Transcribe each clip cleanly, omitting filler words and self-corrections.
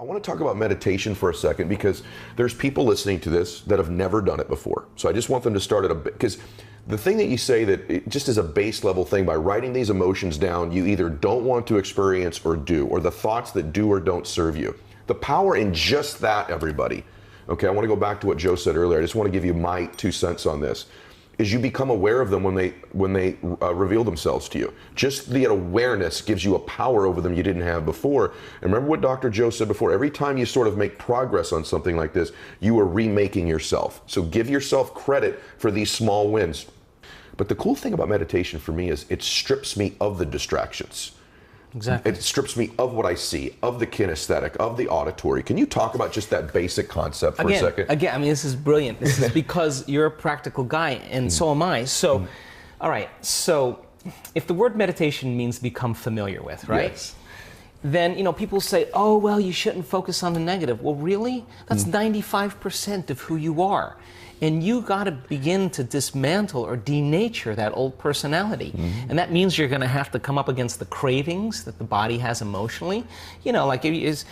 I want to talk about meditation for a second because there's people listening to this that have never done it before. So I just want them to start at a bit, because the thing that you say that it just is a base level thing, by writing these emotions down, you either don't want to experience or do, or the thoughts that do or don't serve you. The power in just that, everybody. Okay, I want to go back to what Joe said earlier. I just want to give you my 2 cents on this. Is you become aware of them when they reveal themselves to you. Just the awareness gives you a power over them you didn't have before. And remember what Dr. Joe said before, every time you sort of make progress on something like this, you are remaking yourself. So give yourself credit for these small wins. But the cool thing about meditation for me is it strips me of the distractions. Exactly. It strips me of what I see, of the kinesthetic, of the auditory. Can you talk about just that basic concept for a second? Again, I mean, this is brilliant. This is because you're a practical guy, and so am I. So, all right, so if the word meditation means become familiar with, right? Yes. Then, you know, people say, oh, well, you shouldn't focus on the negative. Well, really? That's 95% of who you are. And you got to begin to dismantle or denature that old personality. And that means you're going to have to come up against the cravings that the body has emotionally. You know, like it's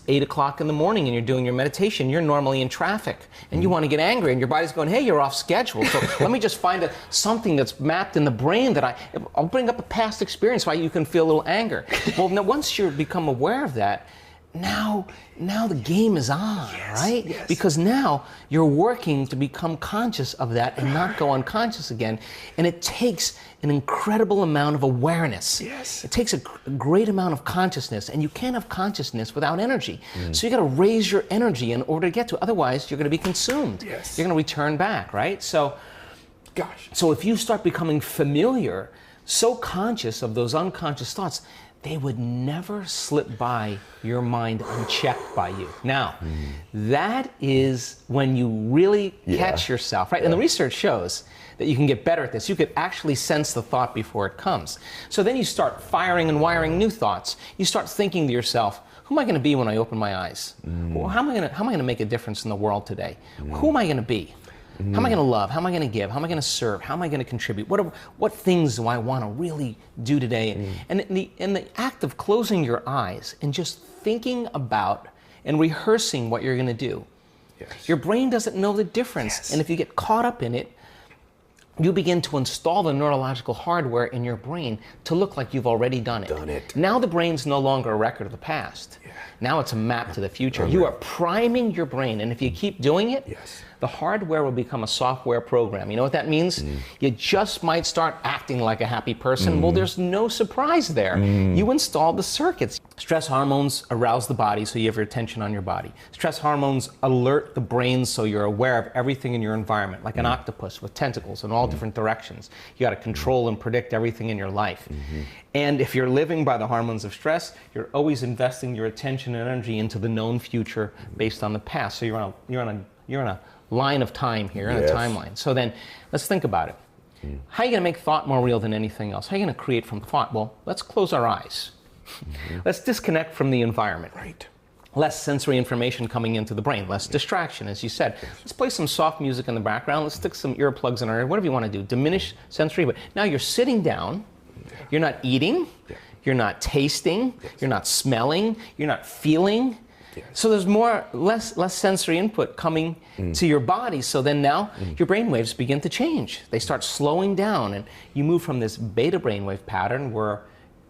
8 o'clock in the morning and you're doing your meditation, you're normally in traffic and you want to get angry and your body's going, hey, you're off schedule. So let me just find something that's mapped in the brain that I'll bring up a past experience why you can feel a little anger. Well, now once you become aware of that, now the game is on, right? Yes. Because now you're working to become conscious of that and not go unconscious again. And it takes an incredible amount of awareness. Yes. It takes a great amount of consciousness, and you can't have consciousness without energy. So you got to raise your energy in order to get to it. Otherwise, you're going to be consumed. Yes. You're going to return back, right? So if you start becoming familiar, so conscious of those unconscious thoughts, they would never slip by your mind unchecked by you. Now, that is when you really catch yourself, right? And the research shows that you can get better at this. You could actually sense the thought before it comes. So then you start firing and wiring new thoughts. You start thinking to yourself, who am I going to be when I open my eyes? Well, how am I going to make a difference in the world today? Who am I going to be? How am I going to love? How am I going to give? How am I going to serve? How am I going to contribute? What things do I want to really do today? And the act of closing your eyes and just thinking about and rehearsing what you're going to do, your brain doesn't know the difference. And if you get caught up in it, you begin to install the neurological hardware in your brain to look like you've already done it. Now the brain's no longer a record of the past. Now it's a map to the future. You are priming your brain, and if you keep doing it, the hardware will become a software program. You know what that means? You just might start acting like a happy person. Well, there's no surprise there. You installed the circuits. Stress hormones arouse the body, so you have your attention on your body. Stress hormones alert the brain, so you're aware of everything in your environment, like an octopus with tentacles in all different directions. You got to control and predict everything in your life. And if you're living by the hormones of stress, you're always investing your attention and energy into the known future based on the past. So you're on a line of time here, in a timeline. So then, let's think about it. How are you going to make thought more real than anything else? How are you going to create from thought? Well, let's close our eyes. Let's disconnect from the environment. Less sensory information coming into the brain, less distraction, as you said. Let's play some soft music in the background. Let's stick some earplugs in our ear, whatever you want to do. Diminish sensory, but now you're sitting down. You're not eating. You're not tasting. You're not smelling. You're not feeling. So there's less sensory input coming to your body. So then now your brain waves begin to change. They start slowing down, and you move from this beta brainwave pattern where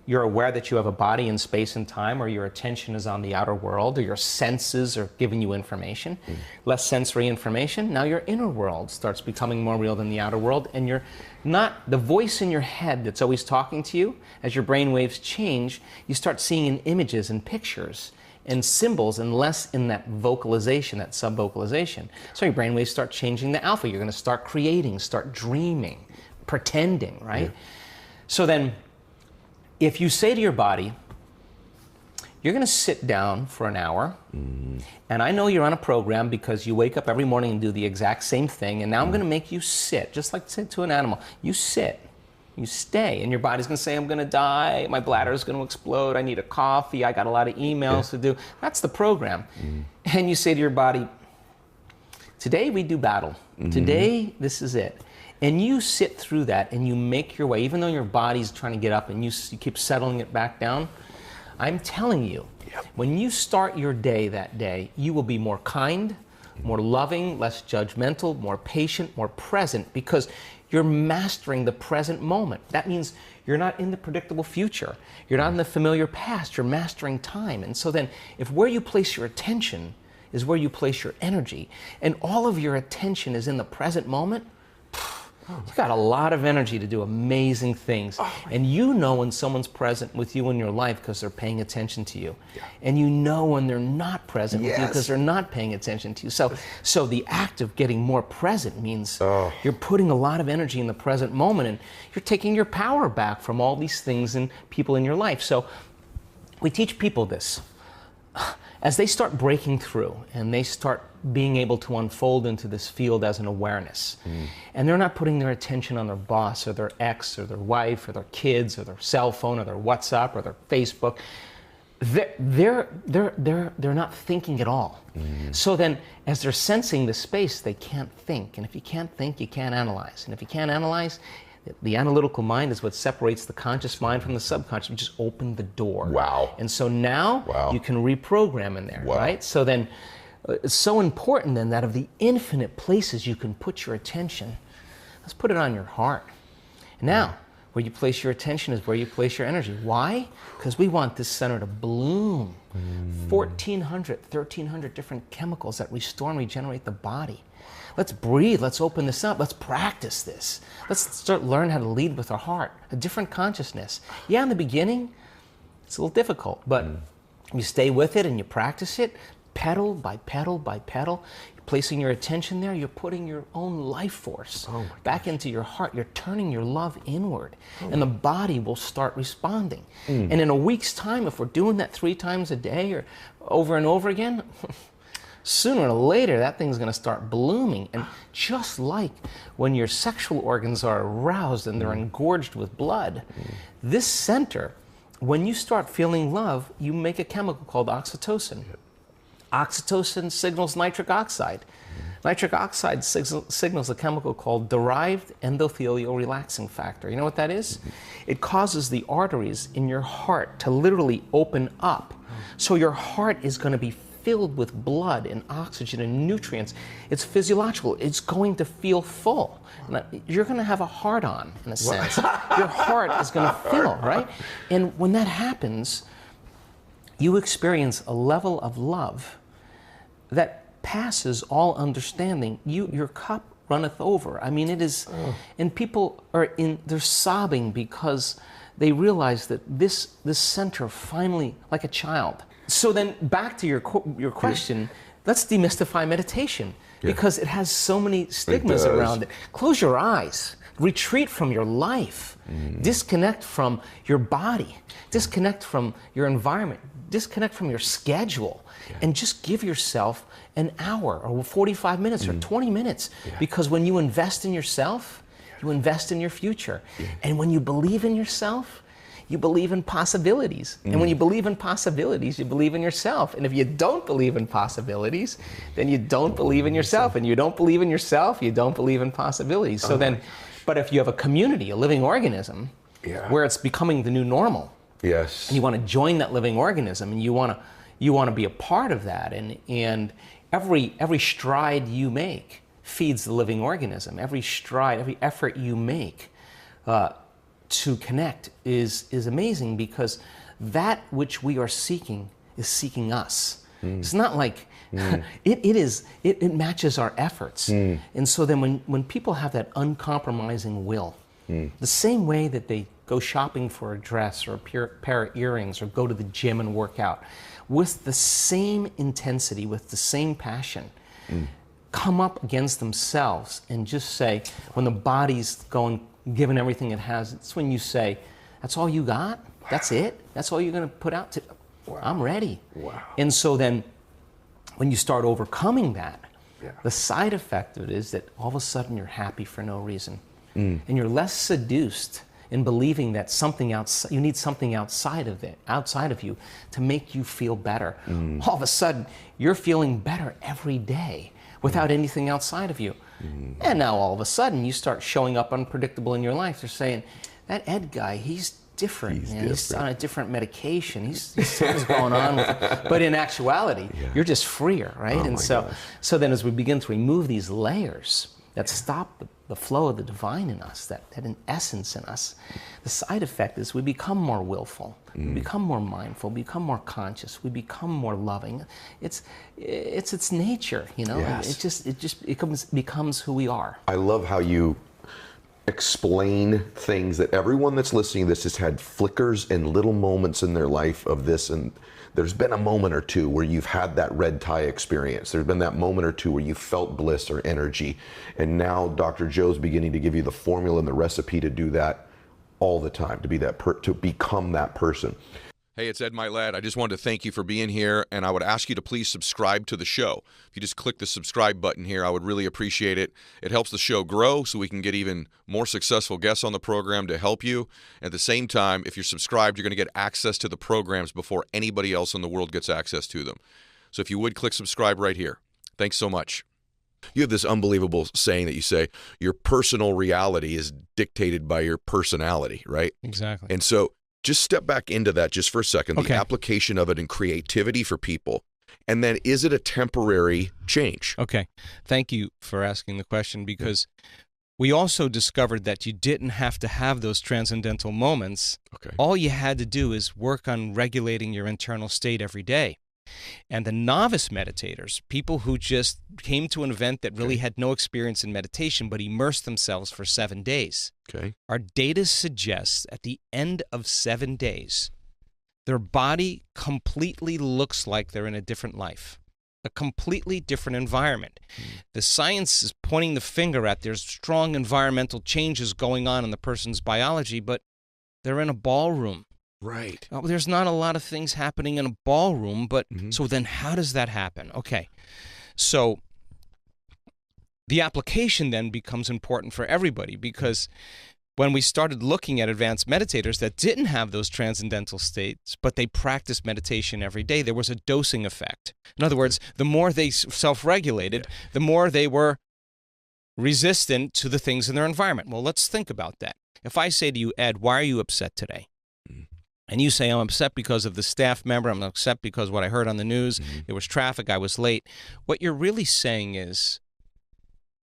you're aware that you have a body in space and time, or your attention is on the outer world, or your senses are giving you information. Less sensory information. Now your inner world starts becoming more real than the outer world, and you're not the voice in your head that's always talking to you. As your brain waves change, you start seeing in images and pictures and symbols, and less in that vocalization, that sub-vocalization. So your brainwaves start changing the alpha. You're going to start creating, start dreaming, pretending, right? So then, if you say to your body, you're going to sit down for an hour, and I know you're on a program because you wake up every morning and do the exact same thing, and now I'm going to make you sit, just like sit to an animal. You sit. You stay, and your body's going to say, I'm going to die, my bladder is going to explode, I need a coffee, I got a lot of emails to do. That's the program. And you say to your body, today we do battle. Today, this is it. And you sit through that, and you make your way, even though your body's trying to get up, and you keep settling it back down. I'm telling you, when you start your day that day, you will be more kind, more loving, less judgmental, more patient, more present, because you're mastering the present moment. That means you're not in the predictable future. You're not in the familiar past. You're mastering time. And so then, if where you place your attention is where you place your energy, and all of your attention is in the present moment, you've got a lot of energy to do amazing things. And you know when someone's present with you in your life because they're paying attention to you. And you know when they're not present with you because they're not paying attention to you. So the act of getting more present means you're putting a lot of energy in the present moment, and you're taking your power back from all these things and people in your life. So we teach people this. As they start breaking through and they start being able to unfold into this field as an awareness, and they're not putting their attention on their boss or their ex or their wife or their kids or their cell phone or their WhatsApp or their Facebook, they're not thinking at all. So then, as they're sensing the space, they can't think. And if you can't think, you can't analyze. And if you can't analyze, the analytical mind is what separates the conscious mind from the subconscious. We just open the door. Wow. And so now you can reprogram in there, right? So then it's so important then that of the infinite places you can put your attention, let's put it on your heart. Now, where you place your attention is where you place your energy. Why? Because we want this center to bloom. 1,400, 1,300 different chemicals that restore and regenerate the body. Let's breathe. Let's open this up. Let's practice this. Let's learn how to lead with our heart, a different consciousness. Yeah, in the beginning, it's a little difficult, but you stay with it and you practice it, pedal by pedal by pedal. You're placing your attention there. You're putting your own life force back into your heart. You're turning your love inward, and the body will start responding. And in a week's time, if we're doing that 3 times a day or over and over again, sooner or later, that thing's going to start blooming. And just like when your sexual organs are aroused and they're engorged with blood, this center, when you start feeling love, you make a chemical called oxytocin. Oxytocin signals nitric oxide. Nitric oxide signals a chemical called derived endothelial relaxing factor. You know what that is? It causes the arteries in your heart to literally open up. So your heart is going to be filled with blood and oxygen and nutrients. It's physiological. It's going to feel full. You're going to have a heart-on, in a sense. Your heart is going to fill, right? And when that happens, you experience a level of love that passes all understanding. Your cup runneth over. I mean, it is, and people they're sobbing because they realize that this center finally, like a child. So then, back to your question, let's demystify meditation, because it has so many stigmas around it. Close your eyes, retreat from your life, disconnect from your body, disconnect from your environment, disconnect from your schedule, and just give yourself an hour or 45 minutes or 20 minutes, because when you invest in yourself, you invest in your future. And when you believe in yourself, you believe in possibilities. And when you believe in possibilities, you believe in yourself. And if you don't believe in possibilities, then you don't believe in yourself. And you don't believe in yourself, you don't believe in possibilities. So then, but if you have a community, a living organism, where it's becoming the new normal, and you want to join that living organism, and you want to be a part of that, and every stride you make feeds the living organism. Every stride, every effort you make to connect is amazing, because that which we are seeking is seeking us. It's not like it matches our efforts. And so then when people have that uncompromising will, the same way that they go shopping for a dress or a pair of earrings or go to the gym and work out, with the same intensity, with the same passion, come up against themselves and just say, when the body's given everything it has, it's when you say, that's all you got? That's it? That's all you're going to put out? I'm ready. And so then, when you start overcoming that, the side effect of it is that all of a sudden you're happy for no reason. And you're less seduced in believing that you need something outside of you to make you feel better. All of a sudden, you're feeling better every day without anything outside of you. And now all of a sudden, you start showing up unpredictable in your life. They're saying, that Ed guy, he's different. He's He's different. on a different medication. Something's going on with it. But in actuality, you're just freer, right? Oh and my so, gosh. so then as we begin to remove these layers that stop the flow of the divine in us, that in essence in us, the side effect is we become more willful, we become more mindful, we become more conscious, we become more loving. It's its nature, you know. Yes. It just becomes who we are. I love how you explain things that everyone that's listening to this has had flickers and little moments in their life of this, and there's been a moment or two where you've had that red tie experience. There's been that moment or two where you felt bliss or energy, and now Dr. Joe's beginning to give you the formula and the recipe to do that all the time, to be that to become that person. Hey, it's Ed Mylett. I just wanted to thank you for being here, and I would ask you to please subscribe to the show. If you just click the subscribe button here, I would really appreciate it. It helps the show grow so we can get even more successful guests on the program to help you. At the same time, if you're subscribed, you're going to get access to the programs before anybody else in the world gets access to them. So if you would, click subscribe right here. Thanks so much. You have this unbelievable saying that you say, your personal reality is dictated by your personality, right? Exactly. And so just step back into that just for a second, Okay. the application of it in creativity for people. And then is it a temporary change? Okay. Thank you for asking the question, because we also discovered that you didn't have to have those transcendental moments. Okay. All you had to do is work on regulating your internal state every day. And the novice meditators, people who just came to an event that really had no experience in meditation but immersed themselves for 7 days, Okay. our data suggests at the end of 7 days, their body completely looks like they're in a different life, a completely different environment. The science is pointing the finger at there's strong environmental changes going on in the person's biology, but they're in a ballroom. Right. Oh, there's not a lot of things happening in a ballroom, but so then how does that happen? Okay, so the application then becomes important for everybody, because when we started looking at advanced meditators that didn't have those transcendental states, but they practiced meditation every day, there was a dosing effect. In other words, the more they self-regulated, the more they were resistant to the things in their environment. Well, let's think about that. If I say to you, Ed, why are you upset today? And you say, I'm upset because of the staff member, I'm upset because of what I heard on the news, there was traffic, I was late. What you're really saying is,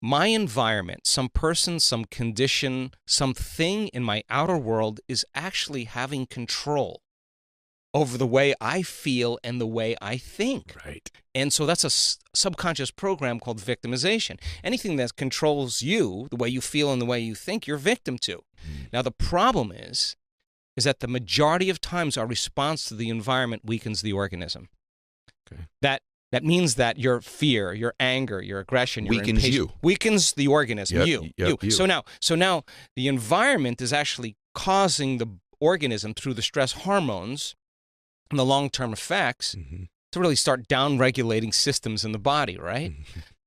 my environment, some person, some condition, something in my outer world is actually having control over the way I feel and the way I think. Right. And so that's a subconscious program called victimization. Anything that controls you, the way you feel and the way you think, you're victim to. Now, the problem is that the majority of times our response to the environment weakens the organism. Okay. That means that your fear, your anger, your aggression, your Weakens impatience you. weakens the organism. Yep, you. So now the environment is actually causing the organism through the stress hormones and the long-term effects to really start down-regulating systems in the body, right?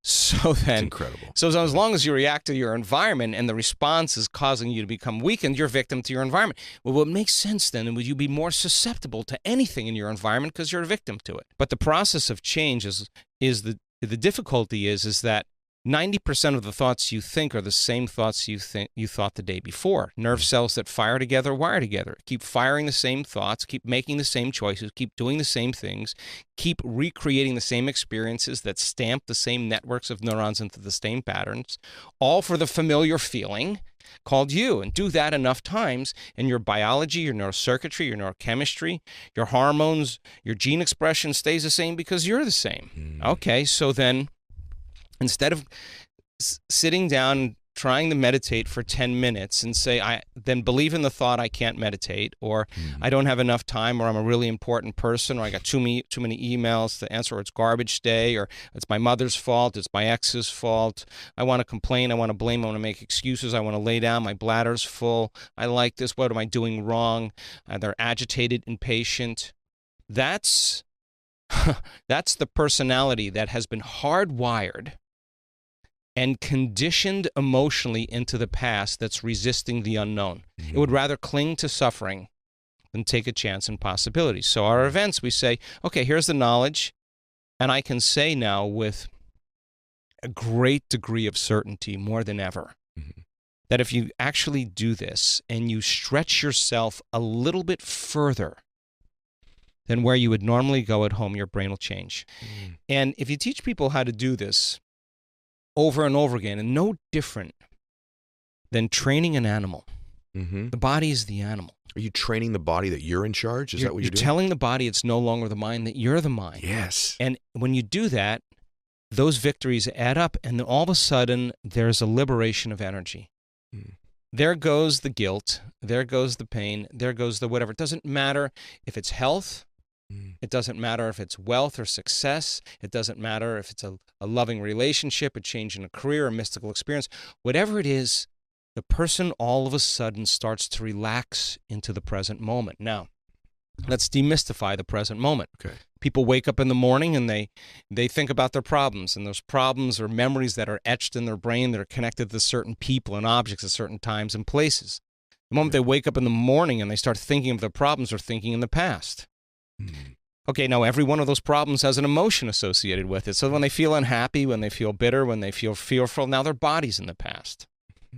So then, incredible. So as long as you react to your environment and the response is causing you to become weakened, you're victim to your environment. Well, what makes sense then would you be more susceptible to anything in your environment because you're a victim to it. But the process of change is the difficulty is that 90% of the thoughts you think are the same thoughts you thought the day before. Nerve cells that fire together wire together. Keep firing the same thoughts, keep making the same choices, keep doing the same things, keep recreating the same experiences that stamp the same networks of neurons into the same patterns, all for the familiar feeling called you. And do that enough times, and your biology, your neurocircuitry, your neurochemistry, your hormones, your gene expression stays the same because you're the same. Okay, so then instead of sitting down, trying to meditate for 10 minutes and say, then believe in the thought I can't meditate, or I don't have enough time, or I'm a really important person, or I got too many emails to answer, or it's garbage day, or it's my mother's fault, it's my ex's fault, I want to complain, I want to blame, I want to make excuses, I want to lay down, my bladder's full, I like this, what am I doing wrong? They're agitated, impatient. That's the personality that has been hardwired and conditioned emotionally into the past that's resisting the unknown. It would rather cling to suffering than take a chance in possibilities. So our events, we say, okay, here's the knowledge, and I can say now with a great degree of certainty, more than ever, that if you actually do this and you stretch yourself a little bit further than where you would normally go at home, your brain will change. And if you teach people how to do this over and over again, and no different than training an animal, the body is the animal. Are you training the body that you're in charge? Is that what you're doing? You're telling the body it's no longer the mind, that you're the mind. Yes. And when you do that, those victories add up, and then all of a sudden, there's a liberation of energy. There goes the guilt, there goes the pain, there goes the whatever. It doesn't matter if it's health, it doesn't matter if it's wealth or success, it doesn't matter if it's a loving relationship, a change in a career, a mystical experience. Whatever it is, the person all of a sudden starts to relax into the present moment. Now, let's demystify the present moment. Okay. People wake up in the morning and they think about their problems, and those problems are memories that are etched in their brain that are connected to certain people and objects at certain times and places. The moment they wake up in the morning and they start thinking of their problems, they're thinking in the past. Okay, now every one of those problems has an emotion associated with it. So when they feel unhappy, when they feel bitter, when they feel fearful, now their body's in the past.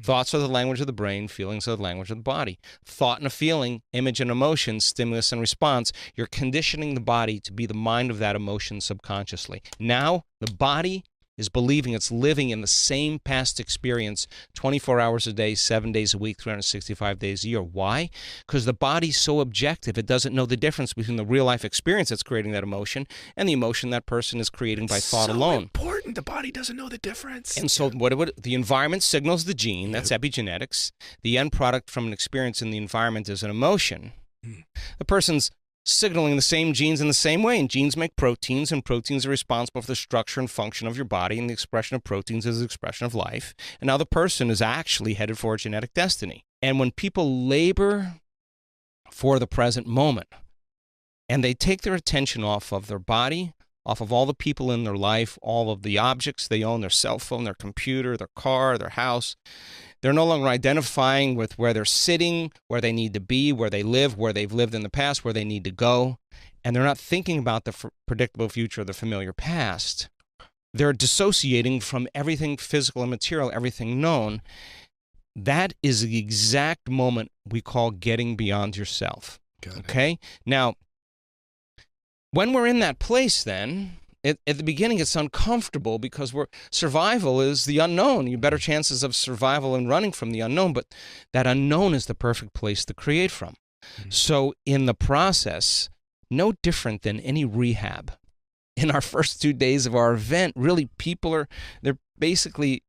Thoughts are the language of the brain. Feelings are the language of the body. Thought and a feeling, image and emotion, stimulus and response. You're conditioning the body to be the mind of that emotion subconsciously. Now, the body is believing it's living in the same past experience 24 hours a day, 7 days a week, 365 days a year. Why? Because the body's so objective, it doesn't know the difference between the real-life experience that's creating that emotion and the emotion that person is creating by thought alone. Important. The body doesn't know the difference. And so the environment signals the gene, that's epigenetics. The end product from an experience in the environment is an emotion. The person's signaling the same genes in the same way, and genes make proteins, and proteins are responsible for the structure and function of your body, and the expression of proteins is the expression of life. And now the person is actually headed for a genetic destiny. And when people labor for the present moment, and they take their attention off of their body, off of all the people in their life, all of the objects they own, their cell phone, their computer, their car, their house, they're no longer identifying with where they're sitting, where they need to be, where they live, where they've lived in the past, where they need to go. And they're not thinking about the predictable future or the familiar past. They're dissociating from everything physical and material, everything known. That is the exact moment we call getting beyond yourself. Okay? Now, when we're in that place then, at the beginning, it's uncomfortable because survival is the unknown. You have better chances of survival and running from the unknown, but that unknown is the perfect place to create from. So in the process, no different than any rehab. In our first 2 days of our event, really, people they're basically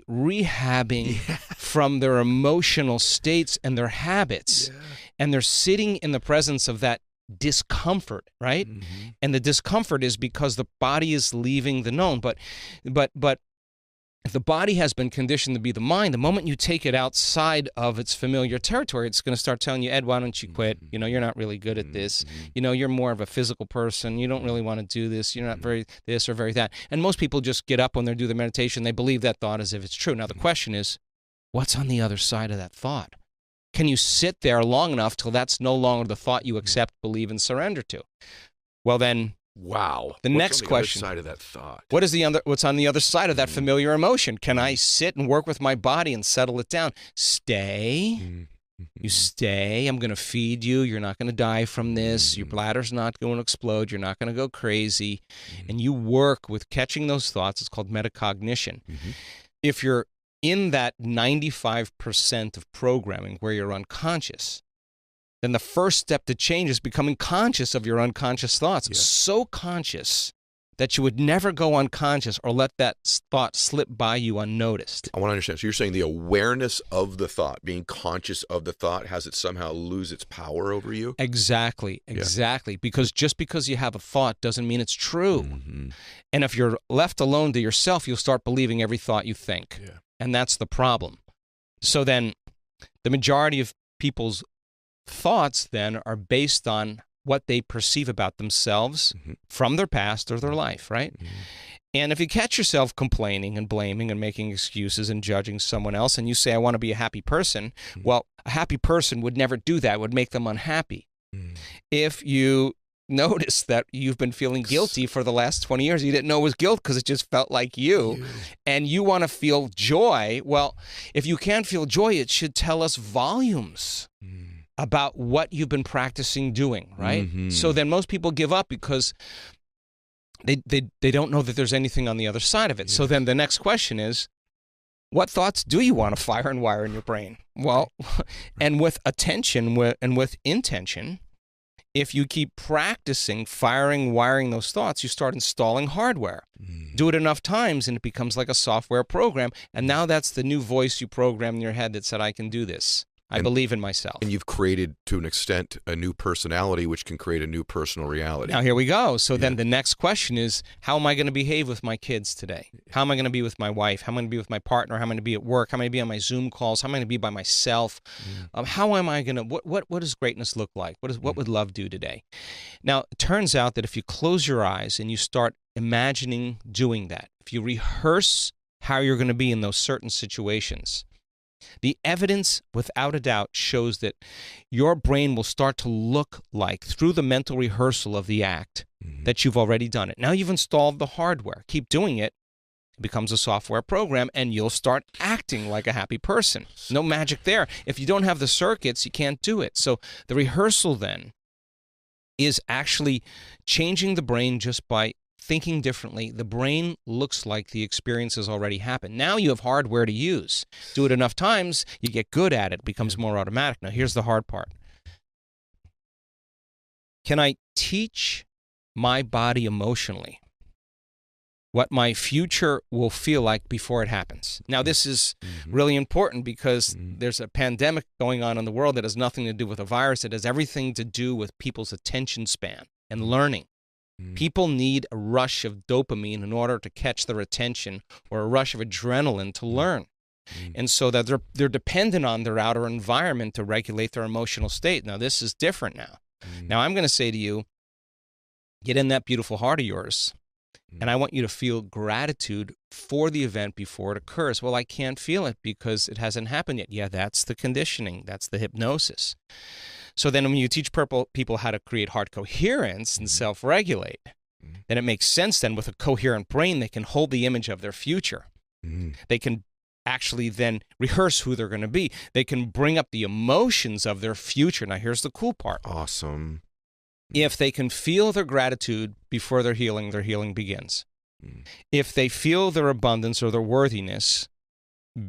rehabbing from their emotional states and their habits, and they're sitting in the presence of that discomfort, right? And the discomfort is because the body is leaving the known. But if the body has been conditioned to be the mind, the moment you take it outside of its familiar territory, it's going to start telling you, Ed, why don't you quit? You know, you're not really good at this. You know, you're more of a physical person. You don't really want to do this. You're not very this or very that. And most people just get up when they do the meditation. They believe that thought as if it's true. Now, the question is, what's on the other side of that thought? Can you sit there long enough till that's no longer the thought you accept, believe, and surrender to? Well, then, wow. The next question: what's on the other side of that thought? What's on the other side of that familiar emotion? Can I sit and work with my body and settle it down? Stay. You stay. I'm going to feed you. You're not going to die from this. Your bladder's not going to explode. You're not going to go crazy. And you work with catching those thoughts. It's called metacognition. If you're in that 95% of programming where you're unconscious, then the first step to change is becoming conscious of your unconscious thoughts. So conscious that you would never go unconscious or let that thought slip by you unnoticed. I want to understand. So you're saying the awareness of the thought, being conscious of the thought, has it somehow lose its power over you? Exactly. Because just because you have a thought doesn't mean it's true. And if you're left alone to yourself, you'll start believing every thought you think. And that's the problem. So then the majority of people's thoughts then are based on what they perceive about themselves from their past or their life, right? And if you catch yourself complaining and blaming and making excuses and judging someone else, and you say, I want to be a happy person, well, a happy person would never do that, would make them unhappy. If you notice that you've been feeling guilty for the last 20 years. You didn't know it was guilt because it just felt like you. And you want to feel joy. Well, if you can't feel joy, it should tell us volumes about what you've been practicing doing, right? So then most people give up because they don't know that there's anything on the other side of it. So then the next question is, what thoughts do you want to fire and wire in your brain? Well, and with attention and with intention, if you keep practicing firing, wiring those thoughts, you start installing hardware. Do it enough times and it becomes like a software program. And now that's the new voice you program in your head that said, I can do this. I believe in myself. And you've created, to an extent, a new personality, which can create a new personal reality. Now, here we go. So then the next question is, how am I going to behave with my kids today? How am I going to be with my wife? How am I going to be with my partner? How am I going to be at work? How am I going to be on my Zoom calls? How am I going to be by myself? How am I going to, what does greatness look like? What would love do today? Now, it turns out that if you close your eyes and you start imagining doing that, if you rehearse how you're going to be in those certain situations, the evidence, without a doubt, shows that your brain will start to look like, through the mental rehearsal of the act, that you've already done it. Now you've installed the hardware. Keep doing it. It becomes a software program, and you'll start acting like a happy person. No magic there. If you don't have the circuits, you can't do it. So the rehearsal then is actually changing the brain just by thinking differently. The brain looks like the experience has already happened. Now you have hardware to use. Do it enough times, you get good at it. It becomes more automatic. Now here's the hard part. Can I teach my body emotionally what my future will feel like before it happens? Now this is really important because there's a pandemic going on in the world that has nothing to do with a virus. It has everything to do with people's attention span and learning. People need a rush of dopamine in order to catch their attention, or a rush of adrenaline to learn. And so that they're dependent on their outer environment to regulate their emotional state. Now, this is different now. Now, I'm going to say to you, get in that beautiful heart of yours, and I want you to feel gratitude for the event before it occurs. Well, I can't feel it because it hasn't happened yet. Yeah, that's the conditioning. That's the hypnosis. So then when you teach people how to create heart coherence and self-regulate, then it makes sense then with a coherent brain, they can hold the image of their future. They can actually then rehearse who they're going to be. They can bring up the emotions of their future. Now, here's the cool part. Awesome. If they can feel their gratitude before their healing begins. If they feel their abundance or their worthiness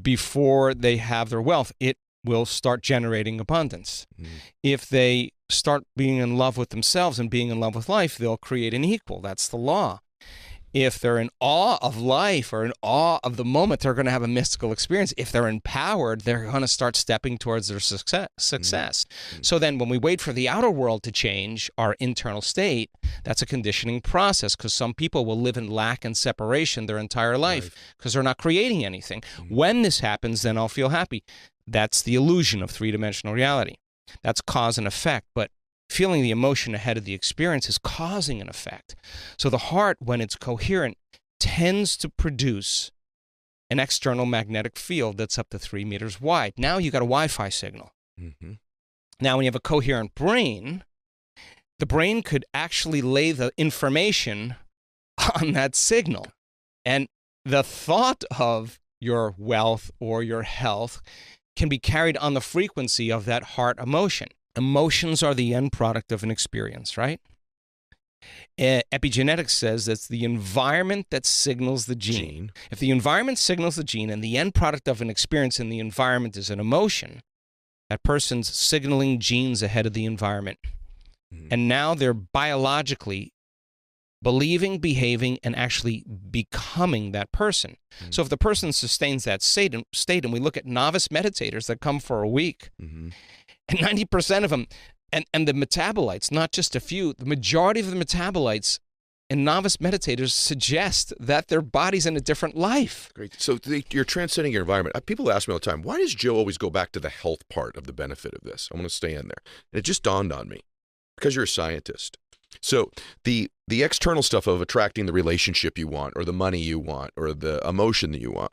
before they have their wealth, it will start generating abundance. If they start being in love with themselves and being in love with life, they'll create an equal. That's the law. If they're in awe of life or in awe of the moment, they're going to have a mystical experience. If they're empowered, they're going to start stepping towards their success. So then when we wait for the outer world to change our internal state, that's a conditioning process, because some people will live in lack and separation their entire life because they're not creating anything. When this happens, then I'll feel happy. That's the illusion of three-dimensional reality. That's cause and effect, but feeling the emotion ahead of the experience is causing an effect. So the heart, when it's coherent, tends to produce an external magnetic field that's up to 3 meters wide. Now you got a Wi-Fi signal. Now when you have a coherent brain, the brain could actually lay the information on that signal. And the thought of your wealth or your health can be carried on the frequency of that heart emotion. Emotions are the end product of an experience, right? Epigenetics says that's the environment that signals the gene. If the environment signals the gene and the end product of an experience in the environment is an emotion, that person's signaling genes ahead of the environment. And now they're biologically believing, behaving, and actually becoming that person. So if the person sustains that state, and we look at novice meditators that come for a week, and 90% of them, and the metabolites, not just a few, the majority of the metabolites in novice meditators suggest that their body's in a different life. Great. So you're transcending your environment. People ask me all the time, why does Joe always go back to the health part of the benefit of this? I want to stay in there. And it just dawned on me, because you're a scientist. So the external stuff of attracting the relationship you want, or the money you want, or the emotion that you want,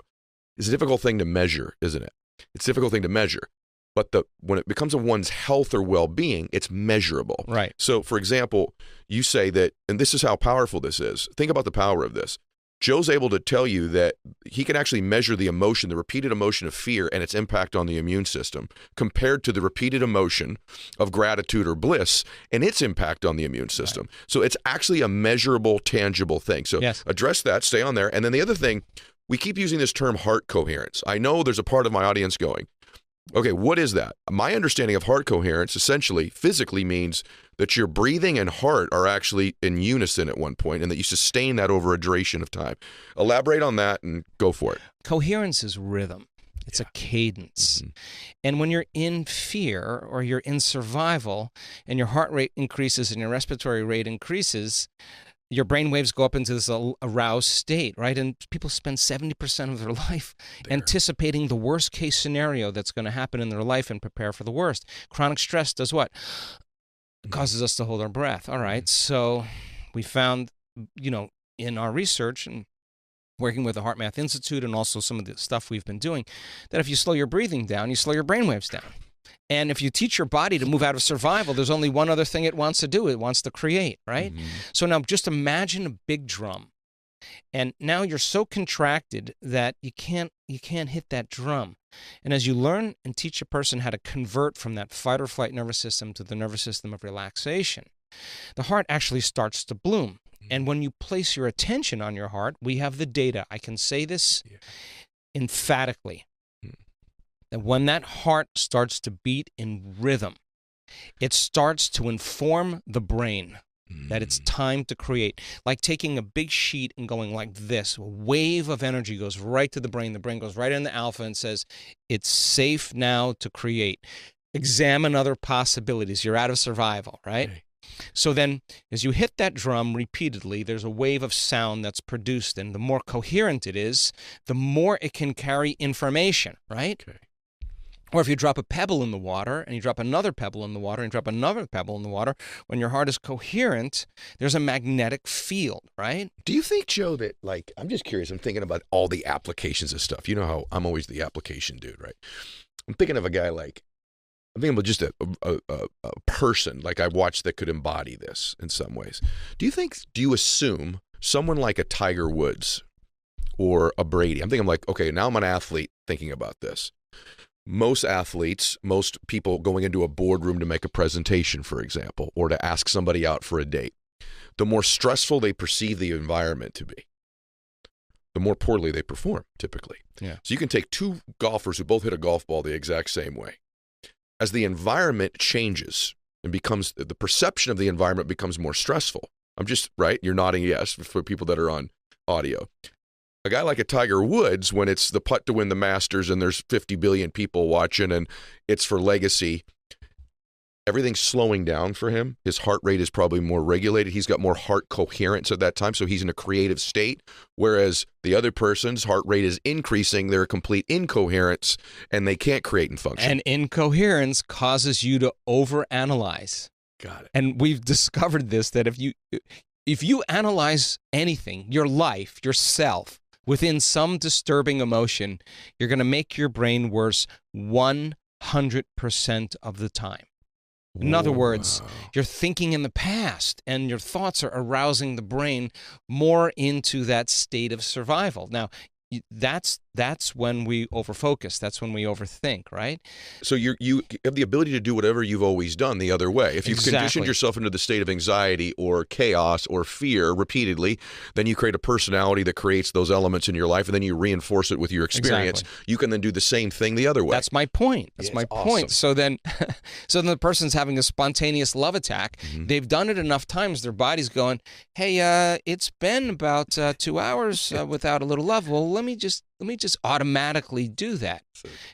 is a difficult thing to measure, isn't it? It's a difficult thing to measure. But when it becomes of one's health or well-being, it's measurable. Right. So, for example, you say that, and this is how powerful this is. Think about the power of this. Joe's able to tell you that he can actually measure the emotion, the repeated emotion of fear and its impact on the immune system compared to the repeated emotion of gratitude or bliss and its impact on the immune system. Right. So it's actually a measurable, tangible thing. So address that, stay on there. And then the other thing, we keep using this term heart coherence. I know there's a part of my audience going, okay, what is that? My understanding of heart coherence essentially physically means that your breathing and heart are actually in unison at one point and that you sustain that over a duration of time. Elaborate on that and go for it. Coherence is rhythm. It's a cadence. And when you're in fear or you're in survival and your heart rate increases and your respiratory rate increases, your brain waves go up into this aroused state, right? And people spend 70% of their life anticipating the worst case scenario that's going to happen in their life and prepare for the worst. Chronic stress does what? Causes us to hold our breath. All right. So we found, in our research and working with the Heart Math Institute and also some of the stuff we've been doing, that if you slow your breathing down, you slow your brain waves down. And if you teach your body to move out of survival, there's only one other thing it wants to do. It wants to create, right? So now just imagine a big drum. And now you're so contracted that you can't hit that drum. And as you learn and teach a person how to convert from that fight or flight nervous system to the nervous system of relaxation, the heart actually starts to bloom. And when you place your attention on your heart, we have the data. I can say this emphatically. That when that heart starts to beat in rhythm, it starts to inform the brain that it's time to create. Like taking a big sheet and going like this, a wave of energy goes right to the brain. The brain goes right in the alpha and says, it's safe now to create. Examine other possibilities. You're out of survival, right? Okay. So then as you hit that drum repeatedly, there's a wave of sound that's produced. And the more coherent it is, the more it can carry information, right? Okay. Or if you drop a pebble in the water and you drop another pebble in the water and you drop another pebble in the water, when your heart is coherent, there's a magnetic field, right? Do you think, Joe, that I'm just curious, I'm thinking about all the applications of stuff. You know how I'm always the application dude, right? I'm thinking of a guy I'm thinking about just a person I watched that could embody this in some ways. Do you assume someone like a Tiger Woods or a Brady? I'm thinking okay, now I'm an athlete thinking about this. Most athletes, most people going into a boardroom to make a presentation, for example, or to ask somebody out for a date, the more stressful they perceive the environment to be, the more poorly they perform, typically. Yeah. So you can take two golfers who both hit a golf ball the exact same way. As the environment changes and the perception of the environment becomes more stressful. I'm just, right? You're nodding yes for people that are on audio. A guy like a Tiger Woods, when it's the putt to win the Masters and there's 50 billion people watching and it's for legacy, everything's slowing down for him. His heart rate is probably more regulated. He's got more heart coherence at that time, so he's in a creative state, whereas the other person's heart rate is increasing. They're a complete incoherence, and they can't create and function. And incoherence causes you to overanalyze. Got it. And we've discovered this, that if you analyze anything, your life, yourself, within some disturbing emotion, you're going to make your brain worse 100% of the time. In other words, you're thinking in the past and your thoughts are arousing the brain more into that state of survival. Now, that's when we overfocus. That's when we overthink, right? So you have the ability to do whatever you've always done the other way. If you've conditioned yourself into the state of anxiety or chaos or fear repeatedly, then you create a personality that creates those elements in your life, and then you reinforce it with your experience. Exactly. You can then do the same thing the other way. That's my point. That's my point. Awesome. So then the person's having a spontaneous love attack. Mm-hmm. They've done it enough times. Their body's going, hey, it's been about 2 hours without a little love. Well, let me just automatically do that.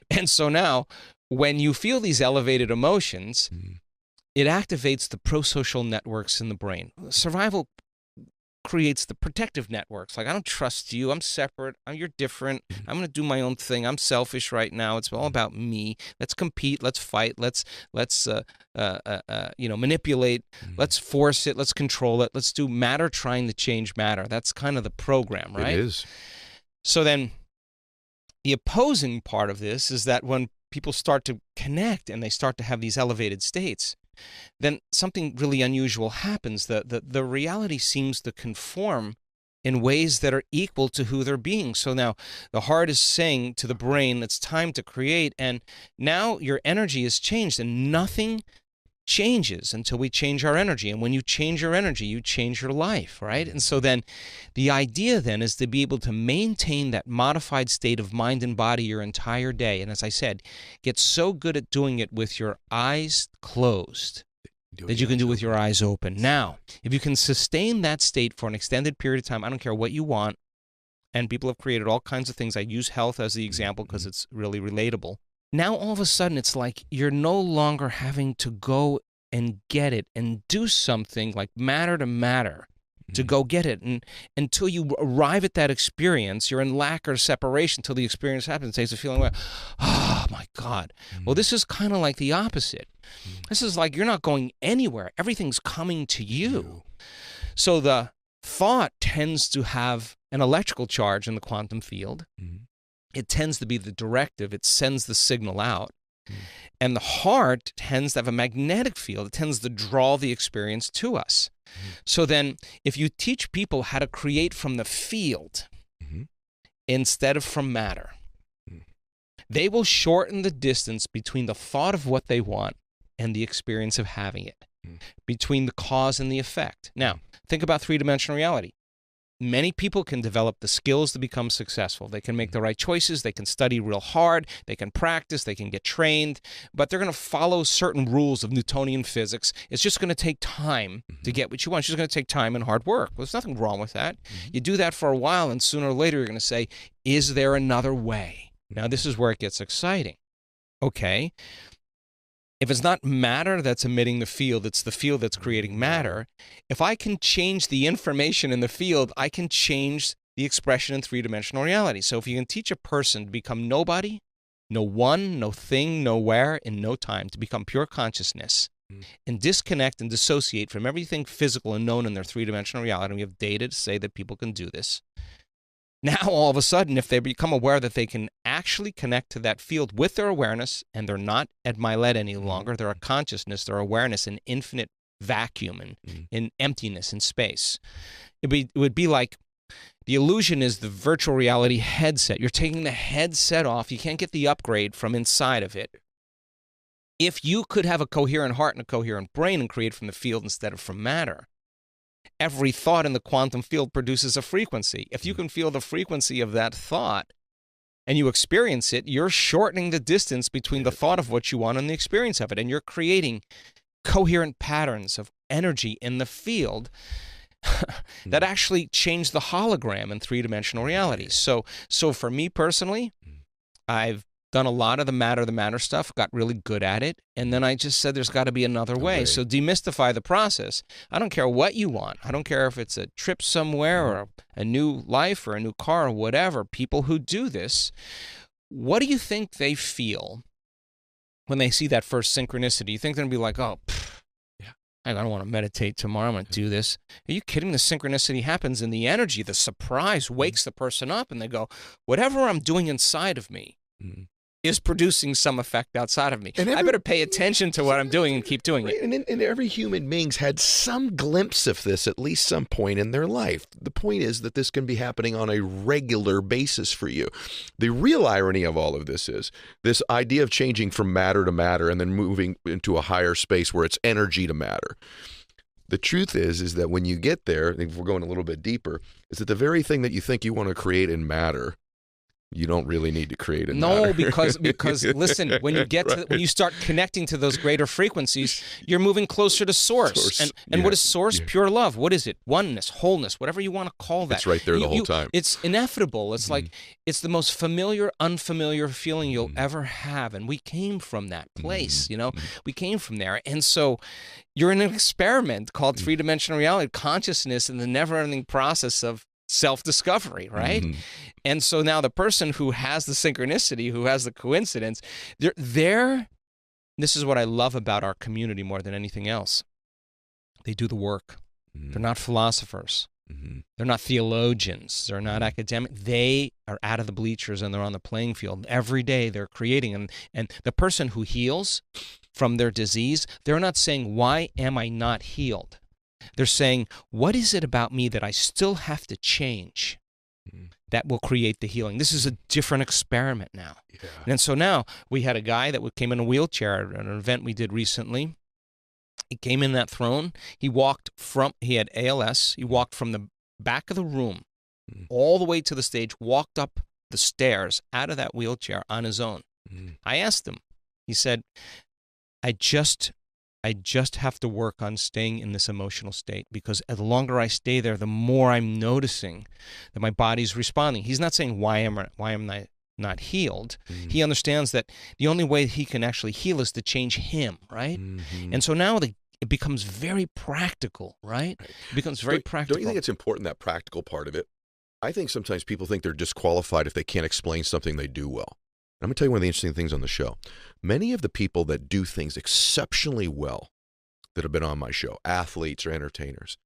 And so now, when you feel these elevated emotions, it activates the prosocial networks in the brain. Survival creates the protective networks. Like, I don't trust you. I'm separate. You're different. I'm going to do my own thing. I'm selfish right now. It's all about me. Let's compete. Let's fight. Let's manipulate. Let's force it. Let's control it. Let's do matter trying to change matter. That's kind of the program, right? It is. So then the opposing part of this is that when people start to connect and they start to have these elevated states, then something really unusual happens. The reality seems to conform in ways that are equal to who they're being. So now the heart is saying to the brain, it's time to create, and now your energy has changed, and nothing changes until we change our energy. And when you change your energy, you change your life, right? And so then the idea then is to be able to maintain that modified state of mind and body your entire day. And as I said, get so good at doing it with your eyes closed that you can do with your eyes open. Now, if you can sustain that state for an extended period of time, I don't care what you want, and people have created all kinds of things. I use health as the example because it's really relatable. Now, all of a sudden, it's like you're no longer having to go and get it and do something like matter to matter to go get it. And until you arrive at that experience, you're in lack or separation until the experience happens. It takes a feeling like, oh, my God. Well, this is kind of like the opposite. This is like you're not going anywhere. Everything's coming to you. So the thought tends to have an electrical charge in the quantum field. It tends to be the directive. It sends the signal out. And the heart tends to have a magnetic field. It tends to draw the experience to us. So then if you teach people how to create from the field instead of from matter, they will shorten the distance between the thought of what they want and the experience of having it, between the cause and the effect. Now, think about three-dimensional reality. Many people can develop the skills to become successful. They can make the right choices. They can study real hard. They can practice. They can get trained. But they're going to follow certain rules of Newtonian physics. It's just going to take time to get what you want. It's just going to take time and hard work. Well, there's nothing wrong with that. You do that for a while, and sooner or later you're going to say, is there another way? Now, this is where it gets exciting. Okay. If it's not matter that's emitting the field, it's the field that's creating matter. If I can change the information in the field, I can change the expression in three-dimensional reality. So if you can teach a person to become nobody, no one, no thing, nowhere, in no time, to become pure consciousness, and disconnect and dissociate from everything physical and known in their three-dimensional reality, and we have data to say that people can do this. Now, all of a sudden, if they become aware that they can actually connect to that field with their awareness, and they're not at Mylett any longer, they're a consciousness, they're awareness in infinite vacuum and in emptiness in space. It would be like the illusion is the virtual reality headset. You're taking the headset off. You can't get the upgrade from inside of it. If you could have a coherent heart and a coherent brain and create from the field instead of from matter, every thought in the quantum field produces a frequency. If you can feel the frequency of that thought and you experience it, you're shortening the distance between the thought of what you want and the experience of it. And you're creating coherent patterns of energy in the field that actually change the hologram in three-dimensional reality. So for me personally, I've done a lot of the matter stuff, got really good at it, and then I just said there's got to be another way. So demystify the process. I don't care what you want. I don't care if it's a trip somewhere or a new life or a new car or whatever. People who do this, what do you think they feel when they see that first synchronicity? You think they're going to be like, oh, I don't want to meditate tomorrow. I'm going to do this. Are you kidding? The synchronicity happens and the energy, the surprise wakes the person up and they go, whatever I'm doing inside of me is producing some effect outside of me. I better pay attention to what I'm doing and keep doing it. And every human being's had some glimpse of this at least some point in their life. The point is that this can be happening on a regular basis for you. The real irony of all of this is this idea of changing from matter to matter and then moving into a higher space where it's energy to matter. The truth is that when you get there, if we're going a little bit deeper, is that the very thing that you think you want to create in matter, you don't really need to create it. No, because listen, when you get to when you start connecting to those greater frequencies, you're moving closer to source. And what is source? Pure love. What is it? Oneness, wholeness, whatever you want to call that. It's right there the whole time. It's ineffable. It's like it's the most familiar, unfamiliar feeling you'll ever have. And we came from that place, we came from there. And so you're in an experiment called three-dimensional reality, consciousness, and the never-ending process of self-discovery, right? And so now the person who has the synchronicity, who has the coincidence, they're this is what I love about our community more than anything else. They do the work. They're not philosophers. They're not theologians. They're not academic. They are out of the bleachers and they're on the playing field. Every day they're creating. And the person who heals from their disease, they're not saying, why am I not healed? They're saying, what is it about me that I still have to change that will create the healing? This is a different experiment now. Yeah. And so now we had a guy that came in a wheelchair at an event we did recently. He came in that throne. He had ALS. He walked from the back of the room all the way to the stage, walked up the stairs out of that wheelchair on his own. I asked him, he said, I just have to work on staying in this emotional state, because the longer I stay there, the more I'm noticing that my body's responding. He's not saying why am I not healed. He understands that the only way he can actually heal is to change him, right? And so now it becomes very practical, right? It becomes very practical. Don't you think it's important, that practical part of it? I think sometimes people think they're disqualified if they can't explain something they do well. I'm going to tell you one of the interesting things on the show. Many of the people that do things exceptionally well that have been on my show, athletes or entertainers,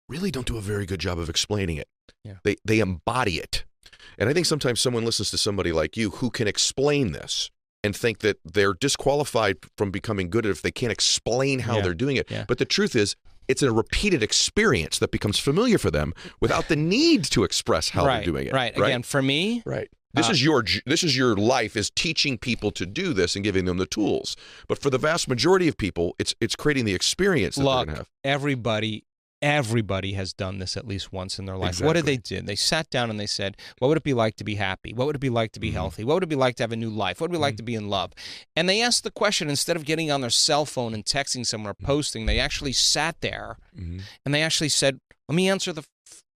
really don't do a very good job of explaining it. Yeah. They embody it. And I think sometimes someone listens to somebody like you who can explain this and think that they're disqualified from becoming good if they can't explain how they're doing it. Yeah. But the truth is, it's a repeated experience that becomes familiar for them without the need to express how they're doing it. Right. Again, for me, This is your life, is teaching people to do this and giving them the tools. But for the vast majority of people, it's creating the experience that they're going to have. Everybody has done this at least once in their life. Exactly. What did they do? They sat down and they said, what would it be like to be happy? What would it be like to be healthy? What would it be like to have a new life? What would it be like to be in love? And they asked the question, instead of getting on their cell phone and texting someone or posting, they actually sat there and they actually said, let me answer the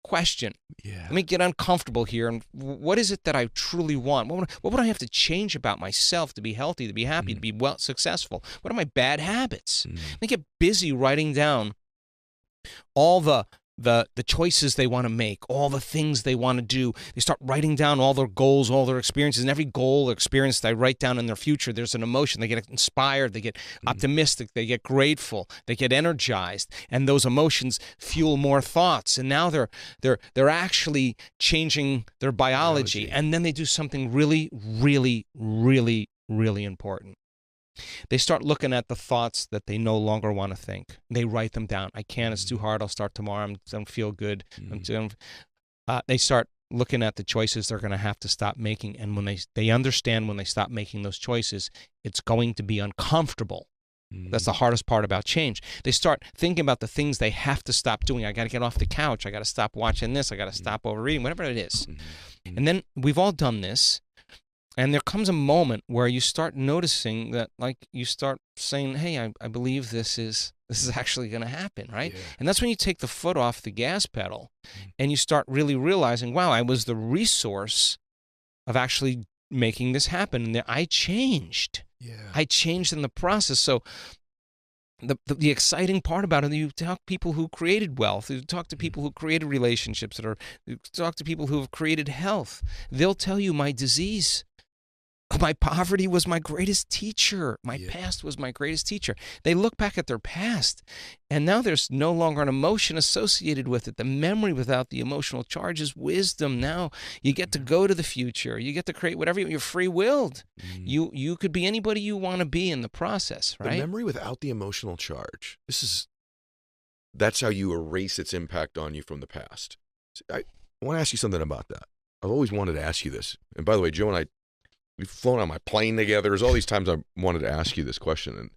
question. Let me get uncomfortable here. And what is it that I truly want? What would I have to change about myself to be healthy, to be happy, to be successful? What are my bad habits? They get busy writing down all the choices they want to make, all the things they want to do. They start writing down all their goals, all their experiences, and every goal or experience they write down in their future, there's an emotion. They get inspired, they get optimistic, they get grateful, they get energized, and those emotions fuel more thoughts. And now they're actually changing their biology. And then they do something really, really, really, really important. They start looking at the thoughts that they no longer want to think. They write them down. I can't. It's too hard. I'll start tomorrow. I don't feel good. They start looking at the choices they're going to have to stop making. And when they understand when they stop making those choices, it's going to be uncomfortable. That's the hardest part about change. They start thinking about the things they have to stop doing. I got to get off the couch. I got to stop watching this. I got to stop overeating, whatever it is. And then we've all done this. And there comes a moment where you start noticing that, like, you start saying, hey, I believe this is actually going to happen, right? Yeah. And that's when you take the foot off the gas pedal and you start really realizing, wow, I was the resource of actually making this happen. And I changed. Yeah. I changed in the process. So the exciting part about it, you talk to people who created wealth, you talk to people who created relationships, you talk to people who have created health. They'll tell you my disease, my poverty was my greatest teacher. My past was my greatest teacher. They look back at their past, and now there's no longer an emotion associated with it. The memory without the emotional charge is wisdom. Now you get to go to the future. You get to create whatever you're free-willed. You could be anybody you want to be in the process, right? The memory without the emotional charge. That's how you erase its impact on you from the past. I want to ask you something about that. I've always wanted to ask you this. And by the way, Joe and I, we've flown on my plane together. There's all these times I wanted to ask you this question. And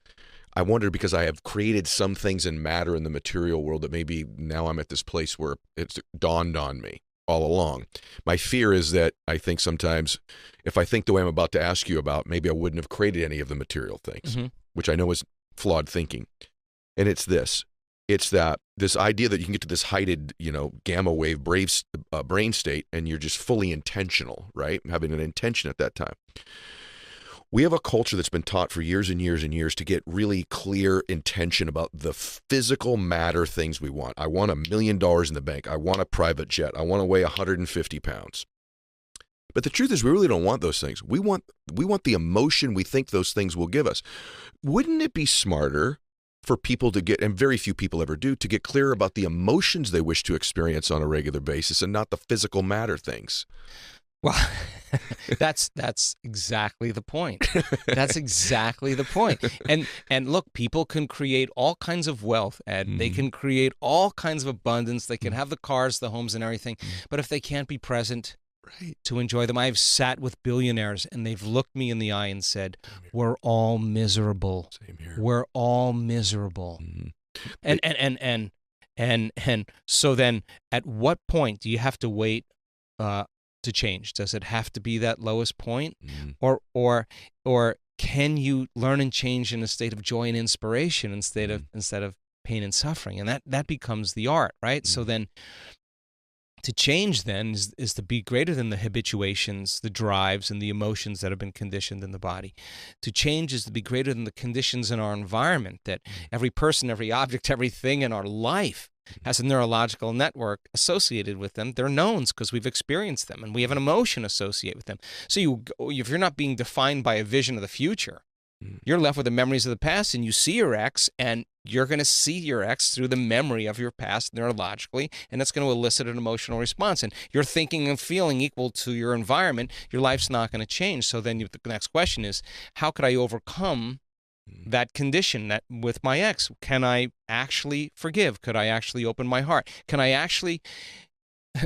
I wondered, because I have created some things in matter in the material world that maybe now I'm at this place where it's dawned on me all along. My fear is that I think sometimes if I think the way I'm about to ask you about, maybe I wouldn't have created any of the material things, which I know is flawed thinking. And it's this. It's that this idea that you can get to this heighted, gamma wave brain state, and you're just fully intentional, right? Having an intention at that time. We have a culture that's been taught for years and years and years to get really clear intention about the physical matter things we want. I want $1 million in the bank. I want a private jet. I want to weigh 150 pounds. But the truth is, we really don't want those things. We want the emotion we think those things will give us. Wouldn't it be smarter for people to get, and very few people ever do, to get clear about the emotions they wish to experience on a regular basis and not the physical matter things? Well, that's exactly the point. That's exactly the point. And look, people can create all kinds of wealth, Ed. They can create all kinds of abundance. They can have the cars, the homes, and everything. But if they can't be present to enjoy them, I've sat with billionaires and they've looked me in the eye and said, "We're all miserable. Same here. We're all miserable." And so then, at what point do you have to wait to change? Does it have to be that lowest point, or can you learn and change in a state of joy and inspiration instead of pain and suffering? And that becomes the art, right? So then, to change then is to be greater than the habituations, the drives, and the emotions that have been conditioned in the body. To change is to be greater than the conditions in our environment, that every person, every object, everything in our life has a neurological network associated with them. They're knowns because we've experienced them, and we have an emotion associated with them. So if you're not being defined by a vision of the future, you're left with the memories of the past, and you see your ex, and you're going to see your ex through the memory of your past neurologically, and that's going to elicit an emotional response. And you're thinking and feeling equal to your environment, your life's not going to change. So then the next question is, how could I overcome that condition that with my ex? Can I actually forgive? Could I actually open my heart? Can I actually...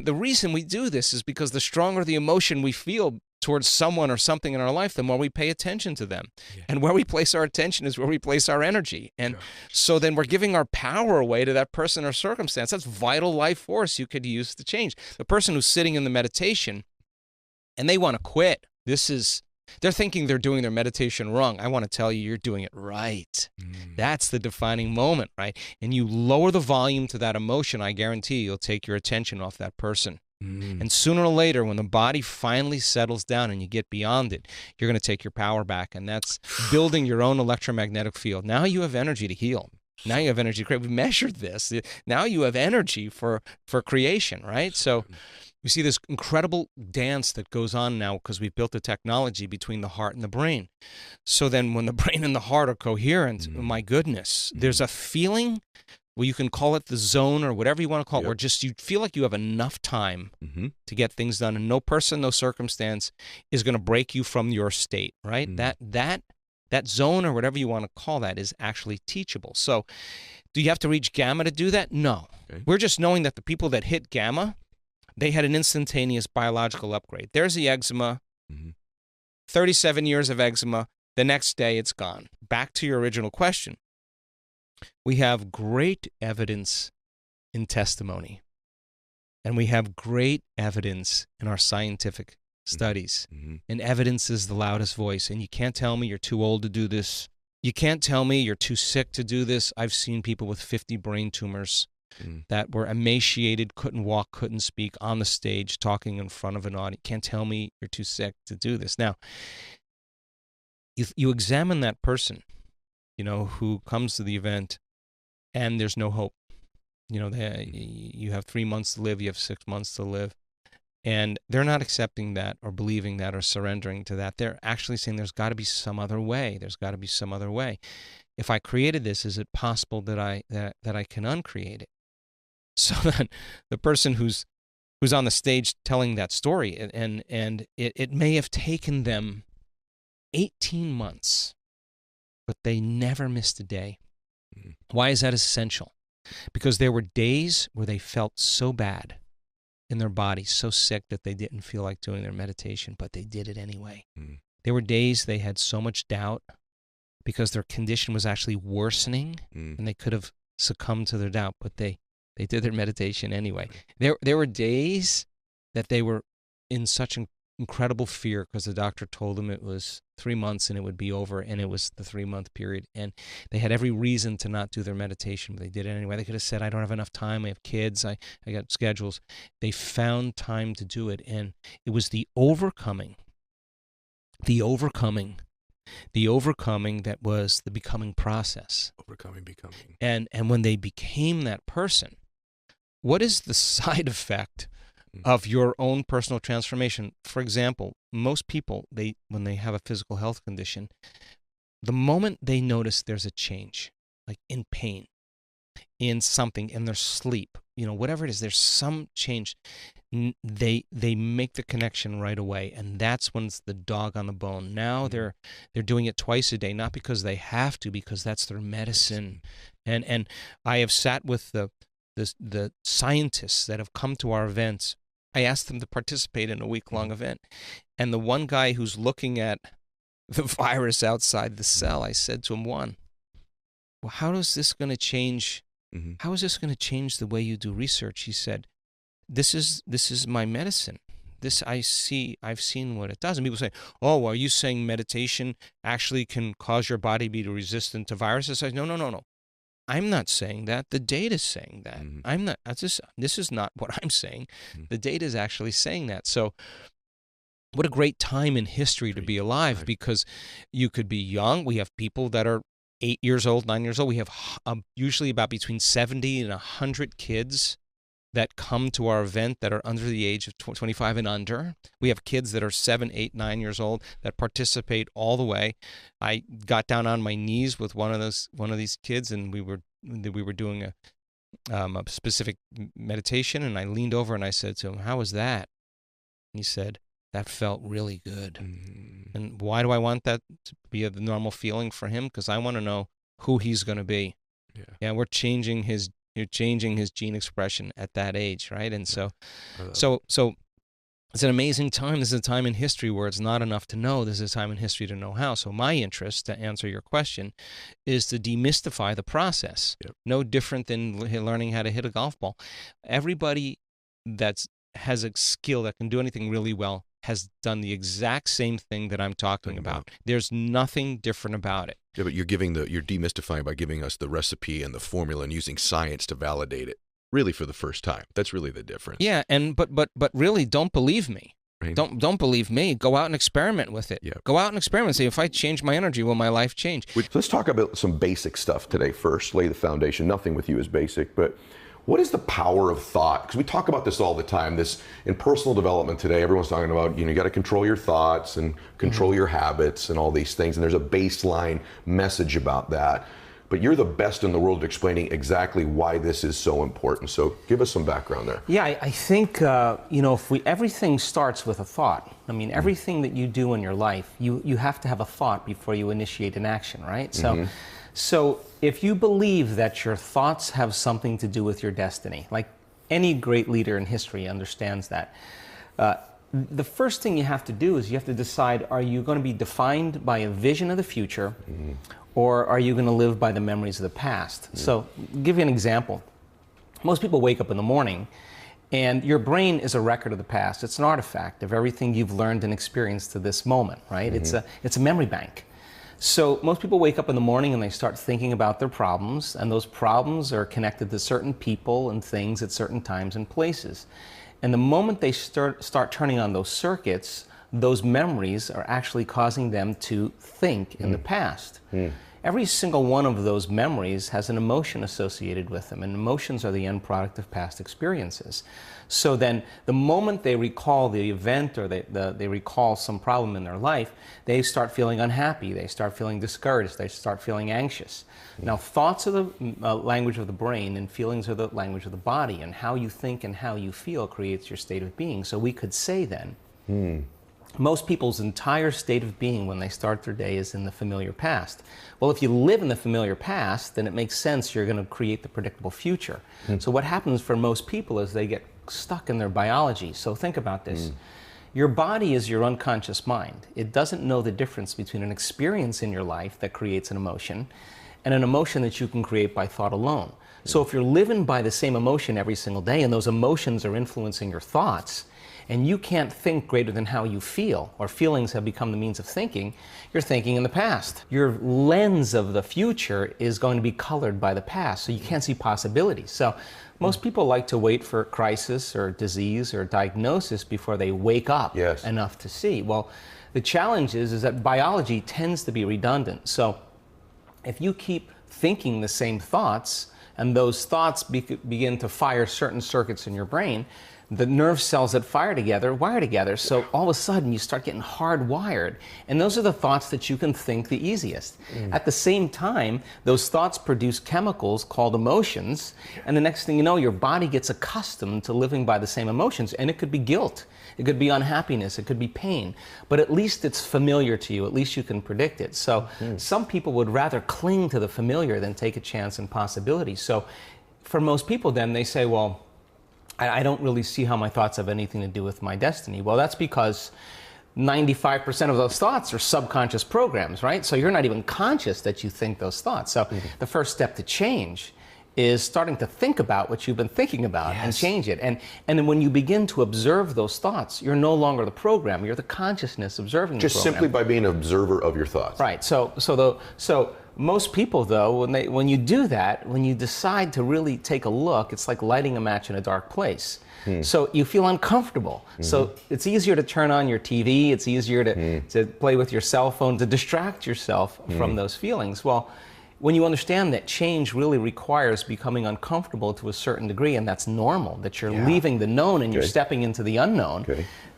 The reason we do this is because the stronger the emotion we feel towards someone or something in our life, the more we pay attention to them. Yeah. And where we place our attention is where we place our energy. And so then we're giving our power away to that person or circumstance. That's vital life force you could use to change. The person who's sitting in the meditation and they want to quit, they're thinking they're doing their meditation wrong. I want to tell you, you're doing it right. That's the defining moment, right? And you lower the volume to that emotion, I guarantee you'll take your attention off that person. And sooner or later, when the body finally settles down and you get beyond it, you're going to take your power back. And that's building your own electromagnetic field. Now you have energy to heal. Now you have energy to create. We measured this. Now you have energy for creation, right? So we see this incredible dance that goes on now because we've built the technology between the heart and the brain. So then when the brain and the heart are coherent, my goodness, there's a feeling, well, you can call it the zone or whatever you want to call it, where just you feel like you have enough time to get things done, and no person, no circumstance is going to break you from your state, right? That zone or whatever you want to call that is actually teachable. So do you have to reach gamma to do that? No. Okay. We're just knowing that the people that hit gamma, they had an instantaneous biological upgrade. There's the eczema, 37 years of eczema, the next day it's gone. Back to your original question. We have great evidence in testimony, and we have great evidence in our scientific studies. And evidence is the loudest voice, and you can't tell me you're too old to do this. You can't tell me you're too sick to do this. I've seen people with 50 brain tumors that were emaciated, couldn't walk, couldn't speak, on the stage, talking in front of an audience. Can't tell me you're too sick to do this. Now, if you examine that person, who comes to the event and there's no hope, you have 3 months to live, you have 6 months to live, and they're not accepting that or believing that or surrendering to that. They're actually saying there's got to be some other way. There's got to be some other way. If I created this, is it possible that I can uncreate it? So then the person who's on the stage telling that story, and it may have taken them 18 months, but they never missed a day. Why is that essential? Because there were days where they felt so bad in their body, so sick that they didn't feel like doing their meditation, but they did it anyway. There were days they had so much doubt because their condition was actually worsening and they could have succumbed to their doubt, but they did their meditation anyway. There were days that they were in such incredible fear because the doctor told them it was 3 months and it would be over, and it was the 3-month period, and they had every reason to not do their meditation, but they did it anyway. They could have said, I don't have enough time, I have kids, I got schedules. They found time to do it, and it was the overcoming that was the becoming process. Becoming. And when they became that person, what is the side effect of your own personal transformation? For example, most people, when they have a physical health condition, the moment they notice there's a change, like in pain, in something, in their sleep, whatever it is, there's some change. They make the connection right away, and that's when it's the dog on the bone. Now they're doing it twice a day, not because they have to, because that's their medicine. And I have sat with the scientists that have come to our events. I asked them to participate in a week-long event, and the one guy who's looking at the virus outside the cell, I said to him, well, how is this going to change? How is this going to change the way you do research? He said, this is my medicine. I've seen what it does. And people say, oh, are you saying meditation actually can cause your body to be resistant to viruses? I say, no. I'm not saying that. The data is saying that. I'm not. This is not what I'm saying. The data is actually saying that. So what a great time in history to be alive, because you could be young. We have people that are 8 years old, 9 years old. We have usually about between 70 and 100 kids that come to our event that are under the age of 25 and under. We have kids that are 7, 8, 9 years old that participate all the way. I got down on my knees with one of these kids, and we were doing a specific meditation, and I leaned over and I said to him, "How was that?" And he said, "That felt really good." And why do I want that to be a normal feeling for him? Because I want to know who he's going to be. Yeah, we're changing his gene expression at that age, right? And so it's an amazing time. This is a time in history where it's not enough to know. This is a time in history to know how. So my interest, to answer your question, is to demystify the process. No different than learning how to hit a golf ball. Everybody that has a skill that can do anything really well has done the exact same thing that I'm talking about. There's nothing different about it. Yeah, but you're demystifying by giving us the recipe and the formula and using science to validate it, really for the first time. That's really the difference. Yeah, and but really, don't believe me. Right. Don't believe me. Go out and experiment with it. Yeah. Go out and experiment. See, if I change my energy, will my life change? Let's talk about some basic stuff today first. Lay the foundation. Nothing with you is basic, but what is the power of thought? Because we talk about this all the time. This in personal development today, everyone's talking about, you got to control your thoughts and control your habits and all these things. And there's a baseline message about that. But you're the best in the world at explaining exactly why this is so important. So give us some background there. Yeah, I think, everything starts with a thought. I mean, everything that you do in your life, you have to have a thought before you initiate an action, right? So if you believe that your thoughts have something to do with your destiny, like any great leader in history understands that, the first thing you have to do is you have to decide, are you going to be defined by a vision of the future, or are you going to live by the memories of the past? So I'll give you an example. Most people wake up in the morning and your brain is a record of the past. It's an artifact of everything you've learned and experienced to this moment, right? It's a memory bank. So most people wake up in the morning and they start thinking about their problems, and those problems are connected to certain people and things at certain times and places. And the moment they start turning on those circuits, those memories are actually causing them to think in the past. Every single one of those memories has an emotion associated with them, and emotions are the end product of past experiences. So then the moment they recall the event, or they recall some problem in their life, they start feeling unhappy, they start feeling discouraged, they start feeling anxious. Now, thoughts are the language of the brain, and feelings are the language of the body, and how you think and how you feel creates your state of being. So we could say then, most people's entire state of being when they start their day is in the familiar past. Well, if you live in the familiar past, then it makes sense you're going to create the predictable future. So what happens for most people is they get stuck in their biology. So think about this. Your body is your unconscious mind. It doesn't know the difference between an experience in your life that creates an emotion and an emotion that you can create by thought alone. So if you're living by the same emotion every single day, and those emotions are influencing your thoughts, and you can't think greater than how you feel, or feelings have become the means of thinking, you're thinking in the past. Your lens of the future is going to be colored by the past, so you can't see possibilities. So most people like to wait for crisis or disease or diagnosis before they wake up enough to see. Well, the challenge is that biology tends to be redundant. So if you keep thinking the same thoughts, and those thoughts begin to fire certain circuits in your brain, the nerve cells that fire together wire together. So all of a sudden you start getting hardwired. And those are the thoughts that you can think the easiest. At the same time, those thoughts produce chemicals called emotions. And the next thing you know, your body gets accustomed to living by the same emotions. And it could be guilt. It could be unhappiness. It could be pain. But at least it's familiar to you. At least you can predict it. So some people would rather cling to the familiar than take a chance in possibility. So for most people then, they say, well, I don't really see how my thoughts have anything to do with my destiny. Well, that's because 95% of those thoughts are subconscious programs, right? So you're not even conscious that you think those thoughts. So the first step to change is starting to think about what you've been thinking about and change it. And then when you begin to observe those thoughts, you're no longer the program, you're the consciousness observing the program. Just simply by being an observer of your thoughts. Right. So most people, though, when you do that, when you decide to really take a look, it's like lighting a match in a dark place. So you feel uncomfortable. So it's easier to turn on your TV, it's easier to play with your cell phone, to distract yourself from those feelings. Well, when you understand that change really requires becoming uncomfortable to a certain degree, and that's normal, that you're leaving the known and you're stepping into the unknown,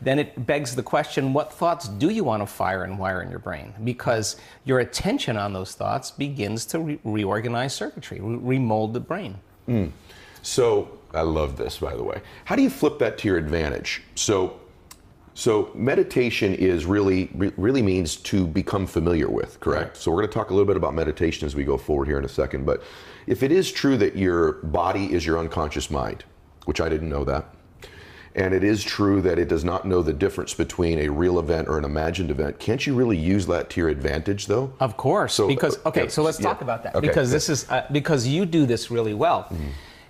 then it begs the question, what thoughts do you want to fire and wire in your brain? Because your attention on those thoughts begins to reorganize circuitry, remold the brain. So, I love this, by the way. How do you flip that to your advantage? So meditation is really means to become familiar with, correct? So we're going to talk a little bit about meditation as we go forward here in a second. But if it is true that your body is your unconscious mind, which I didn't know that, and it is true that it does not know the difference between a real event or an imagined event, can't you really use that to your advantage, though? Of course. So, because so let's talk about that. Because this is because you do this really well.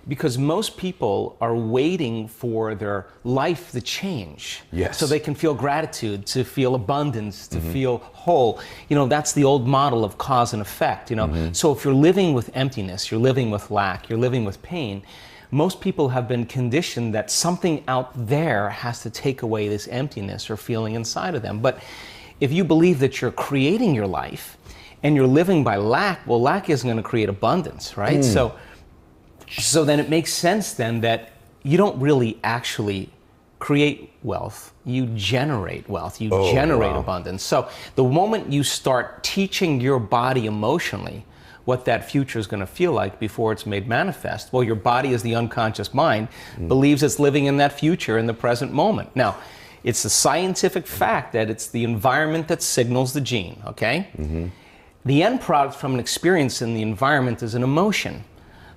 Because most people are waiting for their life to change. So they can feel gratitude, to feel abundance, to feel whole. You know, that's the old model of cause and effect, you know. So if you're living with emptiness, you're living with lack, you're living with pain, most people have been conditioned that something out there has to take away this emptiness or feeling inside of them. But if you believe that you're creating your life and you're living by lack, well, lack isn't going to create abundance, right? So then it makes sense then that you don't really actually create wealth, you generate wealth, you generate abundance. So the moment you start teaching your body emotionally what that future is going to feel like before it's made manifest, well, your body, as the unconscious mind, believes it's living in that future in the present moment. Now, it's a scientific fact that it's the environment that signals the gene, okay? The end product from an experience in the environment is an emotion.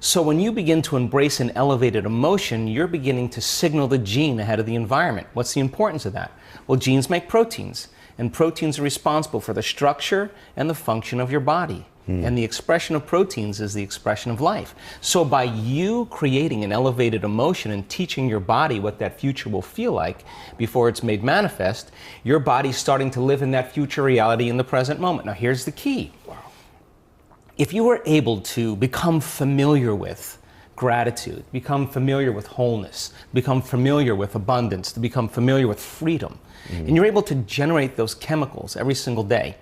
So when you begin to embrace an elevated emotion, you're beginning to signal the gene ahead of the environment. What's the importance of that? Well, genes make proteins, and proteins are responsible for the structure and the function of your body. And the expression of proteins is the expression of life. So by you creating an elevated emotion and teaching your body what that future will feel like before it's made manifest, your body's starting to live in that future reality in the present moment. Now here's the key. If you were able to become familiar with gratitude, become familiar with wholeness, become familiar with abundance, to become familiar with freedom, and you're able to generate those chemicals every single day,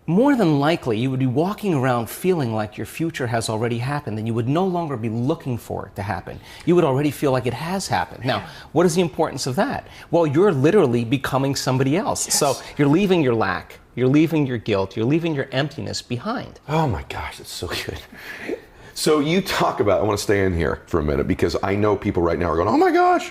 more than likely you would be walking around feeling like your future has already happened, and you would no longer be looking for it to happen. You would already feel like it has happened. Now, what is the importance of that? Well, you're literally becoming somebody else. So you're leaving your lack, you're leaving your guilt, you're leaving your emptiness behind. Oh my gosh, that's so good. So you talk about, I want to stay in here for a minute because I know people right now are going, oh my gosh.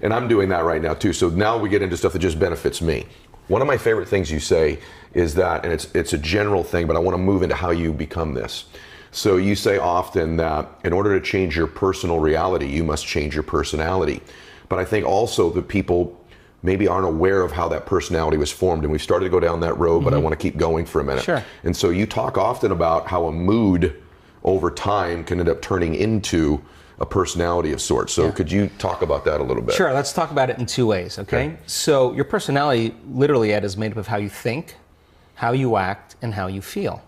And I'm doing that right now too. So now we get into stuff that just benefits me. One of my favorite things you say is that, and it's a general thing, but I want to move into how you become this. So you say often that in order to change your personal reality, you must change your personality. But I think also that people maybe aren't aware of how that personality was formed. And we started to go down that road, but I want to keep going for a minute. Sure. And so you talk often about how a mood over time can end up turning into a personality of sorts. So could you talk about that a little bit? Sure, let's talk about it in two ways, okay? So your personality, literally, Ed, is made up of how you think, how you act, and how you feel.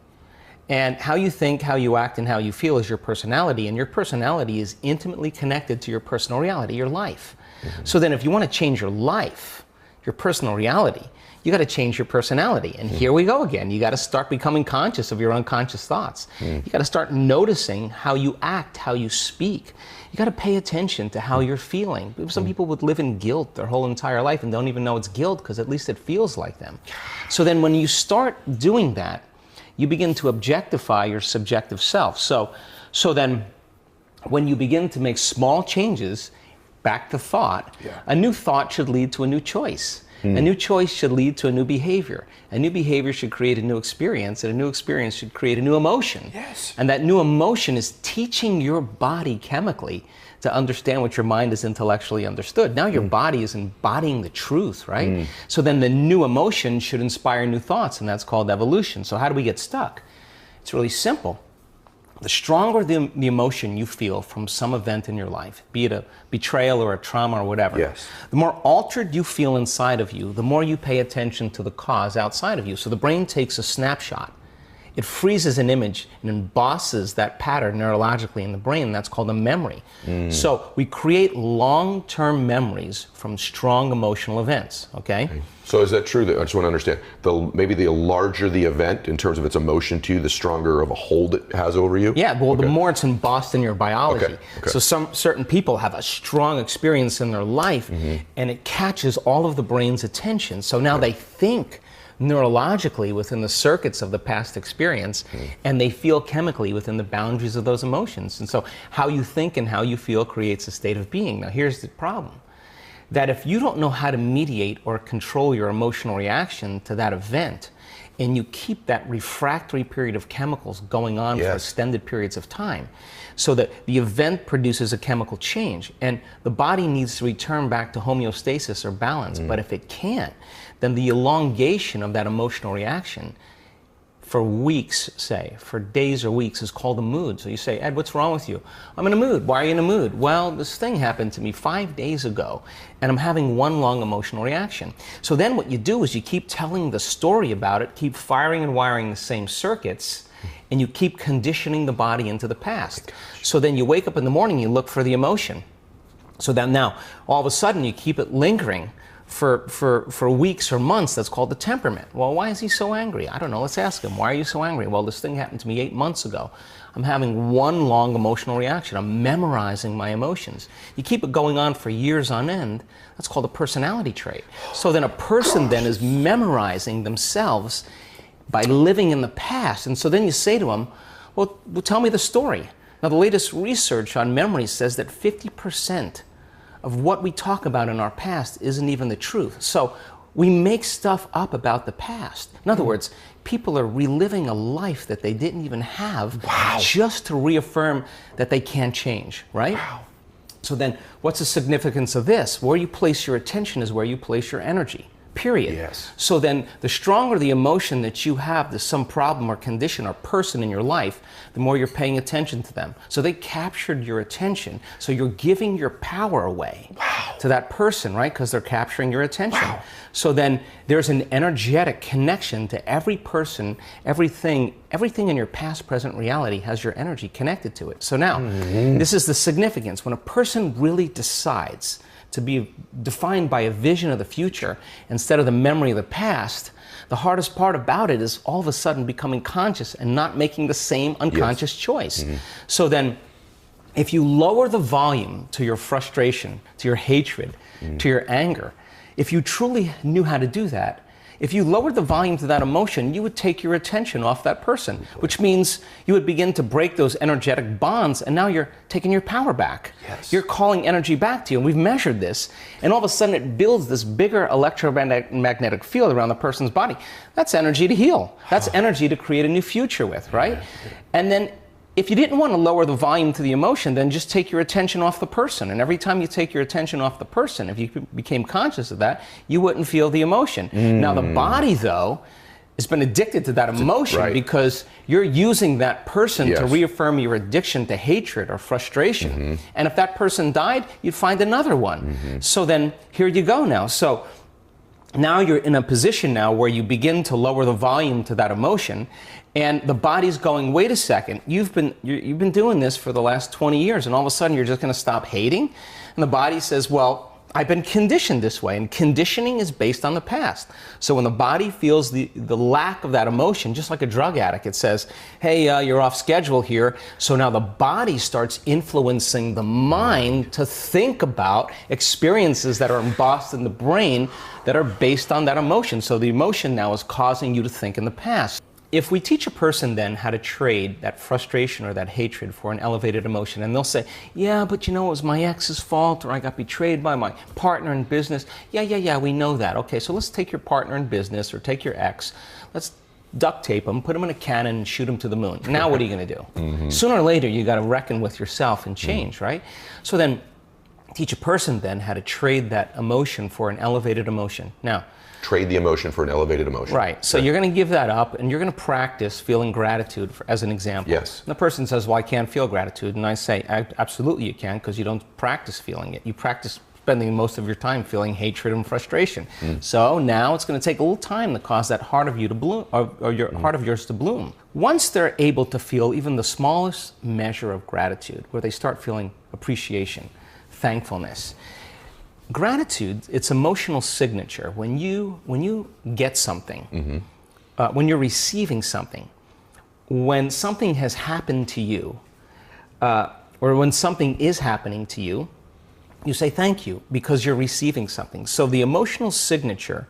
And how you think, how you act, and how you feel is your personality, and your personality is intimately connected to your personal reality, your life. So then if you want to change your life, your personal reality, you got to change your personality. And here we go again. You got to start becoming conscious of your unconscious thoughts. You got to start noticing how you act, how you speak. You got to pay attention to how you're feeling. Some people would live in guilt their whole entire life and don't even know it's guilt because at least it feels like them. So then when you start doing that, you begin to objectify your subjective self. So then when you begin to make small changes, back to thought, a new thought should lead to a new choice. A new choice should lead to a new behavior. A new behavior should create a new experience, and a new experience should create a new emotion. Yes. And that new emotion is teaching your body chemically to understand what your mind is intellectually understood. Now your body is embodying the truth, right? So then the new emotion should inspire new thoughts, and that's called evolution. So how do we get stuck? It's really simple. The stronger the emotion you feel from some event in your life, be it a betrayal or a trauma or whatever, the more altered you feel inside of you, the more you pay attention to the cause outside of you. So the brain takes a snapshot. It freezes an image and embosses that pattern neurologically in the brain. That's called a memory. So we create long-term memories from strong emotional events, okay? So is that true? That I just want to understand. Maybe the larger the event in terms of its emotion to you, the stronger of a hold it has over you? Yeah, well, the more it's embossed in your biology. Okay. So some certain people have a strong experience in their life, and it catches all of the brain's attention. So now they think neurologically within the circuits of the past experience, and they feel chemically within the boundaries of those emotions. And so how you think and how you feel creates a state of being. Now here's the problem, that if you don't know how to mediate or control your emotional reaction to that event, and you keep that refractory period of chemicals going on for extended periods of time, so that the event produces a chemical change, and the body needs to return back to homeostasis or balance. But if it can't, then the elongation of that emotional reaction for weeks, say, for days or weeks, is called a mood. So you say, Ed, what's wrong with you? I'm in a mood. Why are you in a mood? Well, this thing happened to me 5 days ago, and I'm having one long emotional reaction. So then what you do is you keep telling the story about it, keep firing and wiring the same circuits, and you keep conditioning the body into the past. So then you wake up in the morning, you look for the emotion. So then now, all of a sudden, you keep it lingering for weeks or months. That's called the temperament. Well, why is he so angry? I don't know. Let's ask him. Why are you so angry? Well, this thing happened to me 8 months ago. I'm having one long emotional reaction. I'm memorizing my emotions. You keep it going on for years on end. That's called a personality trait. So then a person then is memorizing themselves by living in the past. And so then you say to them, well, tell me the story. Now, the latest research on memory says that 50% of what we talk about in our past isn't even the truth. So we make stuff up about the past. In other words, people are reliving a life that they didn't even have just to reaffirm that they can't change, right? So then what's the significance of this? Where you place your attention is where you place your energy. Period. So then the stronger the emotion that you have to some problem or condition or person in your life, the more you're paying attention to them. So they captured your attention. So you're giving your power away to that person, right? Because they're capturing your attention. So then there's an energetic connection to every person, everything in your past, present reality has your energy connected to it. So now, this is the significance. When a person really decides to be defined by a vision of the future instead of the memory of the past, the hardest part about it is all of a sudden becoming conscious and not making the same unconscious choice. So then, if you lower the volume to your frustration, to your hatred, to your anger, if you truly knew how to do that, if you lowered the volume to that emotion, you would take your attention off that person, which means you would begin to break those energetic bonds, and now you're taking your power back. You're calling energy back to you, and we've measured this, and all of a sudden it builds this bigger electromagnetic field around the person's body. That's energy to heal. That's energy to create a new future with, right? And then if you didn't want to lower the volume to the emotion, then just take your attention off the person. And every time you take your attention off the person, if you became conscious of that, you wouldn't feel the emotion. Now the body, though, has been addicted to that emotion because you're using that person to reaffirm your addiction to hatred or frustration. And if that person died, you'd find another one. So then here you go now. So now you're in a position now where you begin to lower the volume to that emotion, and the body's going, wait a second, you've been doing this for the last 20 years, and all of a sudden you're just going to stop hating? And the body says, well, I've been conditioned this way, and conditioning is based on the past. So when the body feels the lack of that emotion, just like a drug addict, it says, hey, you're off schedule here. So now the body starts influencing the mind to think about experiences that are embossed in the brain that are based on that emotion. So the emotion now is causing you to think in the past. If we teach a person then how to trade that frustration or that hatred for an elevated emotion, and they'll say, yeah, but you know, it was my ex's fault, or I got betrayed by my partner in business. Yeah, we know that. Okay, so let's take your partner in business or take your ex. Let's duct tape him, put him in a cannon, and shoot him to the moon. Now what are you going to do? Sooner or later, you got to reckon with yourself and change, right? So then teach a person then how to trade that emotion for an elevated emotion. Now, trade the emotion for an elevated emotion. Right. So you're going to give that up, and you're going to practice feeling gratitude, as an example. Yes. And the person says, well, I can't feel gratitude. And I say, absolutely you can, because you don't practice feeling it. You practice spending most of your time feeling hatred and frustration. So now it's going to take a little time to cause that heart of you to bloom, or your heart of yours to bloom. Once they're able to feel even the smallest measure of gratitude, where they start feeling appreciation, thankfulness, gratitude, it's emotional signature. When you get something, when you're receiving something, when something has happened to you, or when something is happening to you, you say thank you because you're receiving something. So the emotional signature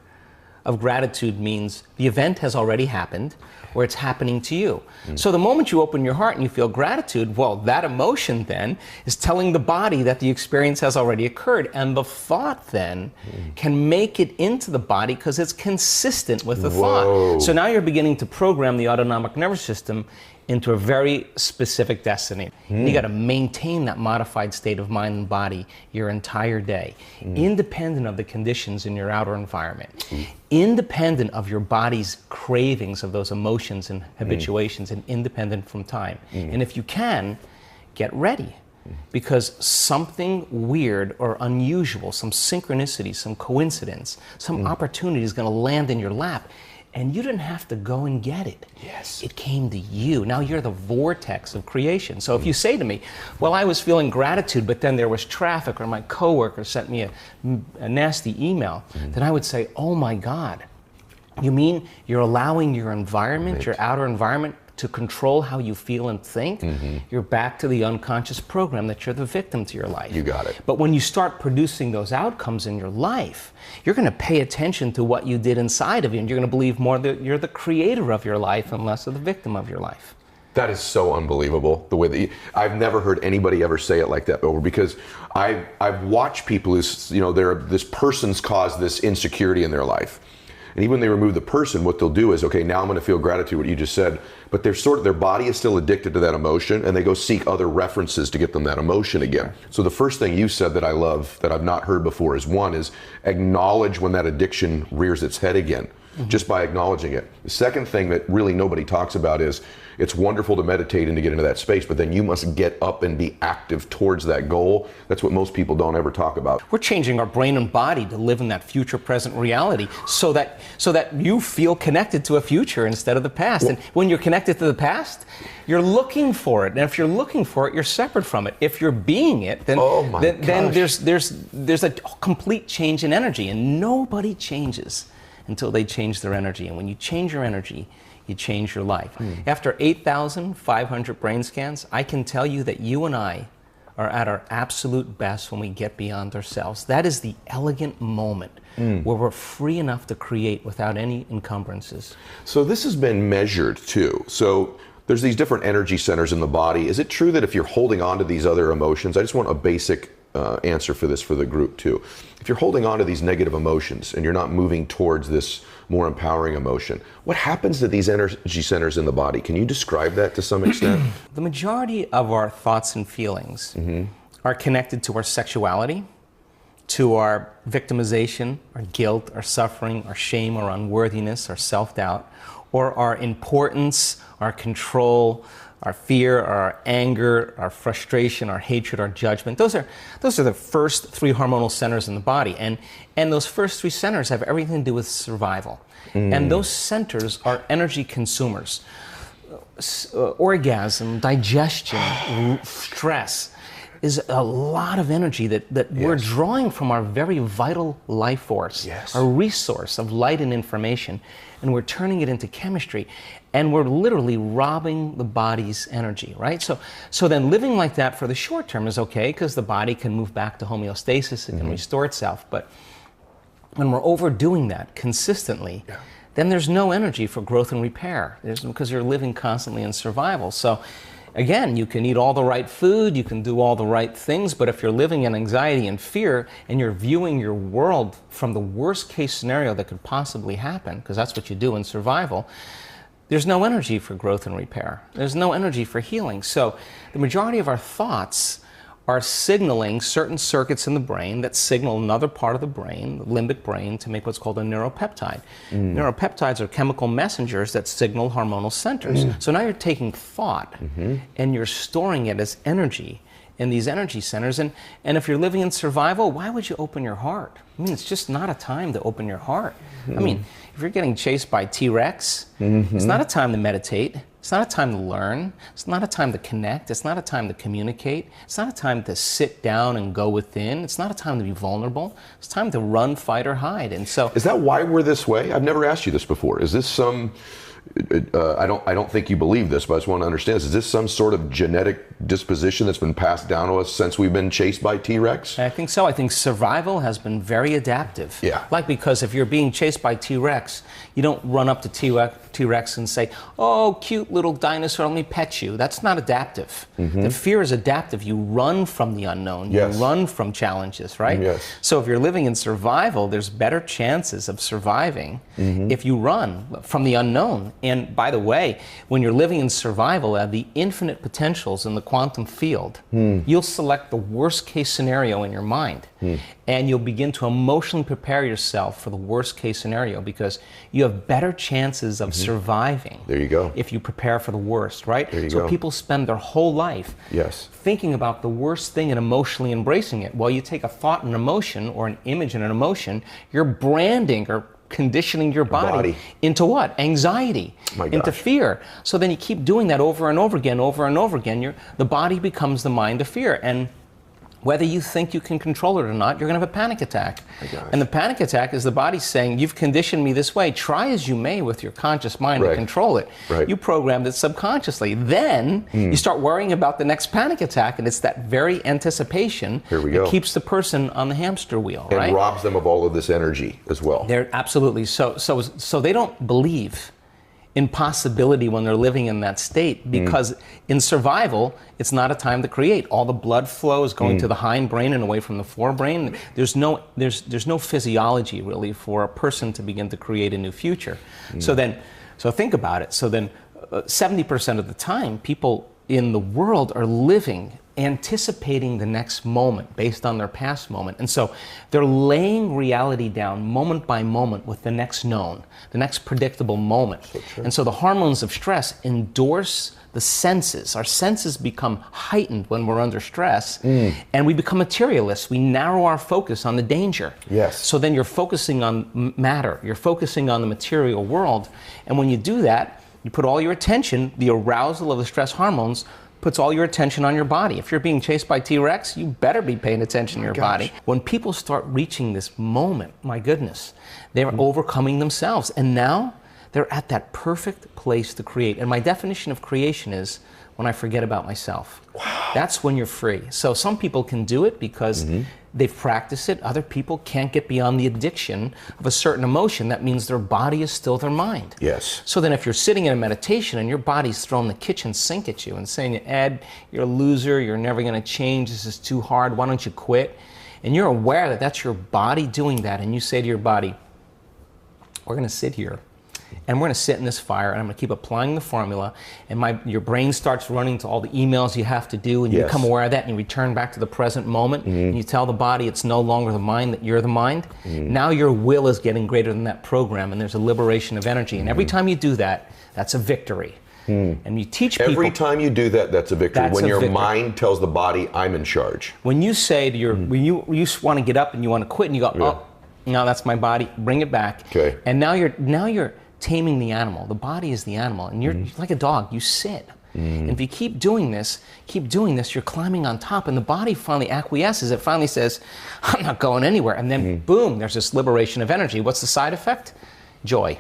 of gratitude means the event has already happened, or it's happening to you. So the moment you open your heart and you feel gratitude, well, that emotion then is telling the body that the experience has already occurred, and the thought then can make it into the body because it's consistent with the thought. So now you're beginning to program the autonomic nervous system into a very specific destiny. You got to maintain that modified state of mind and body your entire day, independent of the conditions in your outer environment, independent of your body's cravings of those emotions and habituations, and independent from time. And if you can, get ready, because something weird or unusual, some synchronicity, some coincidence, some opportunity is going to land in your lap. And you didn't have to go and get it. Yes. It came to you. Now you're the vortex of creation. So if you say to me, well, I was feeling gratitude, but then there was traffic, or my coworker sent me a nasty email, then I would say, oh my God, you mean you're allowing your environment, your outer environment, to control how you feel and think? You're back to the unconscious program that you're the victim to your life. You got it. But when you start producing those outcomes in your life, you're going to pay attention to what you did inside of you, and you're going to believe more that you're the creator of your life and less of the victim of your life. That is so unbelievable, the way that I've never heard anybody ever say it like that before, because I've watched people who's, this person's caused this insecurity in their life. And even when they remove the person, what they'll do is, okay, now I'm going to feel gratitude, what you just said, but their body is still addicted to that emotion, and they go seek other references to get them that emotion again. So the first thing you said that I love, that I've not heard before, is one is acknowledge when that addiction rears its head again, just by acknowledging it. The second thing that really nobody talks about is, it's wonderful to meditate and to get into that space, but then you must get up and be active towards that goal. That's what most people don't ever talk about. We're changing our brain and body to live in that future present reality so that you feel connected to a future instead of the past. And when you're connected to the past, you're looking for it. And if you're looking for it, you're separate from it. If you're being it, then there's a complete change in energy, and nobody changes until they change their energy. And when you change your energy, you change your life. After 8,500 brain scans, I can tell you that you and I are at our absolute best when we get beyond ourselves. That is the elegant moment where we're free enough to create without any encumbrances. So this has been measured too. So there's these different energy centers in the body. Is it true that if you're holding on to these other emotions, I just want a basic answer for this for the group too. If you're holding on to these negative emotions and you're not moving towards this more empowering emotion, what happens to these energy centers in the body? Can you describe that to some extent? The majority of our thoughts and feelings are connected to our sexuality, to our victimization, our guilt, our suffering, our shame, our unworthiness, our self-doubt, or our importance, our control, our fear, our anger, our frustration, our hatred, our judgment. Those are the first three hormonal centers in the body. And those first three centers have everything to do with survival. And those centers are energy consumers. Orgasm, digestion, stress. is a lot of energy that we're drawing from our very vital life force, our resource of light and information, and we're turning it into chemistry, and we're literally robbing the body's energy, right? So then living like that for the short term is okay, because the body can move back to homeostasis, it can restore itself, but when we're overdoing that consistently, then there's no energy for growth and repair, because you're living constantly in survival. So again, you can eat all the right food, you can do all the right things, but if you're living in anxiety and fear, and you're viewing your world from the worst case scenario that could possibly happen, because that's what you do in survival, there's no energy for growth and repair. There's no energy for healing. So the majority of our thoughts are signaling certain circuits in the brain that signal another part of the brain, the limbic brain, to make what's called a neuropeptide. Neuropeptides are chemical messengers that signal hormonal centers. So now you're taking thought and you're storing it as energy in these energy centers. And if you're living in survival, why would you open your heart? I mean, it's just not a time to open your heart. I mean, if you're getting chased by T-Rex, it's not a time to meditate. It's not a time to learn. It's not a time to connect. It's not a time to communicate. It's not a time to sit down and go within. It's not a time to be vulnerable. It's time to run, fight, or hide. And so, is that why we're this way? I've never asked you this before. Is this some? I don't think you believe this, but I just want to understand this. Is this some sort of genetic disposition that's been passed down to us since we've been chased by T-Rex? I think so. I think survival has been very adaptive. Like, because if you're being chased by T-Rex, you don't run up to T-Rex and say, "Oh, cute little dinosaur, let me pet you." That's not adaptive. The fear is adaptive. You run from the unknown. You run from challenges, right? So if you're living in survival, there's better chances of surviving if you run from the unknown. And by the way, when you're living in survival at the infinite potentials in the quantum field, you'll select the worst case scenario in your mind. And you'll begin to emotionally prepare yourself for the worst case scenario, because you have better chances of surviving. There you go. If you prepare for the worst, right? There you so go. People spend their whole life thinking about the worst thing and emotionally embracing it. Well, you take a thought and emotion, or an image and an emotion, you're branding or conditioning your body into what? Anxiety, into fear. So then you keep doing that over and over again, the body becomes the mind of fear. And whether you think you can control it or not, you're going to have a panic attack. And the panic attack is the body saying, "You've conditioned me this way. Try as you may with your conscious mind to control it." You programmed it subconsciously. Then you start worrying about the next panic attack, and it's that very anticipation that keeps the person on the hamster wheel, and robs them of all of this energy as well. They're absolutely so they don't believe in possibility when they're living in that state, because in survival, it's not a time to create. All the blood flow is going to the hindbrain and away from the forebrain. There's no physiology really for a person to begin to create a new future. So think about it. So then 70% of the time, people in the world are living anticipating the next moment based on their past moment. And so they're laying reality down moment by moment with the next known, the next predictable moment. And so the hormones of stress endorse the senses. Our senses become heightened when we're under stress, and we become materialists. We narrow our focus on the danger. So then you're focusing on matter. You're focusing on the material world. And when you do that, you put all your attention, the arousal of the stress hormones puts all your attention on your body. If you're being chased by T-Rex, you better be paying attention to your body. When people start reaching this moment, my goodness, they're overcoming themselves. And now they're at that perfect place to create. And my definition of creation is when I forget about myself. That's when you're free. So some people can do it because they've practiced it. Other people can't get beyond the addiction of a certain emotion. That means their body is still their mind. So then if you're sitting in a meditation and your body's throwing the kitchen sink at you and saying, "Ed, you're a loser, you're never going to change, this is too hard, why don't you quit?" And you're aware that that's your body doing that, and you say to your body, "We're going to sit here and we're going to sit in this fire, and I'm going to keep applying the formula," and your brain starts running to all the emails you have to do, and you become aware of that, and you return back to the present moment, and you tell the body it's no longer the mind, that you're the mind. Now your will is getting greater than that program, and there's a liberation of energy. And every time you do that, that's a victory. And you teach people. Every time you do that, that's a victory. When your mind tells the body, "I'm in charge." When you say to when you want to get up and you want to quit, and you go, "Oh, no, that's my body. Bring it back." And now you're taming the animal. The body is the animal, and you're like a dog. You sit And if you keep doing this, you're climbing on top, and the body finally acquiesces. It finally says, I'm not going anywhere. And then boom, there's this liberation of energy. What's the side effect? Joy.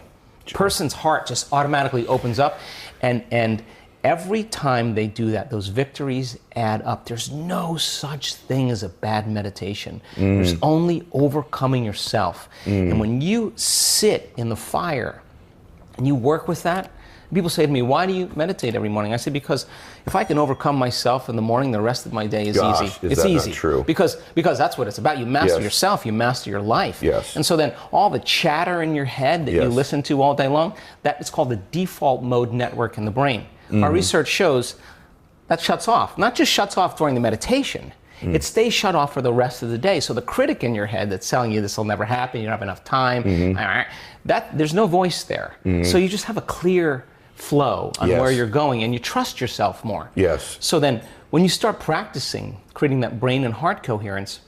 Person's heart just automatically opens up, and every time they do that, those victories add up. There's no such thing as a bad meditation. There's only overcoming yourself. And when you sit in the fire and you work with that, people say to me, why do you meditate every morning? I say, because if I can overcome myself in the morning, the rest of my day is easy. It's easy. Not true? Because that's what it's about. You master yourself, you master your life. Yes. And so then all the chatter in your head that you listen to all day long, that is called the default mode network in the brain. Our research shows that shuts off. Not just shuts off during the meditation, it stays shut off for the rest of the day. So the critic in your head that's telling you this will never happen, you don't have enough time, there's no voice there. So you just have a clear flow on where you're going, and you trust yourself more. Yes. So then when you start practicing creating that brain and heart coherence,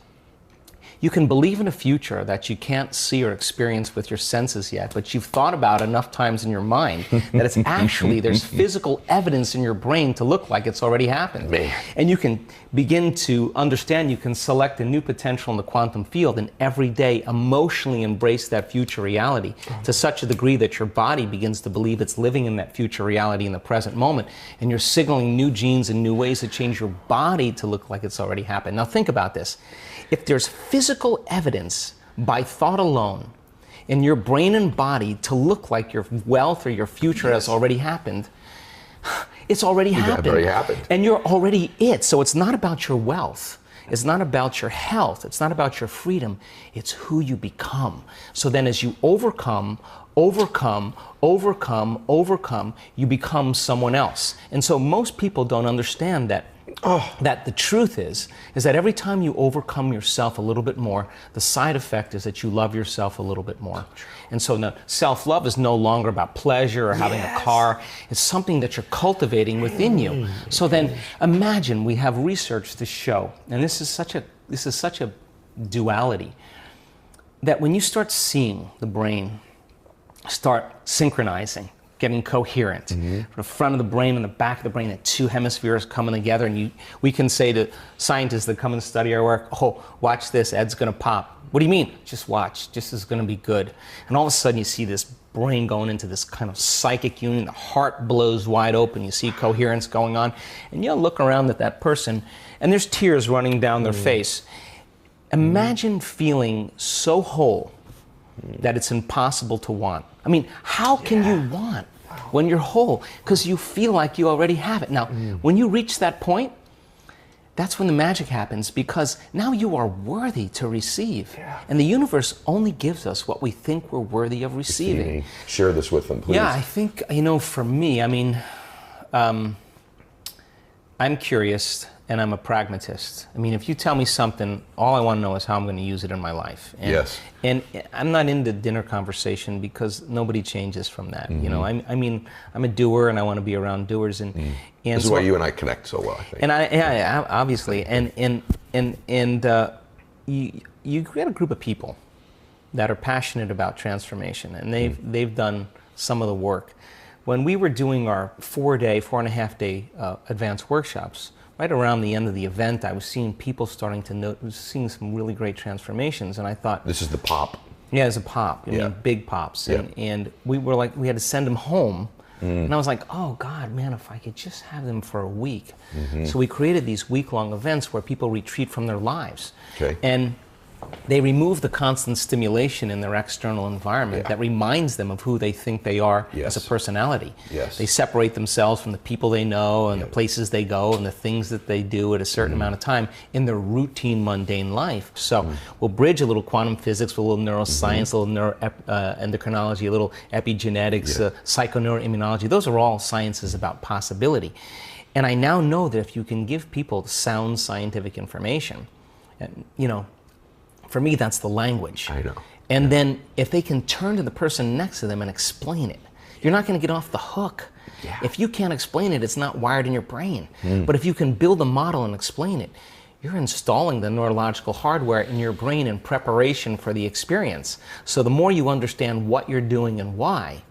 you can believe in a future that you can't see or experience with your senses yet, but you've thought about enough times in your mind that it's actually, there's physical evidence in your brain to look like it's already happened. Man. And you can begin to understand, you can select a new potential in the quantum field, and every day emotionally embrace that future reality to such a degree that your body begins to believe it's living in that future reality in the present moment. And you're signaling new genes and new ways to change your body to look like it's already happened. Now think about this. If there's physical evidence by thought alone in your brain and body to look like your wealth or your future has already happened, it's already happened. And you're already it. So it's not about your wealth. It's not about your health. It's not about your freedom. It's who you become. So then as you overcome, you become someone else. And so most people don't understand that that the truth is that every time you overcome yourself a little bit more, the side effect is that you love yourself a little bit more. And so now self-love is no longer about pleasure or having a car. It's something that you're cultivating within you. So then imagine, we have research to show, and this is such a duality, that when you start seeing the brain start synchronizing, getting coherent. The front of the brain and the back of the brain, the two hemispheres coming together, and we can say to scientists that come and study our work, oh, watch this, Ed's gonna pop. What do you mean? Just watch, this is gonna be good. And all of a sudden you see this brain going into this kind of psychic union, the heart blows wide open, you see coherence going on, and you'll look around at that person, and there's tears running down their face. Imagine feeling so whole that it's impossible to want. I mean, how can you want when you're whole? Because you feel like you already have it. Now, when you reach that point, that's when the magic happens, because now you are worthy to receive. And the universe only gives us what we think we're worthy of receiving. Share this with them, please. Yeah, I think, for me, I mean, I'm curious and I'm a pragmatist. I mean, if you tell me something, all I want to know is how I'm going to use it in my life. And I'm not into dinner conversation because nobody changes from that. I'm a doer, and I want to be around doers. And this is why you and I connect so well, I think. And obviously, you get a group of people that are passionate about transformation, and they've done some of the work. When we were doing our 4.5 day advanced workshops, right around the end of the event, I was seeing people starting to seeing some really great transformations, and I thought, this is the pop. Yeah, it's a pop. I mean, big pops, and we were like, we had to send them home, and I was like, oh God, man, if I could just have them for a week. So we created these week-long events where people retreat from their lives, and they remove the constant stimulation in their external environment that reminds them of who they think they are as a personality. They separate themselves from the people they know and the places they go and the things that they do at a certain amount of time in their routine, mundane life. So we'll bridge a little quantum physics with a little neuroscience, a little endocrinology, a little epigenetics, psychoneuroimmunology. Those are all sciences about possibility. And I now know that if you can give people sound scientific information, and, for me, that's the language. I know. And then if they can turn to the person next to them and explain it, you're not going to get off the hook. If you can't explain it, it's not wired in your brain. But if you can build a model and explain it, you're installing the neurological hardware in your brain in preparation for the experience. So the more you understand what you're doing and why,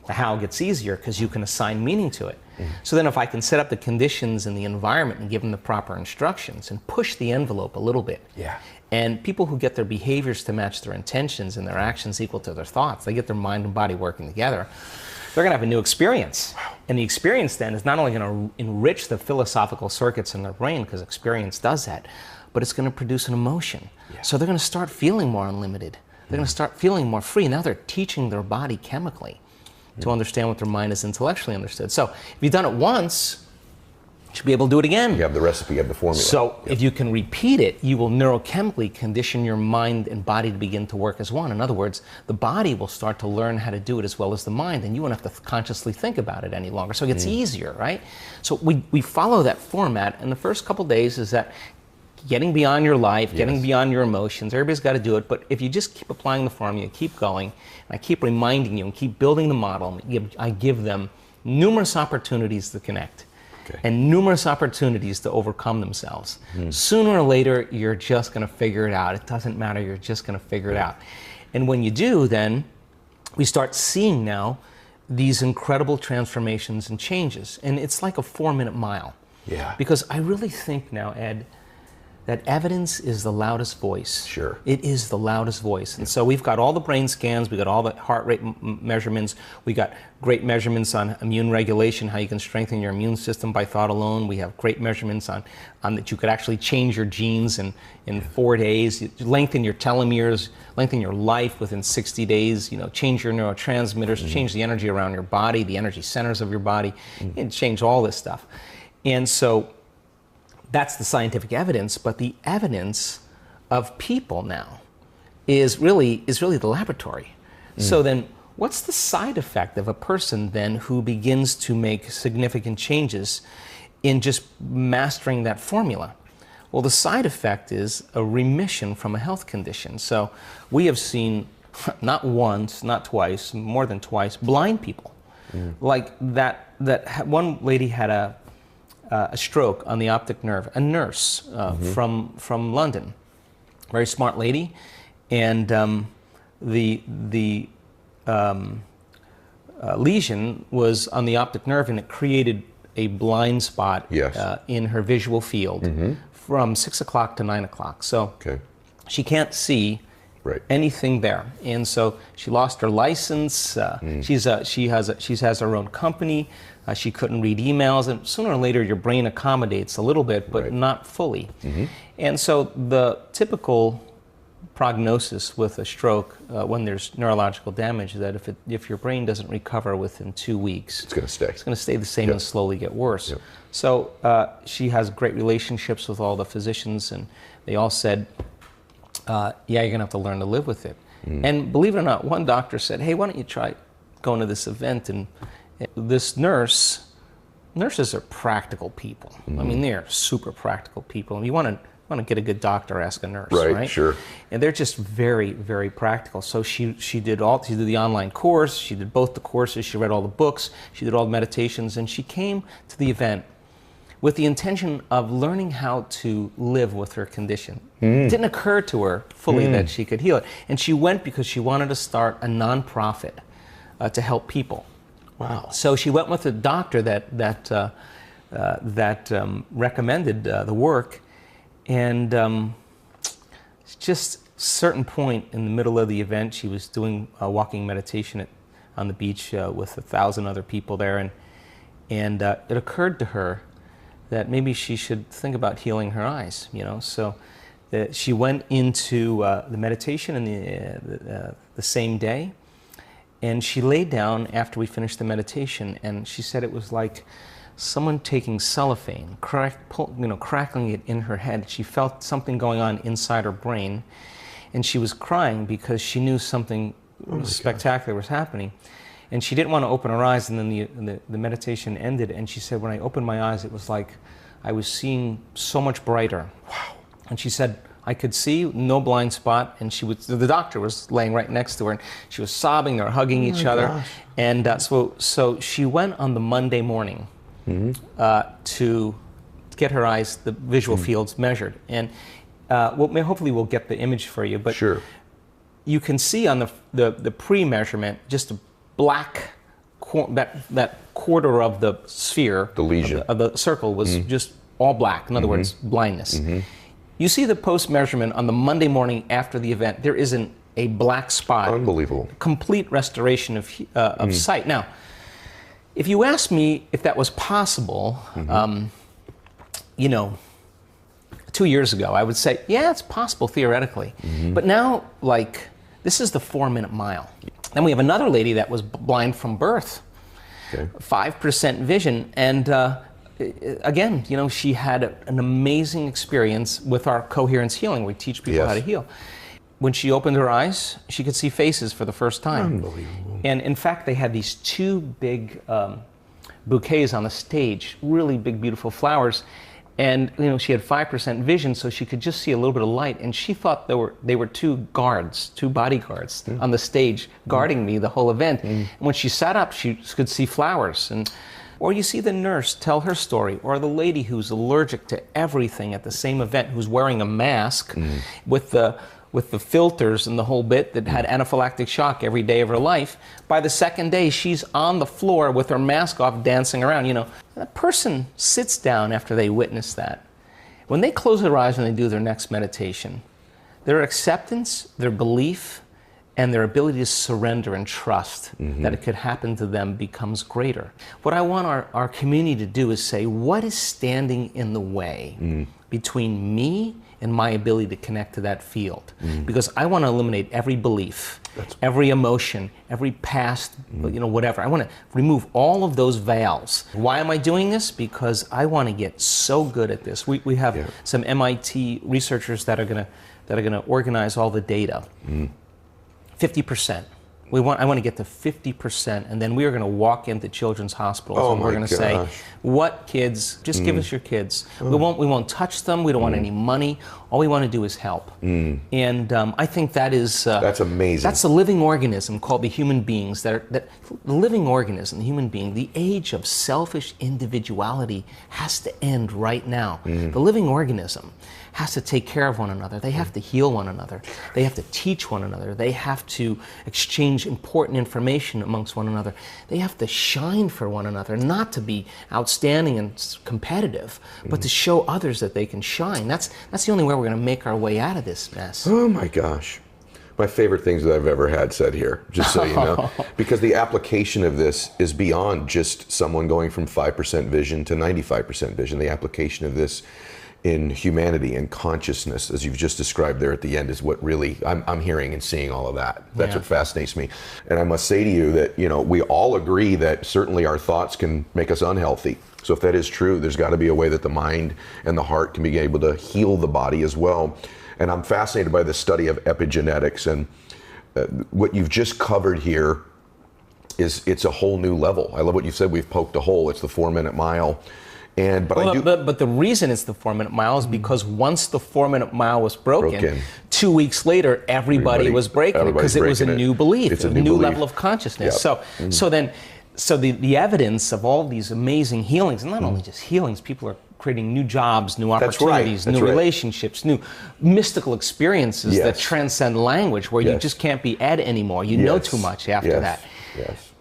the how gets easier because you can assign meaning to it. So then if I can set up the conditions in the environment and give them the proper instructions and push the envelope a little bit. Yeah. And people who get their behaviors to match their intentions and their actions equal to their thoughts, they get their mind and body working together, they're going to have a new experience. Wow. And the experience then is not only going to enrich the philosophical circuits in their brain, because experience does that, but it's going to produce an emotion. Yeah. So they're going to start feeling more unlimited. They're going to start feeling more free. Now they're teaching their body chemically to understand what their mind is intellectually understood. So if you've done it once, you should be able to do it again. You have the recipe, you have the formula. So if you can repeat it, you will neurochemically condition your mind and body to begin to work as one. In other words, the body will start to learn how to do it as well as the mind, and you won't have to consciously think about it any longer. So it gets easier, right? So we follow that format, and the first couple days is that getting beyond your life, getting beyond your emotions. Everybody's got to do it, but if you just keep applying the formula, keep going, and I keep reminding you and keep building the model, I give them numerous opportunities to connect. Okay. And numerous opportunities to overcome themselves. Sooner or later, you're just going to figure it out. It doesn't matter. You're just going to figure it out. And when you do, then we start seeing now these incredible transformations and changes. And it's like a 4-minute mile. Yeah. Because I really think now, Ed, that evidence is the loudest voice. Sure. It is the loudest voice. And so we've got all the brain scans, we've got all the heart rate measurements, we got great measurements on immune regulation, how you can strengthen your immune system by thought alone. We have great measurements on that you could actually change your genes in 4 days, lengthen your telomeres, lengthen your life within 60 days, change your neurotransmitters, change the energy around your body, the energy centers of your body, and change all this stuff. And so that's the scientific evidence, but the evidence of people now is really the laboratory. So then what's the side effect of a person then who begins to make significant changes in just mastering that formula? Well, the side effect is a remission from a health condition. So we have seen not once, not twice, more than twice, blind people. Like that one lady had a stroke on the optic nerve, a nurse from London, very smart lady, and the lesion was on the optic nerve, and it created a blind spot in her visual field from 6 o'clock to 9 o'clock. So she can't see anything there, and so she lost her license. She has her own company. She couldn't read emails, and sooner or later your brain accommodates a little bit, but not fully. And so the typical prognosis with a stroke when there's neurological damage is that if your brain doesn't recover within 2 weeks, it's going to stay. It's going to stay the same and slowly get worse. So she has great relationships with all the physicians, and they all said, yeah, you're going to have to learn to live with it. And believe it or not, one doctor said, hey, why don't you try going to this event? And this nurses are practical people. I mean, they're super practical people. And you want to get a good doctor, ask a nurse, right? Sure. And they're just very, very practical. So she did the online course, she did both the courses, she read all the books, she did all the meditations, and she came to the event with the intention of learning how to live with her condition. It didn't occur to her fully that she could heal it. And she went because she wanted to start a nonprofit to help people. Wow. So she went with a doctor that recommended the work, and just a certain point in the middle of the event, she was doing a walking meditation on the beach with 1,000 other people there, and it occurred to her that maybe she should think about healing her eyes. So she went into the meditation in the same day. And she laid down after we finished the meditation, and she said it was like someone taking cellophane, crackling it in her head. She felt something going on inside her brain, and she was crying because she knew something spectacular was happening. And she didn't want to open her eyes, and then the meditation ended, and she said, when I opened my eyes, it was like I was seeing so much brighter. Wow. And she said, I could see no blind spot, and the doctor was laying right next to her, and she was sobbing. They were hugging each other, gosh. And so she went on the Monday morning to get her eyes, the visual fields measured, and hopefully we'll get the image for you. But you can see on the pre-measurement just a black that quarter of the sphere, the lesion of the circle, was just all black. In other words, blindness. You see the post measurement on the Monday morning after the event. There isn't a black spot. Unbelievable. Complete restoration of sight. Now, if you ask me if that was possible, 2 years ago, I would say, yeah, it's possible theoretically. But now, like, this is the 4-minute mile. Then we have another lady that was blind from birth, 5% vision, and again, she had an amazing experience with our coherence healing. We teach people how to heal. When she opened her eyes, she could see faces for the first time. Unbelievable. And in fact, they had these 2 big bouquets on the stage, really big, beautiful flowers. And she had 5% vision, so she could just see a little bit of light. And she thought they were 2 guards, 2 bodyguards on the stage guarding me the whole event. And when she sat up, she could see flowers. Or you see the nurse tell her story, or the lady who's allergic to everything at the same event, who's wearing a mask with the filters and the whole bit, that had anaphylactic shock every day of her life. By the second day, she's on the floor with her mask off, dancing around. That person sits down after they witness that. When they close their eyes and they do their next meditation, their acceptance, their belief, and their ability to surrender and trust that it could happen to them becomes greater. What I want our community to do is say, what is standing in the way between me and my ability to connect to that field? Because I want to eliminate every belief, every emotion, every past, whatever. I want to remove all of those veils. Why am I doing this? Because I want to get so good at this. We have some MIT researchers that are going to organize all the data. 50%. I want to get to 50%, and then we are going to walk into children's hospitals and we're going to say, what kids, just give us your kids. We won't touch them, we don't want any money, all we want to do is help. And I think that is... that's amazing. That's a living organism called the human beings. The living organism, the human being, the age of selfish individuality has to end right now. The living organism has to take care of one another. They have to heal one another. They have to teach one another. They have to exchange important information amongst one another. They have to shine for one another, not to be outstanding and competitive, but to show others that they can shine. That's the only way we're going to make our way out of this mess. Oh my gosh. My favorite things that I've ever had said here, just so you know. Because the application of this is beyond just someone going from 5% vision to 95% vision. The application of this in humanity and consciousness, as you've just described there at the end, is what really I'm hearing and seeing all of that. That's what fascinates me. And I must say to you that, we all agree that certainly our thoughts can make us unhealthy. So if that is true, there's got to be a way that the mind and the heart can be able to heal the body as well. And I'm fascinated by the study of epigenetics, and what you've just covered here it's a whole new level. I love what you said. We've poked a hole. It's the 4-minute mile. But the reason it's the 4-minute mile is because once the 4-minute mile was broken, 2 weeks later, everybody was breaking it because it was a new belief, it's a new belief. level of consciousness. So the evidence of all these amazing healings, and not only just healings, people are creating new jobs, new opportunities, new relationships, new mystical experiences that transcend language, where you just can't be Ed anymore. You know too much after that.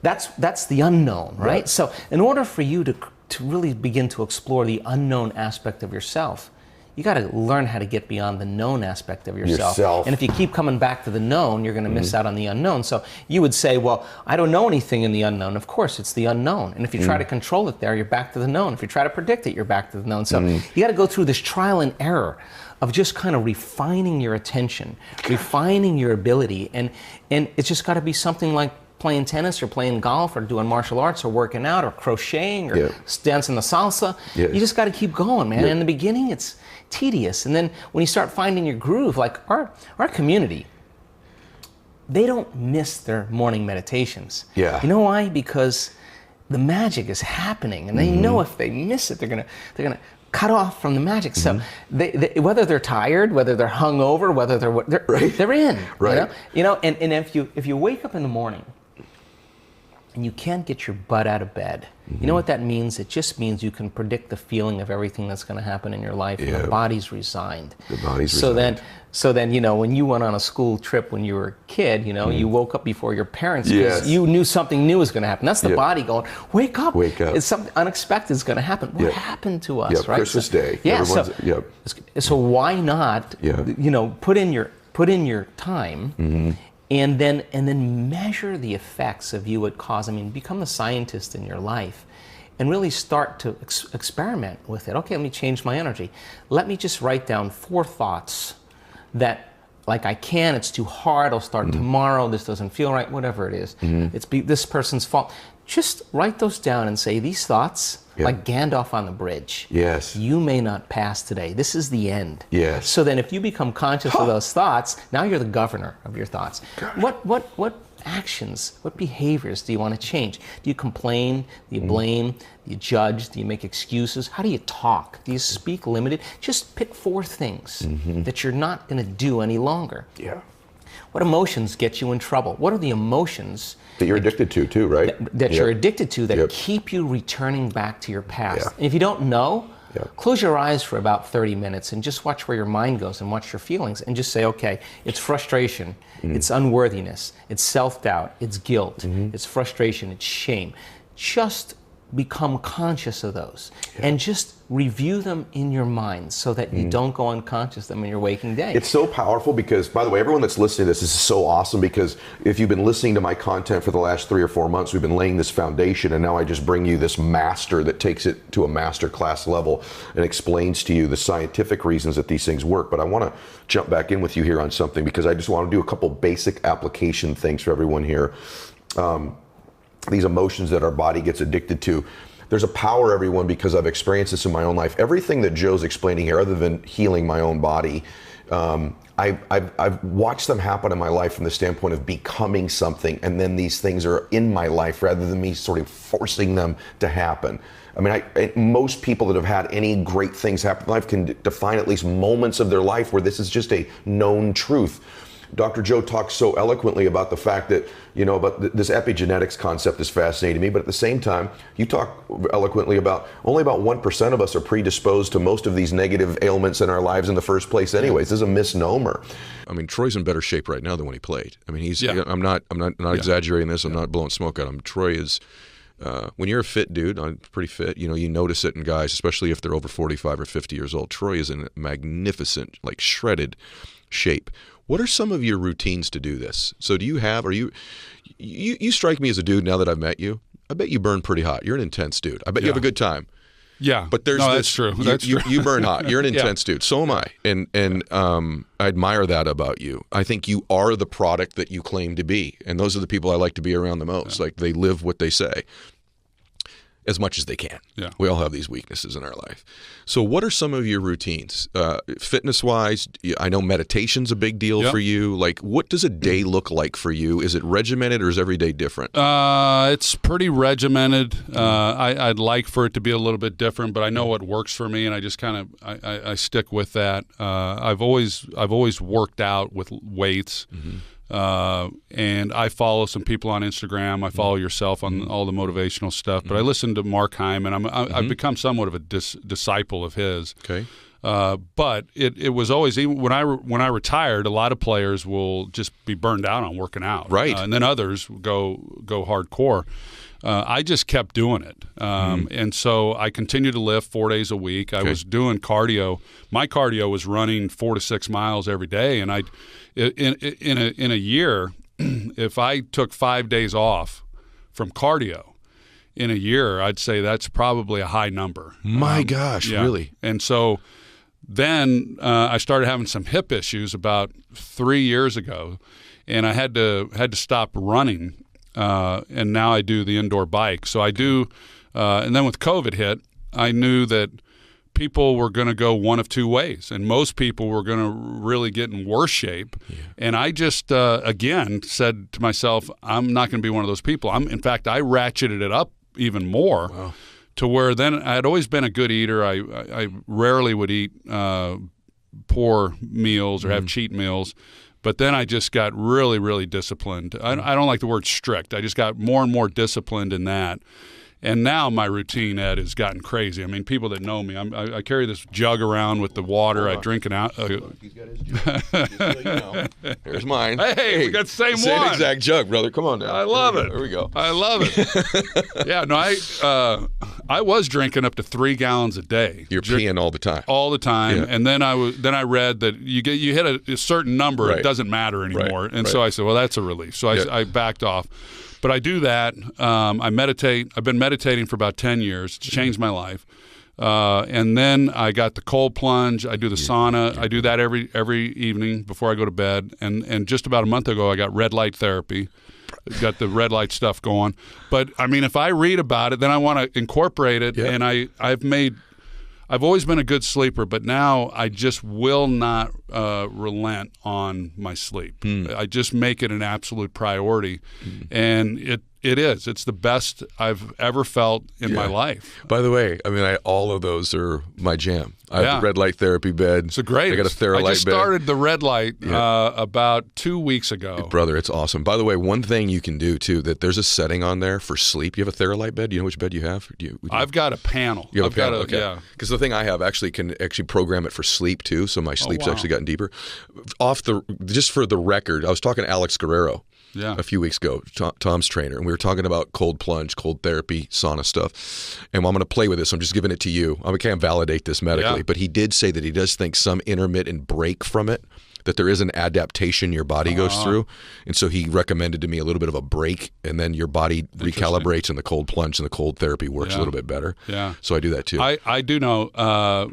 That's the unknown, right? So in order for you to really begin to explore the unknown aspect of yourself, you got to learn how to get beyond the known aspect of yourself. And if you keep coming back to the known, you're going to miss out on the unknown. So you would say, well, I don't know anything in the unknown. Of course, it's the unknown. And if you try to control it there, you're back to the known. If you try to predict it, you're back to the known. So you got to go through this trial and error of just kind of refining your attention, refining your ability. And it's just got to be something like playing tennis or playing golf or doing martial arts or working out or crocheting or dancing the salsa. You just got to keep going, man. In the beginning, it's tedious. And then when you start finding your groove, like our community, they don't miss their morning meditations. You know why? Because the magic is happening, and they know if they miss it, they're gonna cut off from the magic. So they, whether they're tired, whether they're hungover, whether they're in. And if you wake up in the morning and you can't get your butt out of bed. You know what that means? It just means you can predict the feeling of everything that's going to happen in your life, and the body's resigned. The body's resigned. So then, when you went on a school trip when you were a kid, you woke up before your parents because you knew something new was going to happen. That's the body going, wake up. Wake up. It's something unexpected is going to happen. What happened to us, right? Christmas Day. Yeah. So why not, put in your time, and then measure the effects of you at cause. I mean, become the scientist in your life and really start to experiment with it. Okay, let me change my energy. Let me just write down 4 thoughts that, like, it's too hard, I'll start tomorrow, this doesn't feel right, whatever it is. It's this person's fault. Just write those down and say, these thoughts, like Gandalf on the bridge. Yes. You may not pass today. This is the end. Yes. So then if you become conscious of those thoughts, now you're the governor of your thoughts. What actions, what behaviors do you want to change? Do you complain? Do you blame? Do you judge? Do you make excuses? How do you talk? Do you speak limited? Just pick 4 things that you're not going to do any longer. Yeah. What emotions get you in trouble? What are the emotions that you're addicted to too, right? That you're addicted to that keep you returning back to your past. And if you don't know, close your eyes for about 30 minutes and just watch where your mind goes and watch your feelings and just say, okay, it's frustration, it's unworthiness, it's self-doubt, it's guilt, it's frustration, it's shame. Just become conscious of those and just review them in your mind so that you don't go unconscious them in your waking day. It's so powerful because, by the way, everyone that's listening to this is so awesome because if you've been listening to my content for the last 3 or 4 months, we've been laying this foundation, and now I just bring you this master that takes it to a master class level and explains to you the scientific reasons that these things work. But I want to jump back in with you here on something because I just want to do a couple basic application things for everyone here. These emotions that our body gets addicted to. There's a power, everyone, because I've experienced this in my own life. Everything that Joe's explaining here, other than healing my own body, I've watched them happen in my life from the standpoint of becoming something, and then these things are in my life rather than me sort of forcing them to happen. I mean, most people that have had any great things happen in life can define at least moments of their life where this is just a known truth. Dr. Joe talks so eloquently about the fact that, about this epigenetics concept is fascinating me, but at the same time, you talk eloquently about only about 1% of us are predisposed to most of these negative ailments in our lives in the first place anyways. This is a misnomer. I mean, Troy's in better shape right now than when he played. I mean, I'm not exaggerating this. I'm not blowing smoke at him. Troy is, when you're a fit dude, I'm pretty fit, you notice it in guys, especially if they're over 45 or 50 years old. Troy is in magnificent, like shredded shape. What are some of your routines to do this? So you strike me as a dude now that I've met you. I bet you burn pretty hot. You're an intense dude. I bet you have a good time. Yeah. But that's true. You burn hot. You're an intense dude. So am I. And I admire that about you. I think you are the product that you claim to be. And those are the people I like to be around the most. Like, they live what they say as much as they can. Yeah. We all have these weaknesses in our life. So what are some of your routines? Fitness-wise, I know meditation's a big deal for you. Like, what does a day look like for you? Is it regimented or is every day different? It's pretty regimented. I'd like for it to be a little bit different, but I know what works for me, and I just kind of I stick with that. I've always worked out with weights. And I follow some people on Instagram. I follow yourself on all the motivational stuff. But I listen to Mark Hyman. I've become somewhat of a disciple of his. Okay. But it was always, even when I retired, a lot of players will just be burned out on working out. Right. And then others go hardcore. I just kept doing it. And so I continued to lift 4 days a week. I was doing cardio. My cardio was running 4 to 6 miles every day. And in a year, if I took 5 days off from cardio in a year, I'd say that's probably a high number. My gosh, really? And so then I started having some hip issues about 3 years ago, and I had to stop running. And now I do the indoor bike. So I do, and then with COVID hit, I knew that people were going to go one of 2 ways, and most people were going to really get in worse shape. Yeah. And I just, again, said to myself, I'm not going to be one of those people. In fact, I ratcheted it up even more to where then I had always been a good eater. I rarely would eat poor meals or have cheat meals. But then I just got really, really disciplined. I don't like the word strict. I just got more and more disciplined in that. And now my routine, Ed, has gotten crazy. I mean, people that know me, I carry this jug around with the water. I drink it out. He's got his jug. Just so you know. Here's mine. Hey, we got the same one. Same exact jug, brother. Come on now. I love it. There we go. I love it. Yeah, no, I was drinking up to 3 gallons a day. You're peeing all the time. All the time, Yeah. and then I read that you hit a certain number, Right. It doesn't matter anymore, Right. and so I said, well, that's a relief. So I backed off. But I do that. I meditate. I've been meditating for about 10 years. It's changed my life. And then I got the cold plunge. I do the sauna. I do that every evening before I go to bed. And just about a month ago, I got red light therapy. Got the red light stuff going. But I mean, if I read about it, then I want to incorporate it. Yeah. And I've always been a good sleeper, but now I just will not relent on my sleep. I just make it an absolute priority, and it's the best I've ever felt in my life. By the way, I mean, all of those are my jam. I have the red light therapy bed. It's a great. I got a Theralight bed. I just started the red light about 2 weeks ago. Brother, it's awesome. By the way, one thing you can do too, that there's a setting on there for sleep. You have a Theralight bed? Do you know which bed you have? I've got a panel. You have a panel, okay. Yeah. Because the thing I have can actually program it for sleep too, so my sleep's wow. actually gotten deeper. Just for the record, I was talking to Alex Guerrero a few weeks ago, Tom's trainer, and we were talking about cold plunge, cold therapy, sauna stuff. And I'm going to play with this. I'm just giving it to you. I can't validate this medically, but he did say that he does think some intermittent break from it, that there is an adaptation your body goes through. And so he recommended to me a little bit of a break, and then your body recalibrates, and the cold plunge and the cold therapy works a little bit better. Yeah. So I do that too. I do know.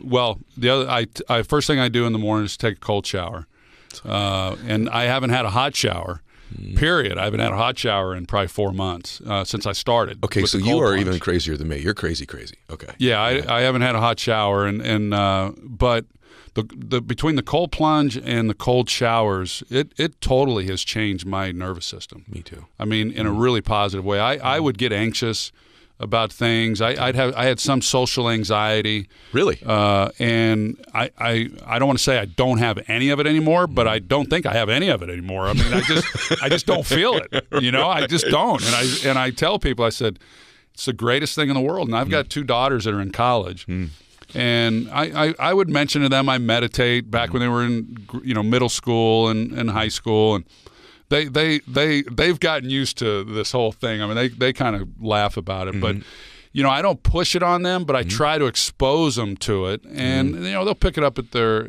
Well, the other, first thing I do in the morning is take a cold shower. And I haven't had a hot shower. Period. I haven't had a hot shower in probably 4 months since I started. Okay, so you are even crazier than me. You're crazy. Okay. Yeah, I haven't had a hot shower, but the between the cold plunge and the cold showers, it totally has changed my nervous system. Me too. I mean, in a really positive way. I would get anxious about things. I had some social anxiety. Really? And I don't want to say I don't have any of it anymore, but I don't think I have any of it anymore. I mean, I just don't feel it. You know, I just don't. And I tell people, I said, it's the greatest thing in the world. And I've got 2 daughters that are in college. And I would mention to them I meditate back when they were in middle school and high school, and they've gotten used to this whole thing. I mean, they kind of laugh about it, but I don't push it on them, but I try to expose them to it, and they'll pick it up at their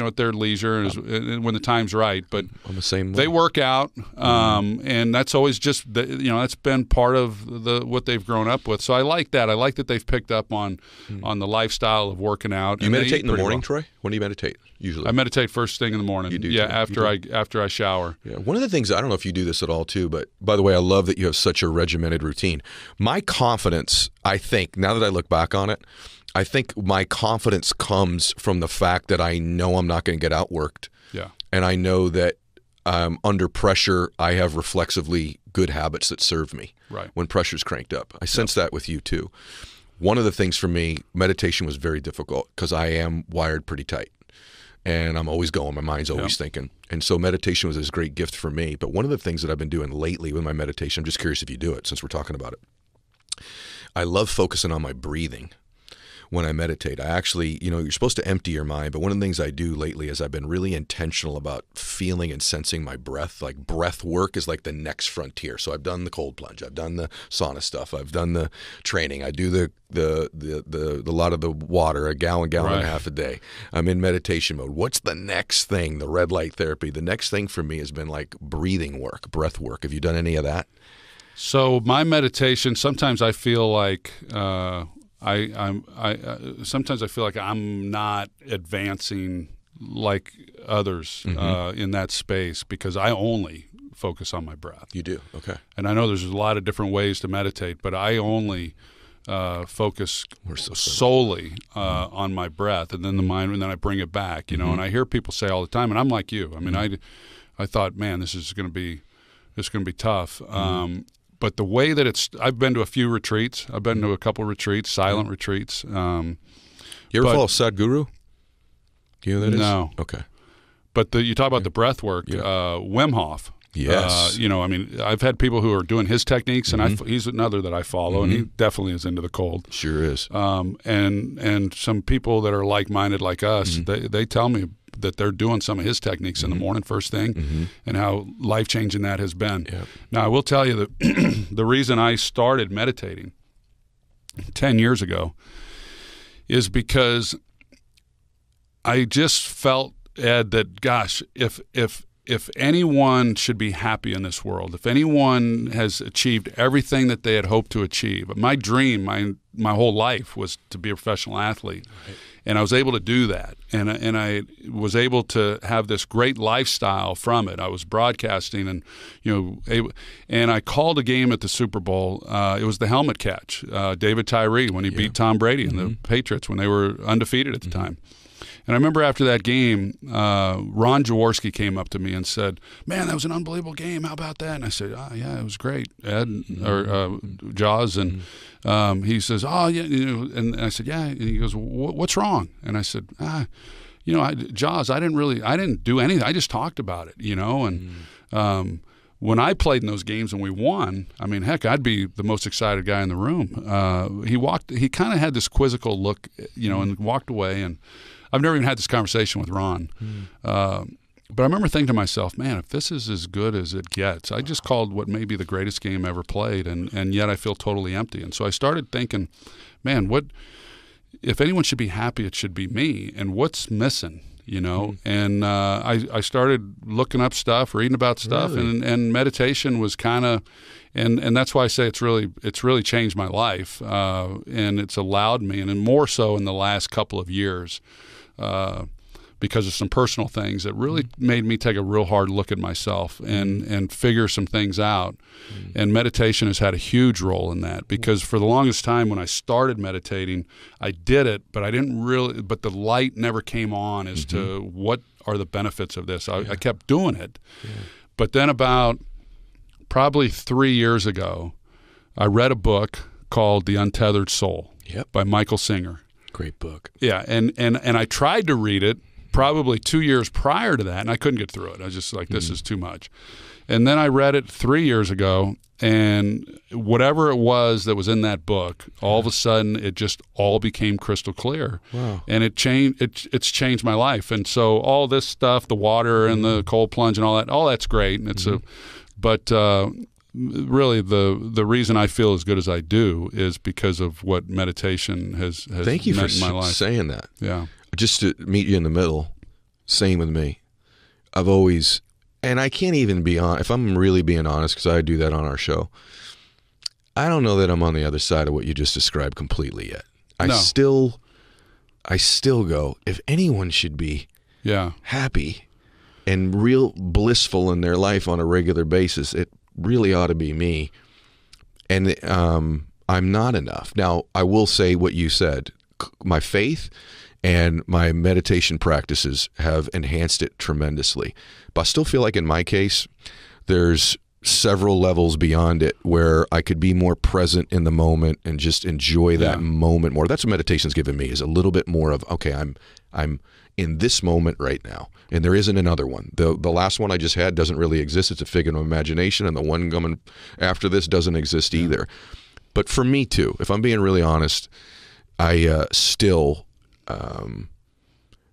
at their leisure and when the time's right. But I'm the same way. They work out, and that's always just that's been part of what they've grown up with. So I like that. I like that they've picked up on the lifestyle of working out. You meditate in the morning, Troy? When do you meditate? Usually, I meditate first thing in the morning. You do, yeah. too. After I shower. Yeah. One of the things, I don't know if you do this at all too, but by the way, I love that you have such a regimented routine. My confidence, I think, now that I look back on it, I think my confidence comes from the fact that I know I'm not going to get outworked. Yeah. And I know that under pressure, I have reflexively good habits that serve me. Right. When pressure's cranked up, I sense that with you too. One of the things for me, meditation was very difficult because I am wired pretty tight. And I'm always going. My mind's always thinking. And so meditation was this great gift for me. But one of the things that I've been doing lately with my meditation, I'm just curious if you do it since we're talking about it. I love focusing on my breathing when I meditate. I actually, you're supposed to empty your mind, but one of the things I do lately is I've been really intentional about feeling and sensing my breath. Like breath work is like the next frontier. So I've done the cold plunge, I've done the sauna stuff, I've done the training, I do the lot of the water, a gallon and a half a day. I'm in meditation mode. What's the next thing? The red light therapy. The next thing for me has been like breathing work, breath work. Have you done any of that? So my meditation, sometimes I feel like sometimes I feel like I'm not advancing like others in that space because I only focus on my breath. You do? Okay. And I know there's a lot of different ways to meditate, but I only focus solely on my breath, and then the mind, and then I bring it back. And I hear people say all the time, and I'm like you. I mean, I thought, man, this is going to be tough. But the way that I've been to a few retreats. I've been to a couple retreats, silent retreats. You ever follow Sadhguru? Do you know who that is? No. Okay. But you talk about the breath work, Wim Hof. Yes. I've had people who are doing his techniques, and he's another that I follow, and he definitely is into the cold. Sure is. And some people that are like-minded like us, they tell me that they're doing some of his techniques in the morning first thing, and how life-changing that has been. Yep. Now, I will tell you that the reason I started meditating 10 years ago is because I just felt, Ed, that, gosh, if anyone should be happy in this world, if anyone has achieved everything that they had hoped to achieve, my dream, my whole life was to be a professional athlete. Right. And I was able to do that. And I was able to have this great lifestyle from it. I was broadcasting and I called a game at the Super Bowl. It was the helmet catch, David Tyree, when he beat Tom Brady and the Patriots when they were undefeated at the time. And I remember after that game, Ron Jaworski came up to me and said, "Man, that was an unbelievable game. How about that?" And I said, "Yeah, it was great, Ed," or Jaws. And he says, "Oh, yeah." And I said, "Yeah." And he goes, "What's wrong?" And I said, Jaws, I didn't do anything. I just talked about it, And when I played in those games and we won, I mean, heck, I'd be the most excited guy in the room. He kind of had this quizzical look, and walked away. And I've never even had this conversation with Ron. But I remember thinking to myself, man, if this is as good as it gets, I just called what may be the greatest game ever played, and yet I feel totally empty. And so I started thinking, man, if anyone should be happy, it should be me. And what's missing? And I started looking up stuff, reading about stuff, really? and meditation was kind of, and that's why I say it's really changed my life, and it's allowed me, and more so in the last couple of years, because of some personal things that really made me take a real hard look at myself and figure some things out. And meditation has had a huge role in that, because for the longest time when I started meditating, I did it, but but the light never came on as to what are the benefits of this. I kept doing it. Yeah. But then about probably 3 years ago, I read a book called The Untethered Soul by Michael Singer. Great book. Yeah, and I tried to read it probably 2 years prior to that, and I couldn't get through it. I was just like, this is too much. And then I read it 3 years ago, and whatever it was that was in that book, all of a sudden it just all became crystal clear. Wow. And it's changed my life. And so all this stuff, the water and the cold plunge and all that's great. And it's but really the reason I feel as good as I do is because of what meditation has Thank you meant for in my life. Saying that. Yeah. Just to meet you in the middle, same with me. I've always, and I can't even be on, if I'm really being honest, because I do that on our show, I don't know that I'm on the other side of what you just described completely yet. I still go, if anyone should be happy and real blissful in their life on a regular basis, it really ought to be me. And I'm not enough. Now, I will say what you said. My faith and my meditation practices have enhanced it tremendously. But I still feel like in my case, there's several levels beyond it where I could be more present in the moment and just enjoy that moment more. That's what meditation's given me, is a little bit more of, okay, I'm in this moment right now, and there isn't another one. The last one I just had doesn't really exist. It's a figment of imagination, and the one coming after this doesn't exist either. But for me too, if I'm being really honest, I still...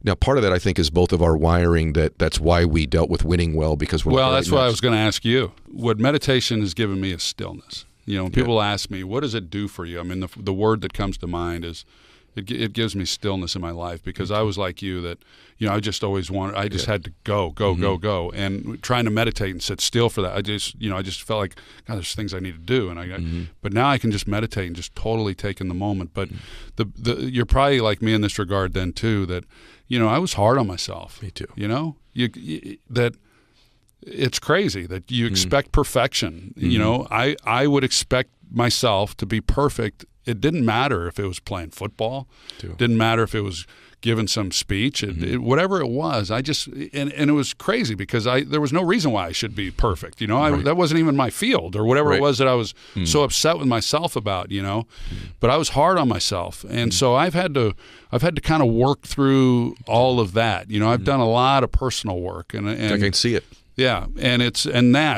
now, part of that I think is both of our wiring. That's why we dealt with winning well, because we're that's what I was going to ask you. What meditation has given me is stillness. When people ask me, what does it do for you? I mean, the word that comes to mind is it gives me stillness in my life, because I was like you, that I just always wanted. I just had to go, and trying to meditate and sit still for that. I just felt like, God, there's things I need to do, and but now I can just meditate and just totally take in the moment. But you're probably like me in this regard then too, that I was hard on myself. Me too. That it's crazy that you expect perfection. I would expect myself to be perfect. It didn't matter if it was playing football. Didn't matter if it was giving some speech, whatever it was. I just and it was crazy because there was no reason why I should be perfect. You know, that wasn't even my field or whatever it was that I was so upset with myself about. You know, but I was hard on myself, and so I've had to kind of work through all of that. You know, I've done a lot of personal work, and I can see it. Yeah,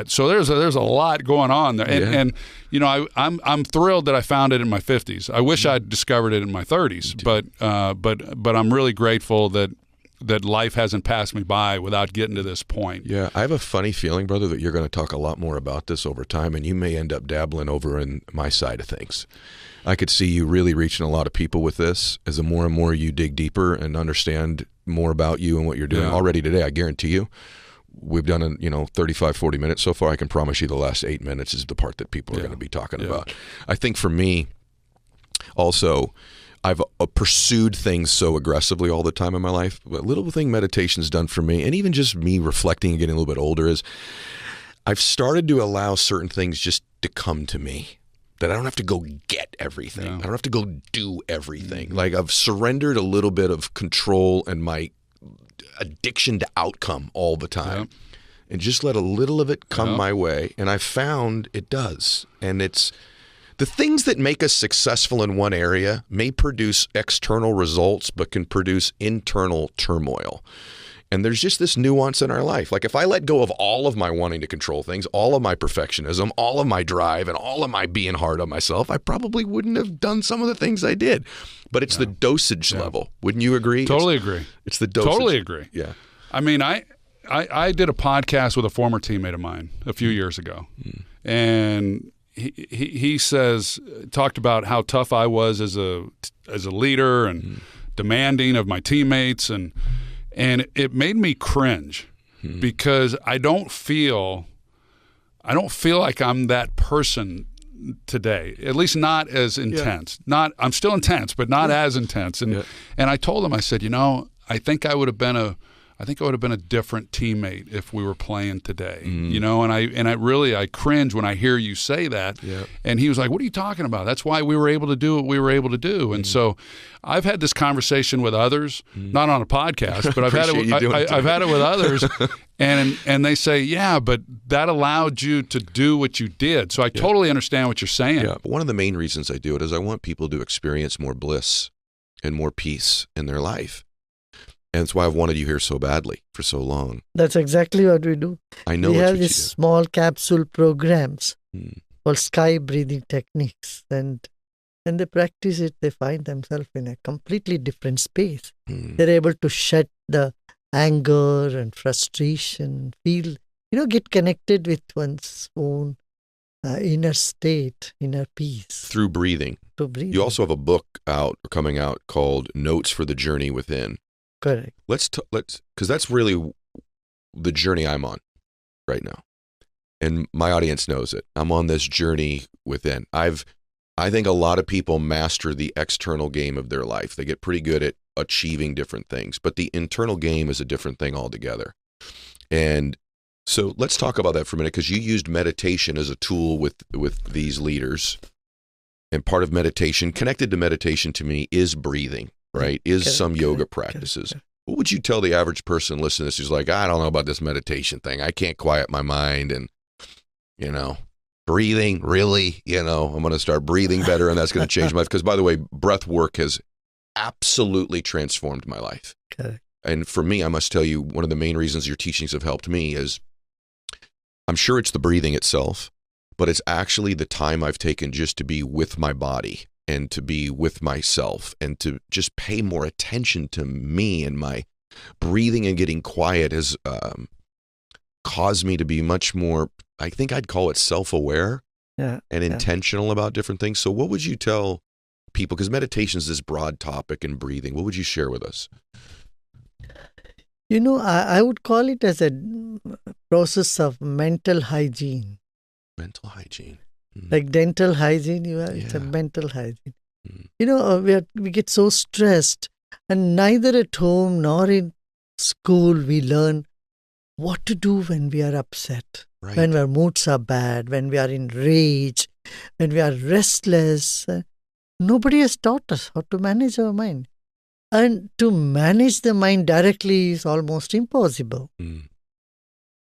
so there's a lot going on there, and you know I'm thrilled that I found it in my 50s. I wish I'd discovered it in my 30s, but I'm really grateful that life hasn't passed me by without getting to this point. Yeah, I have a funny feeling, brother, that you're going to talk a lot more about this over time, and you may end up dabbling over in my side of things. I could see you really reaching a lot of people with this as the more and more you dig deeper and understand more about you and what you're doing. Already today, I guarantee you. We've done 35, 40 minutes so far. I can promise you the last 8 minutes is the part that people are going to be talking about. I think for me, also, I've pursued things so aggressively all the time in my life. A little thing meditation's done for me, and even just me reflecting and getting a little bit older, is I've started to allow certain things just to come to me. That I don't have to go get everything. I don't have to go do everything. Like I've surrendered a little bit of control and my addiction to outcome all the time, and just let a little of it come my way. And I found it does. And it's the things that make us successful in one area may produce external results, but can produce internal turmoil. And there's just this nuance in our life. Like if I let go of all of my wanting to control things, all of my perfectionism, all of my drive, and all of my being hard on myself, I probably wouldn't have done some of the things I did. But it's the dosage level. Wouldn't you agree? Totally agree. It's the dosage. Totally agree. Yeah. I mean, I did a podcast with a former teammate of mine a few years ago. And he talked about how tough I was as a leader and demanding of my teammates, and it made me cringe because I don't feel like I'm that person today, at least not as intense. I'm still intense, but not as intense. And I told him, I said, I think I would have been a different teammate if we were playing today. And I cringe when I hear you say that. And he was like, "What are you talking about? That's why we were able to do what we were able to do." And so I've had this conversation with others, not on a podcast, but I've had it with others, and they say, "Yeah, but that allowed you to do what you did." So I totally understand what you're saying. Yeah. One of the main reasons I do it is I want people to experience more bliss and more peace in their life. And that's why I've wanted you here so badly for so long. That's exactly what we do. I know we what have you these do. small capsule programs called sky breathing techniques. And when they practice it, they find themselves in a completely different space. They're able to shed the anger and frustration, get connected with one's own inner state, inner peace. Through breathing. You also have a book coming out called Notes for the Journey Within. Correct. Let's because that's really the journey I'm on right now, and my audience knows it. I'm on this journey within. I think a lot of people master the external game of their life. They get pretty good at achieving different things, but the internal game is a different thing altogether. And so let's talk about that for a minute, because you used meditation as a tool with these leaders, and part of meditation, connected to meditation to me, is breathing. Right? Some yoga practices. What would you tell the average person listening to this who's like, I don't know about this meditation thing. I can't quiet my mind, and, breathing, really? I'm going to start breathing better, and that's going to change my life. Because, by the way, breath work has absolutely transformed my life. Okay. And for me, I must tell you, one of the main reasons your teachings have helped me is, I'm sure it's the breathing itself, but it's actually the time I've taken just to be with my body and to be with myself and to just pay more attention to me, and my breathing and getting quiet has caused me to be much more, I think I'd call it self-aware and intentional about different things. So what would you tell people, because meditation is this broad topic, and breathing, what would you share with us? I would call it as a process of mental hygiene. Mental hygiene. Like dental hygiene, it's a mental hygiene. We get so stressed, and neither at home nor in school we learn what to do when we are upset, when our moods are bad, when we are in rage, when we are restless. Nobody has taught us how to manage our mind. And to manage the mind directly is almost impossible.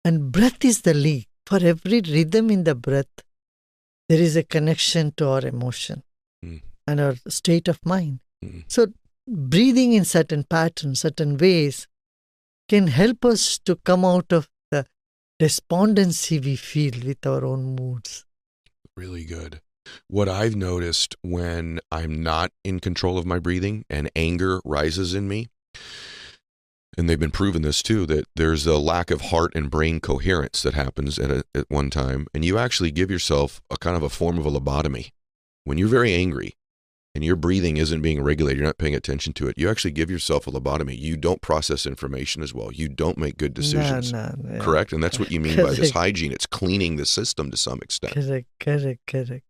And breath is the link. For every rhythm in the breath, there is a connection to our emotion and our state of mind. So breathing in certain patterns, certain ways, can help us to come out of the despondency we feel with our own moods. Really good. What I've noticed when I'm not in control of my breathing and anger rises in me, and they've been proven this too, that there's a lack of heart and brain coherence that happens at one time, and you actually give yourself a kind of a form of a lobotomy. When you're very angry and your breathing isn't being regulated, you're not paying attention to it, you actually give yourself a lobotomy. You don't process information as well. You don't make good decisions. No, yeah. Correct? And that's what you mean by this hygiene. It's cleaning the system to some extent. Correct.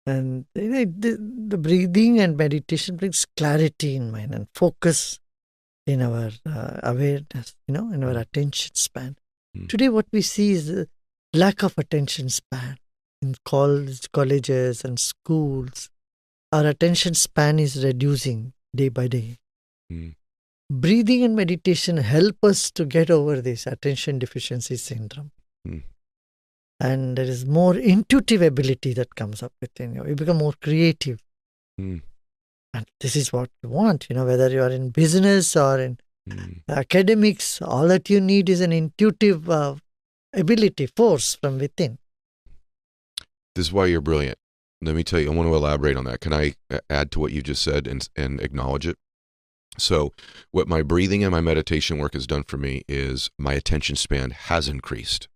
And the breathing and meditation brings clarity in mind and focus in our awareness, in our attention span. Today what we see is a lack of attention span in colleges and schools. Our attention span is reducing day by day. Breathing and meditation help us to get over this attention deficiency syndrome. And there is more intuitive ability that comes up within you. You become more creative. And this is what you want, whether you are in business or in academics, all that you need is an intuitive ability, force from within. This is why you're brilliant. Let me tell you, I want to elaborate on that. Can I add to what you just said and acknowledge it? So what my breathing and my meditation work has done for me is my attention span has increased.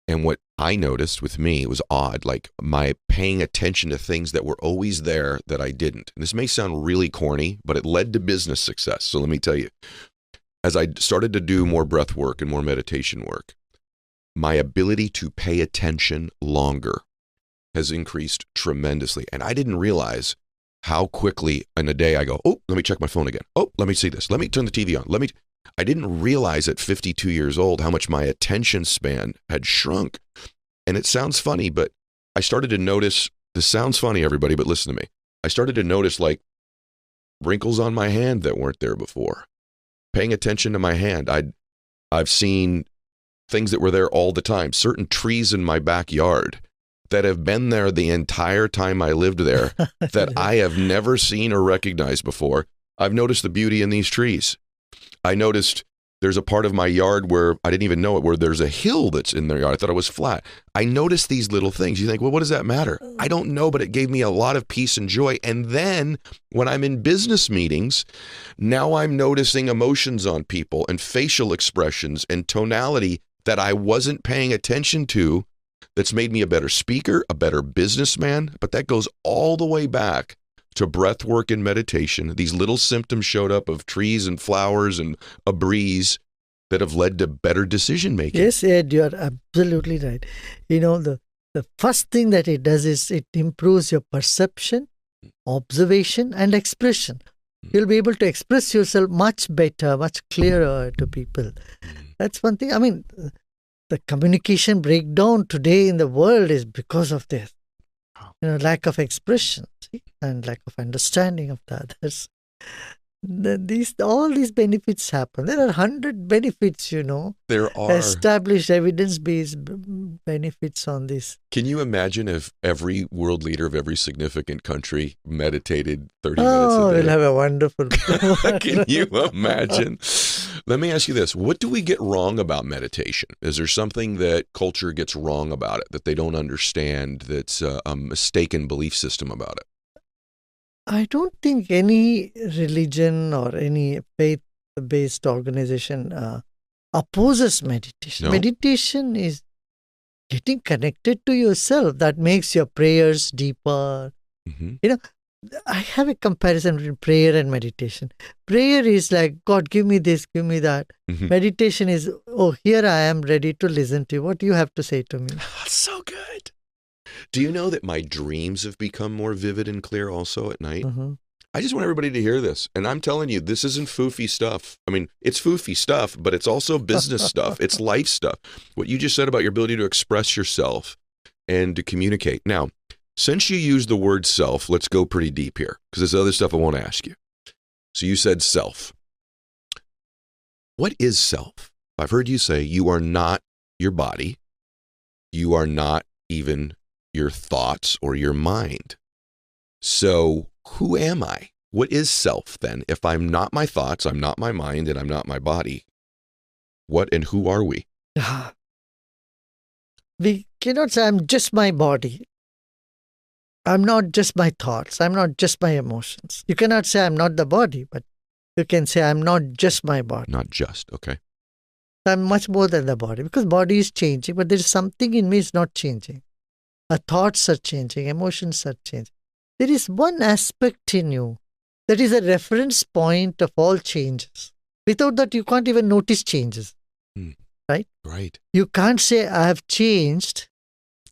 And what I noticed with me, it was odd, like my paying attention to things that were always there that I didn't. And this may sound really corny, but it led to business success. So let me tell you, as I started to do more breath work and more meditation work, my ability to pay attention longer has increased tremendously. And I didn't realize how quickly in a day I go, oh, let me check my phone again. Oh, let me see this. Let me turn the TV on. I didn't realize at 52 years old how much my attention span had shrunk. And it sounds funny, but I started to notice, this sounds funny, everybody, but listen to me. I started to notice like wrinkles on my hand that weren't there before. Paying attention to my hand. I've seen things that were there all the time, certain trees in my backyard that have been there the entire time I lived there that I have never seen or recognized before. I've noticed the beauty in these trees. I noticed there's a part of my yard where I didn't even know it, where there's a hill that's in their yard. I thought it was flat. I noticed these little things. You think, well, what does that matter? I don't know, but it gave me a lot of peace and joy. And then when I'm in business meetings, now I'm noticing emotions on people and facial expressions and tonality that I wasn't paying attention to. That's made me a better speaker, a better businessman. But that goes all the way back to breath work and meditation. These little symptoms showed up of trees and flowers and a breeze that have led to better decision making. Yes, Ed, you are absolutely right. The first thing that it does is it improves your perception, observation, and expression. You'll be able to express yourself much better, much clearer to people. That's one thing. I mean, the communication breakdown today in the world is because of this. Lack of expression and lack of understanding of the others. All these benefits happen. There are 100 benefits, There are. Established evidence-based benefits on this. Can you imagine if every world leader of every significant country meditated 30 minutes a Oh, day? we'll have a wonderful... Can you imagine? Let me ask you this. What do we get wrong about meditation? Is there something that culture gets wrong about it, that they don't understand, that's a mistaken belief system about it? I don't think any religion or any faith-based organization opposes meditation. No? Meditation is getting connected to yourself. That makes your prayers deeper. I have a comparison between prayer and meditation. Prayer is like, God, give me this, give me that. Meditation is, oh, here I am ready to listen to you. What do you have to say to me? That's so good. Do you know that my dreams have become more vivid and clear also at night? I just want everybody to hear this. And I'm telling you, this isn't foofy stuff. I mean, it's foofy stuff, but it's also business stuff. It's life stuff. What you just said about your ability to express yourself and to communicate. Now, since you used the word self, let's go pretty deep here, because there's other stuff I want to ask you. So you said self. What is self? I've heard you say you are not your body. You are not even your thoughts or your mind. So who am I? What is self then? If I'm not my thoughts, I'm not my mind, and I'm not my body, what and who are we? We cannot say I'm just my body. I'm not just my thoughts. I'm not just my emotions. You cannot say I'm not the body, but you can say I'm not just my body. Not just, okay. I'm much more than the body, because body is changing, but there is something in me is not changing. Our thoughts are changing, emotions are changing. There is one aspect in you that is a reference point of all changes. Without that, you can't even notice changes. Right? Right. You can't say I have changed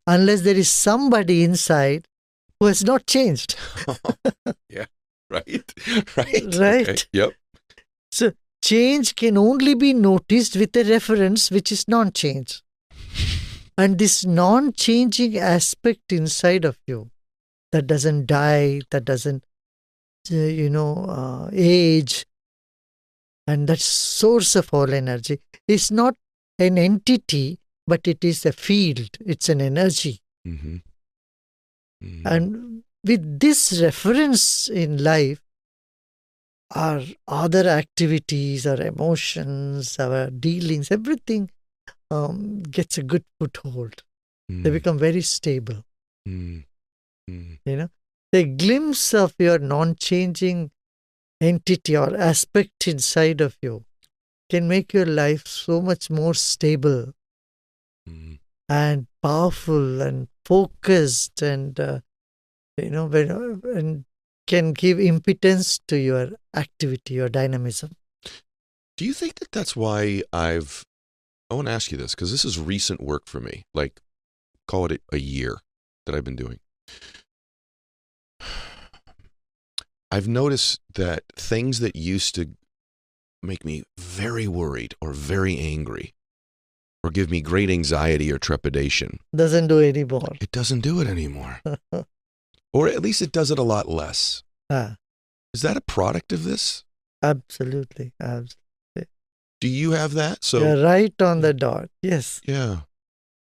unless there is somebody inside who has not changed. Yeah. Right. Right. Right. Okay. Yep. So change can only be noticed with a reference which is non-change. And this non-changing aspect inside of you that doesn't die, that doesn't, age, and that source of all energy is not an entity, but it is a field. It's an energy. Mm-hmm. Mm-hmm. And with this reference in life, our other activities, our emotions, our dealings, everything gets a good foothold. They become very stable. The glimpse of your non-changing entity or aspect inside of you can make your life so much more stable and powerful and focused, and and can give impotence to your activity, your dynamism. Do you think that that's why I want to ask you this, because this is recent work for me, like call it a year that I've been doing. I've noticed that things that used to make me very worried or very angry or give me great anxiety or trepidation. Doesn't do anymore. It doesn't do it anymore. Or at least it does it a lot less. Is that a product of this? Absolutely. Absolutely. Do you have that? So you're right on the dot. Yes. Yeah.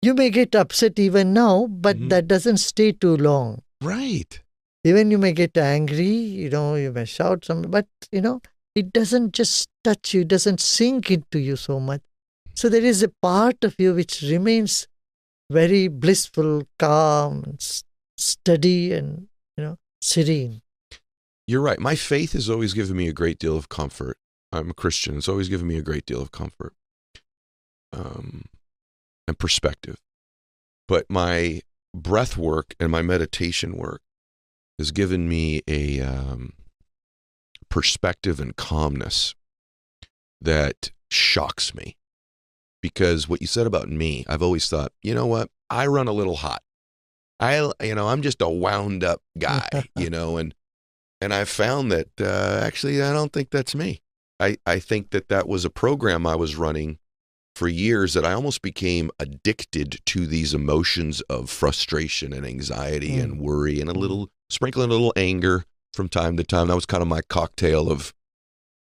You may get upset even now, but that doesn't stay too long. Right. Even you may get angry, you may shout something, but, it doesn't just touch you, it doesn't sink into you so much. So there is a part of you which remains very blissful, calm, steady, and, serene. You're right. My faith has always given me a great deal of comfort. I'm a Christian. It's always given me a great deal of comfort and perspective. But my breath work and my meditation work has given me a perspective and calmness that shocks me. Because what you said about me, I've always thought, you know what? I run a little hot. I'm just a wound up guy, and I've found that actually I don't think that's me. I think that was a program I was running for years, that I almost became addicted to these emotions of frustration and anxiety and worry and sprinkling a little anger from time to time. That was kind of my cocktail of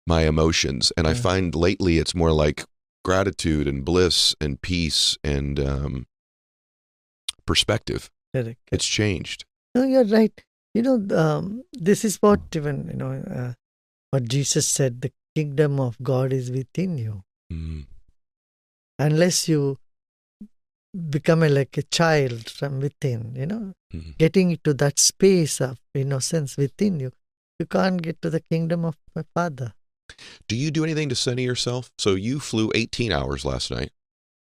my emotions. And I find lately it's more like gratitude and bliss and peace and perspective. Correct. It's changed. No, you're right. This is what even, what Jesus said, the kingdom of God is within you. Unless you become like a child from within, getting into that space of innocence within you, you can't get to the kingdom of my Father. Do you do anything to center yourself? So you flew 18 hours last night,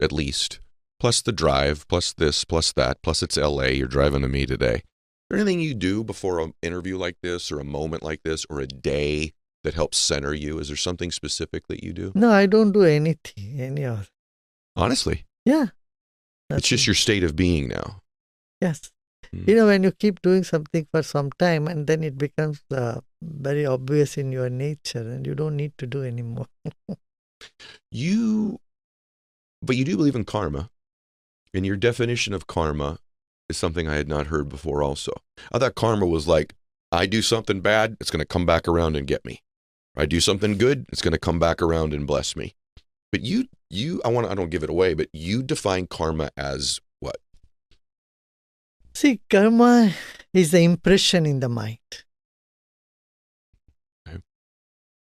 at least, plus the drive, plus this, plus that, plus it's LA, you're driving to me today. Is there anything you do before an interview like this, or a moment like this, or a day that helps center you? Is there something specific that you do? No, I don't do anything, any of it. Honestly? Yeah. It's just your state of being now. Yes. When you keep doing something for some time, and then it becomes very obvious in your nature, and you don't need to do anymore. But you do believe in karma, and your definition of karma is something I had not heard before also. I thought karma was like, I do something bad, it's going to come back around and get me. I do something good, it's going to come back around and bless me. But I don't give it away, but you define karma as what? See, karma is the impression in the mind. Okay.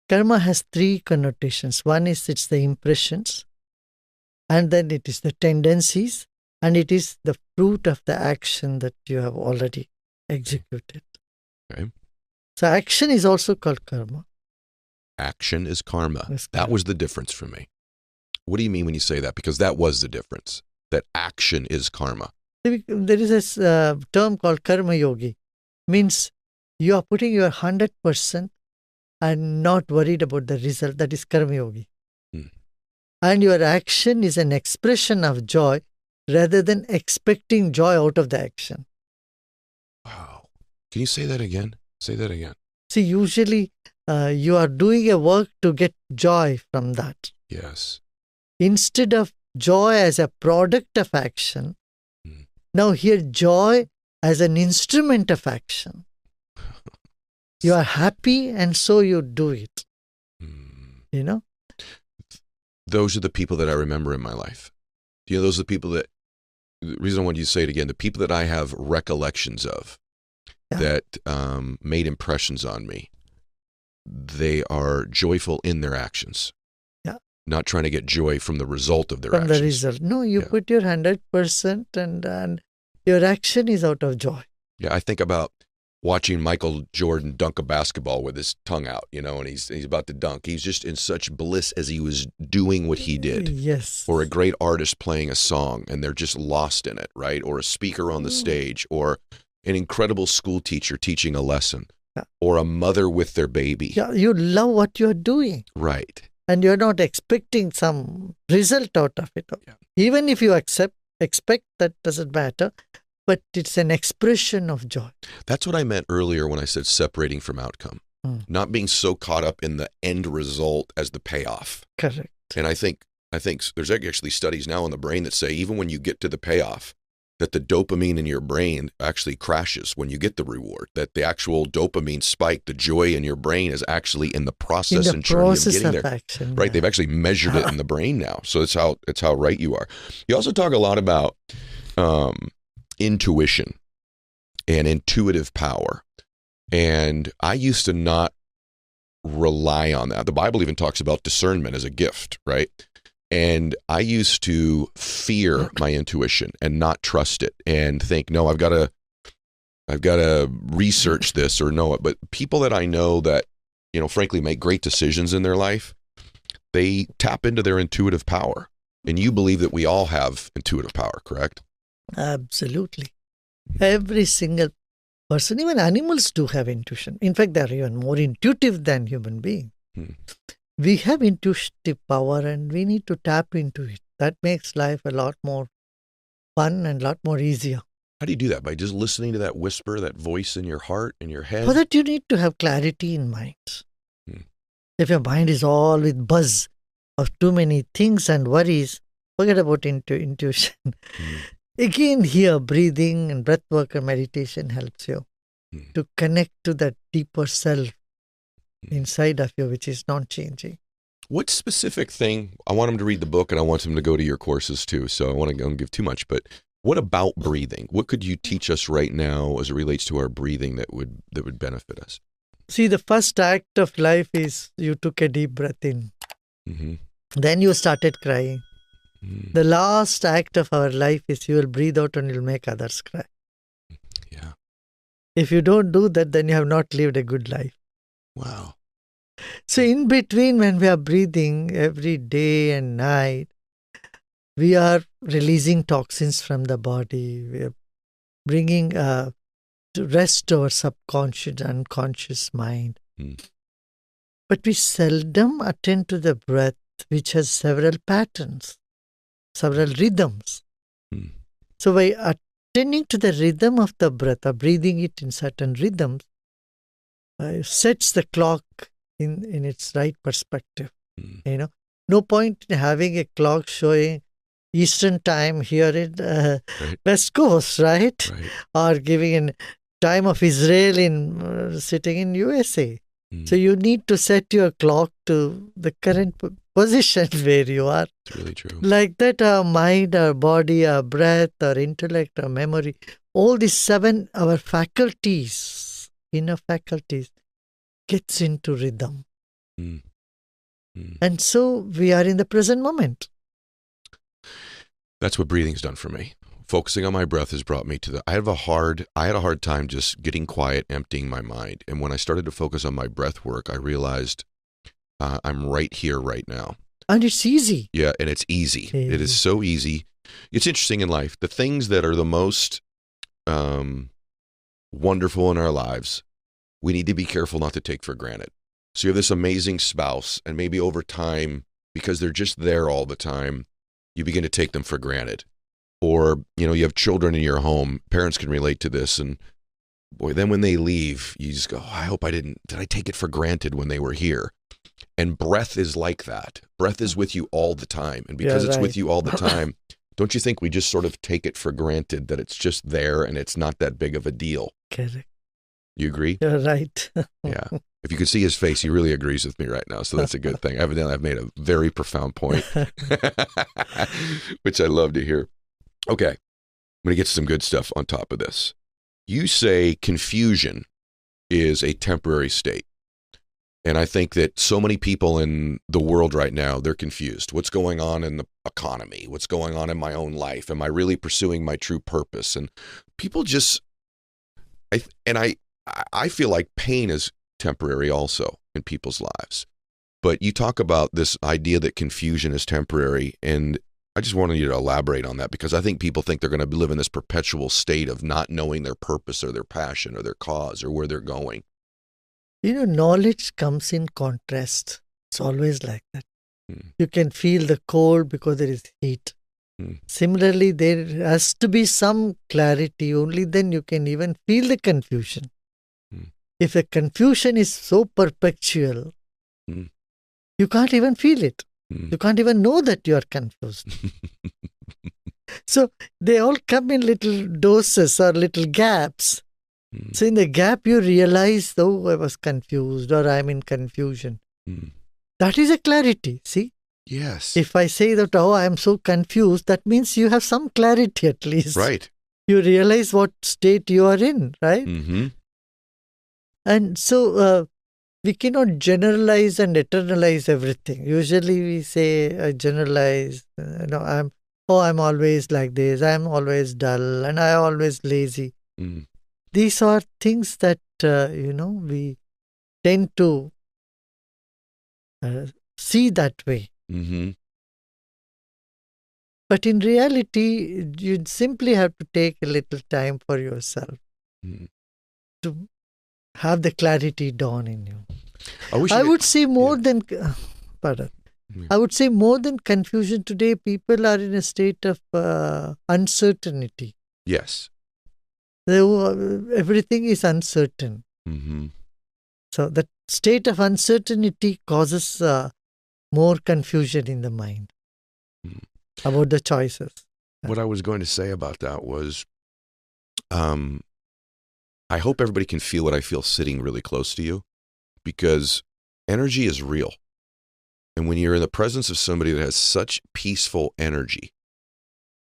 Karma has three connotations. One is it's the impressions, and then it is the tendencies, and it is the fruit of the action that you have already executed. Okay. So action is also called karma. Action is karma. Yes, That correct. was the difference for me. What do you mean when you say that? Because that was the difference. That action is karma. There is a term called karma yogi. Means you are putting your 100% and not worried about the result. That is karma yogi. And your action is an expression of joy rather than expecting joy out of the action. Wow. Can you say that again? Say that again. See, usually you are doing a work to get joy from that. Yes. Instead of joy as a product of action, now here joy as an instrument of action. You are happy and so you do it. You know? Those are the people that I remember in my life. Those are the people that, the reason I wanted you to say it again, the people that I have recollections of that made impressions on me. They are joyful in their actions. Yeah. Not trying to get joy from the result of their From actions. the result. No, you put your 100% and your action is out of joy. Yeah, I think about watching Michael Jordan dunk a basketball with his tongue out, and he's about to dunk. He's just in such bliss as he was doing what he did. Yes. Or a great artist playing a song and they're just lost in it, right? Or a speaker on the stage, or an incredible school teacher teaching a lesson, or a mother with their baby. Yeah, you love what you're doing. Right. And you're not expecting some result out of it. Yeah. Even if you expect, that doesn't matter. But it's an expression of joy. That's what I meant earlier when I said separating from outcome. Not being so caught up in the end result as the payoff. Correct. And I think there's actually studies now in the brain that say even when you get to the payoff, that the dopamine in your brain actually crashes when you get the reward. That the actual dopamine spike, the joy in your brain is actually in the process and journey of getting there. Action, right? They've actually measured it in the brain now. So it's how right you are. You also talk a lot about intuition and intuitive power. And I used to not rely on that. The Bible even talks about discernment as a gift, right? And I used to fear my intuition and not trust it and think, no, I've got to research this or know it. But people that I know that, frankly, make great decisions in their life, they tap into their intuitive power. And you believe that we all have intuitive power, correct? Absolutely. Every single person, even animals do have intuition. In fact, they're even more intuitive than human beings. We have intuitive power and we need to tap into it. That makes life a lot more fun and a lot more easier. How do you do that? By just listening to that whisper, that voice in your heart, in your head? For that, you need to have clarity in mind. If your mind is all with buzz of too many things and worries, forget about intuition. Again, here, breathing and breath work and meditation helps you to connect to that deeper self inside of you, which is not changing. What specific thing? I want them to read the book and I want them to go to your courses too. So I want to don't give too much, but what about breathing? What could you teach us right now as it relates to our breathing that would benefit us? See, the first act of life is you took a deep breath in. Then you started crying. The last act of our life is you will breathe out and you'll make others cry. Yeah. If you don't do that, then you have not lived a good life. Wow. So in between, when we are breathing every day and night, we are releasing toxins from the body. We are bringing to rest our subconscious, unconscious mind. But we seldom attend to the breath, which has several patterns, several rhythms. So by attending to the rhythm of the breath, or breathing it in certain rhythms, sets the clock in its right perspective. No point in having a clock showing Eastern time here in West Coast, right? Or giving in time of Israel in sitting in USA. So you need to set your clock to the current position where you are. It's really true. Like that, our mind, our body, our breath, our intellect, our memory, all these 7, our faculties, inner faculties, gets into rhythm. Mm. Mm. And so we are in the present moment. That's what breathing's done for me. Focusing on my breath has brought me to I had a hard time just getting quiet, emptying my mind. And when I started to focus on my breath work, I realized I'm right here, right now. And it's easy. Yeah, and it's easy. It is so easy. It's interesting in life. The things that are the most wonderful in our lives, we need to be careful not to take for granted. So you have this amazing spouse, and maybe over time, because they're just there all the time, you begin to take them for granted. Or, you have children in your home. Parents can relate to this. And boy, then when they leave, you just go, I hope did I take it for granted when they were here? And breath is like that. Breath is with you all the time. And because it's with you all the time, don't you think we just sort of take it for granted that it's just there and it's not that big of a deal? Correct. You agree? You're right. Yeah. If you could see his face, he really agrees with me right now. So that's a good thing. Evidently, I've made a very profound point, which I love to hear. Okay. I'm going to get some good stuff on top of this. You say confusion is a temporary state. And I think that so many people in the world right now, they're confused. What's going on in the economy? What's going on in my own life? Am I really pursuing my true purpose? And people just, I feel like pain is temporary also in people's lives. But you talk about this idea that confusion is temporary, and I just wanted you to elaborate on that, because I think people think they're going to live in this perpetual state of not knowing their purpose or their passion or their cause or where they're going. Knowledge comes in contrast. It's always like that. You can feel the cold because there is heat. Similarly, there has to be some clarity. Only then you can even feel the confusion. If the confusion is so perpetual, you can't even feel it. You can't even know that you are confused. So they all come in little doses or little gaps. So in the gap, you realize, I was confused or I'm in confusion. That is a clarity, see? Yes. If I say that, I'm so confused, that means you have some clarity at least. Right. You realize what state you are in, right? And so we cannot generalize and eternalize everything. Usually we say, I generalize, I'm always like this, I'm always dull, and I'm always lazy. These are things that, we tend to see that way. But in reality, you simply have to take a little time for yourself to have the clarity dawn in you. I would say more than confusion today, people are in a state of uncertainty. Yes. Everything is uncertain. So that state of uncertainty causes more confusion in the mind about the choices. What I was going to say about that was, I hope everybody can feel what I feel sitting really close to you, because energy is real. And when you're in the presence of somebody that has such peaceful energy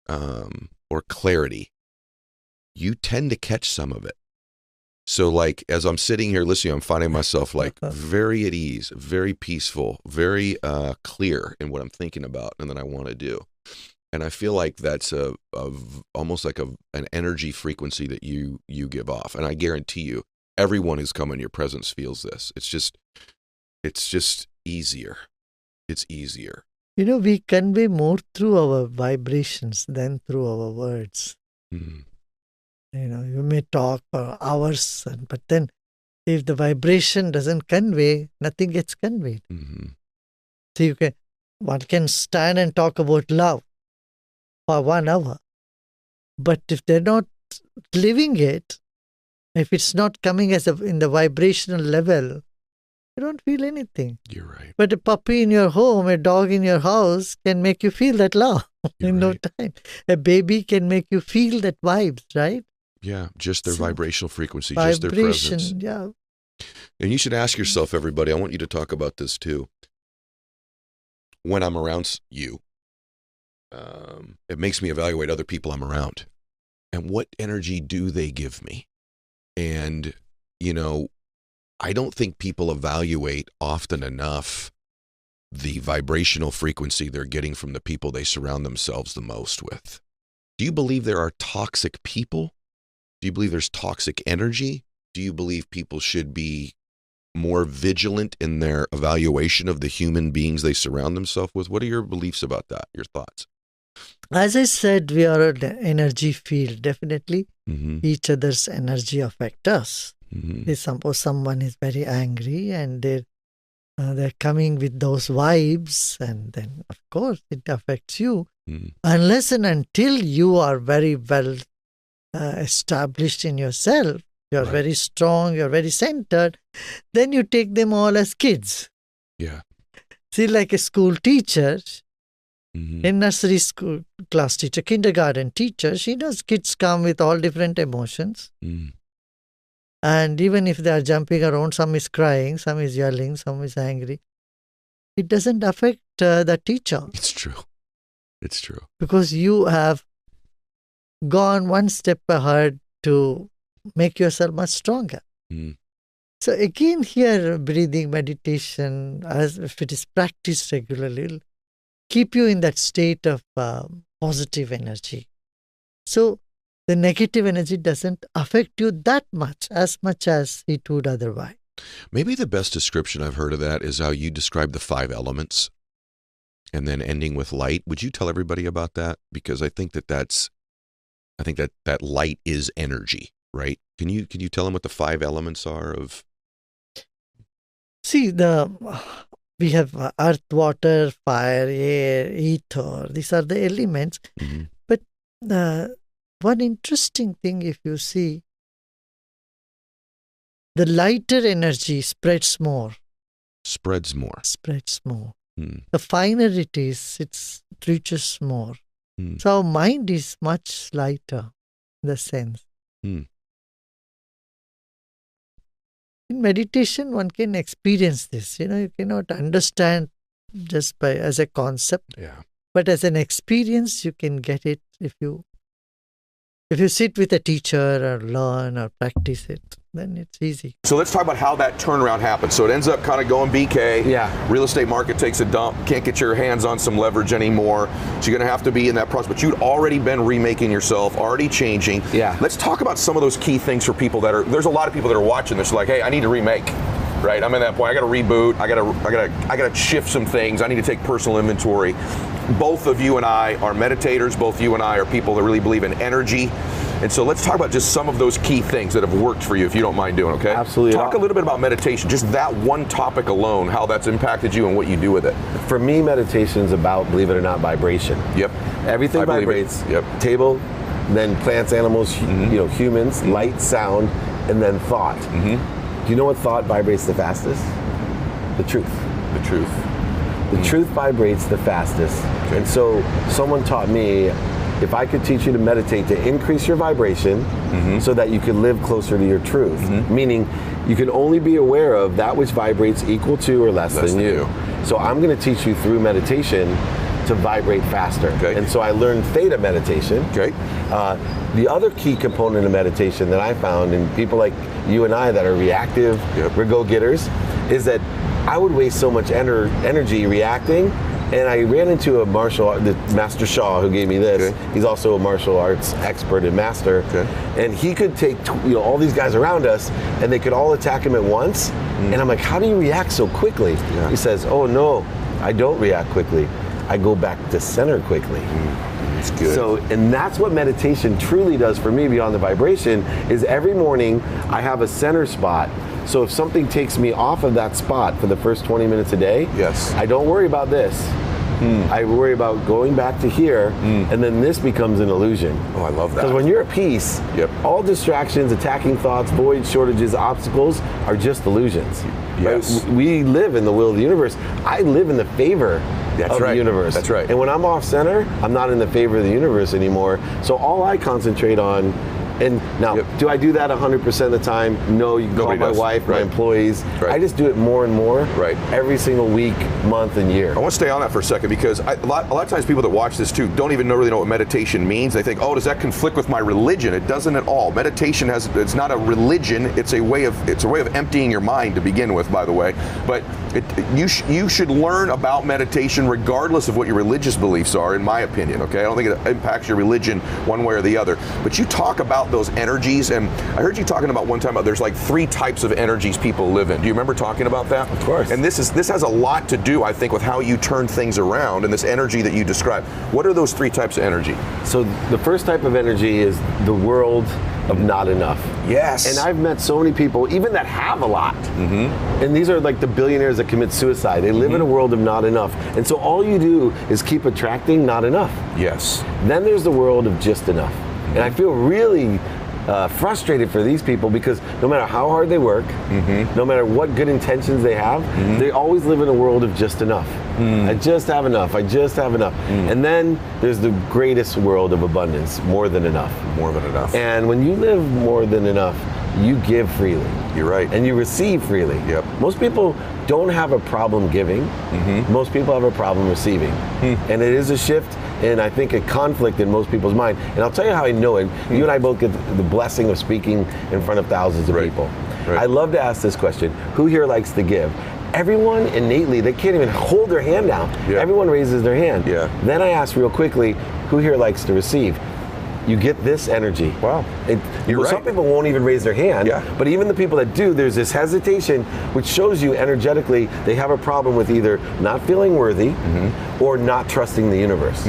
or clarity, you tend to catch some of it. So like, as I'm sitting here listening, I'm finding myself like very at ease, very peaceful, very clear in what I'm thinking about and that I want to do. And I feel like that's almost like an energy frequency that you give off. And I guarantee you, everyone who's come in your presence feels this. It's just easier. It's easier. We convey more through our vibrations than through our words. You may talk for hours, but then if the vibration doesn't convey, nothing gets conveyed. So one can stand and talk about love for 1 hour, but if they're not living it, if it's not coming in the vibrational level, you don't feel anything. You're right. But a puppy in your home, a dog in your house can make you feel that love in no time. A baby can make you feel that vibes, right? Yeah, just their vibrational frequency, just their presence. Yeah. And you should ask yourself, everybody, I want you to talk about this too. When I'm around you, it makes me evaluate other people I'm around. And what energy do they give me? And, you know, I don't think people evaluate often enough the vibrational frequency they're getting from the people they surround themselves the most with. Do you believe there are toxic people? Do you believe there's toxic energy? Do you believe people should be more vigilant in their evaluation of the human beings they surround themselves with? What are your beliefs about that, your thoughts? As I said, we are an energy field. Definitely, each other's energy affect us. Suppose someone is very angry and they're coming with those vibes, and then of course it affects you. Unless and until you are very well established in yourself, you're very strong, you're very centered, then you take them all as kids. Yeah. See, like a school teacher, a nursery school class teacher, kindergarten teacher, she knows kids come with all different emotions. And even if they are jumping around, some is crying, some is yelling, some is angry, it doesn't affect the teacher. It's true. It's true. Because you have gone one step ahead to make yourself much stronger. So again here, breathing meditation, as if it is practiced regularly, will keep you in that state of positive energy. So the negative energy doesn't affect you that much as it would otherwise. Maybe the best description I've heard of that is how you describe the 5 elements and then ending with light. Would you tell everybody about that? Because I think that light is energy, right? Can you tell them what the 5 elements are of? See, we have earth, water, fire, air, ether. These are the elements. But one interesting thing, if you see, the lighter energy spreads more. Spreads more. The finer it is, it reaches more. So our mind is much lighter in the sense. In meditation, one can experience this. You cannot understand just as a concept. Yeah. But as an experience, you can get it if you sit with a teacher or learn or practice it, then it's easy. So let's talk about how that turnaround happens. So it ends up kind of going BK. Yeah. Real estate market takes a dump. Can't get your hands on some leverage anymore. So you're going to have to be in that process. But you'd already been remaking yourself, already changing. Yeah. Let's talk about some of those key things for people there's a lot of people that are watching this like, hey, I need to remake. Right? I'm at that point. I got to reboot. I got to shift some things. I need to take personal inventory. Both of you and I are meditators. Both you and I are people that really believe in energy. And so let's talk about just some of those key things that have worked for you, if you don't mind doing, okay? Absolutely. Talk a little bit about meditation, just that one topic alone, how that's impacted you and what you do with it. For me, meditation is about, believe it or not, vibration. Yep. Everything vibrates. Yep. Table, then plants, animals, humans, light, sound, and then thought. Do you know what thought vibrates the fastest? The truth. The truth. The truth vibrates the fastest. Okay. And so someone taught me, if I could teach you to meditate to increase your vibration so that you could live closer to your truth, meaning you can only be aware of that which vibrates equal to or less than you. So I'm going to teach you through meditation to vibrate faster. Okay. And so I learned theta meditation. Okay. The other key component of meditation that I found in people like you and I that are reactive, we're go-getters, is that I would waste so much energy reacting. And I ran into the Master Shaw, who gave me this. Okay. He's also a martial arts expert and master. Okay. And he could take all these guys around us, and they could all attack him at once. And I'm like, how do you react so quickly? Yeah. He says, oh no, I don't react quickly. I go back to center quickly. It's good. So, and that's what meditation truly does for me beyond the vibration, is every morning I have a center spot. So if something takes me off of that spot for the first 20 minutes a day, yes, I don't worry about this. I worry about going back to here, and then this becomes an illusion. Oh, I love that. Because when you're at peace, all distractions, attacking thoughts, voids, shortages, obstacles are just illusions. Yes. Right? We live in the will of the universe. I live in the favor of the universe. That's right. And when I'm off center, I'm not in the favor of the universe anymore. So all I concentrate on And now, do I do that 100% of the time? No, you can call my wife, my employees. I just do it more and more every single week, month, and year. I want to stay on that for a second because a lot of times people that watch this too don't even really know what meditation means. They think, oh, does that conflict with my religion? It doesn't at all. Meditation it's not a religion. It's a way of emptying your mind to begin with, by the way. But you should learn about meditation regardless of what your religious beliefs are, in my opinion. Okay, I don't think it impacts your religion one way or the other. But you talk about those energies, and I heard you talking about one time about there's like 3 types of energies people live in. Do you remember talking about that? Of course. And this has a lot to do, I think, with how you turn things around and this energy that you describe. What are those 3 types of energy? So the first type of energy is the world of not enough. Yes. And I've met so many people, even that have a lot. And these are like the billionaires that commit suicide. They live in a world of not enough. And so all you do is keep attracting not enough. Yes. Then there's the world of just enough. And I feel really frustrated for these people because no matter how hard they work, no matter what good intentions they have, they always live in a world of just enough. I just have enough. I just have enough. And then there's the greatest world of abundance, more than enough. More than enough. And when you live more than enough, you give freely. You're right. And you receive freely. Yep. Most people don't have a problem giving. Most people have a problem receiving. And it is a shift, and I think a conflict in most people's mind. And I'll tell you how I know it. You and I both get the blessing of speaking in front of thousands of people. I love to ask this question: who here likes to give? Everyone innately, they can't even hold their hand down. Everyone raises their hand. Then I ask real quickly, who here likes to receive? You get this energy. Wow. Some people won't even raise their hand, but even the people that do, there's this hesitation, which shows you energetically they have a problem with either not feeling worthy or not trusting the universe.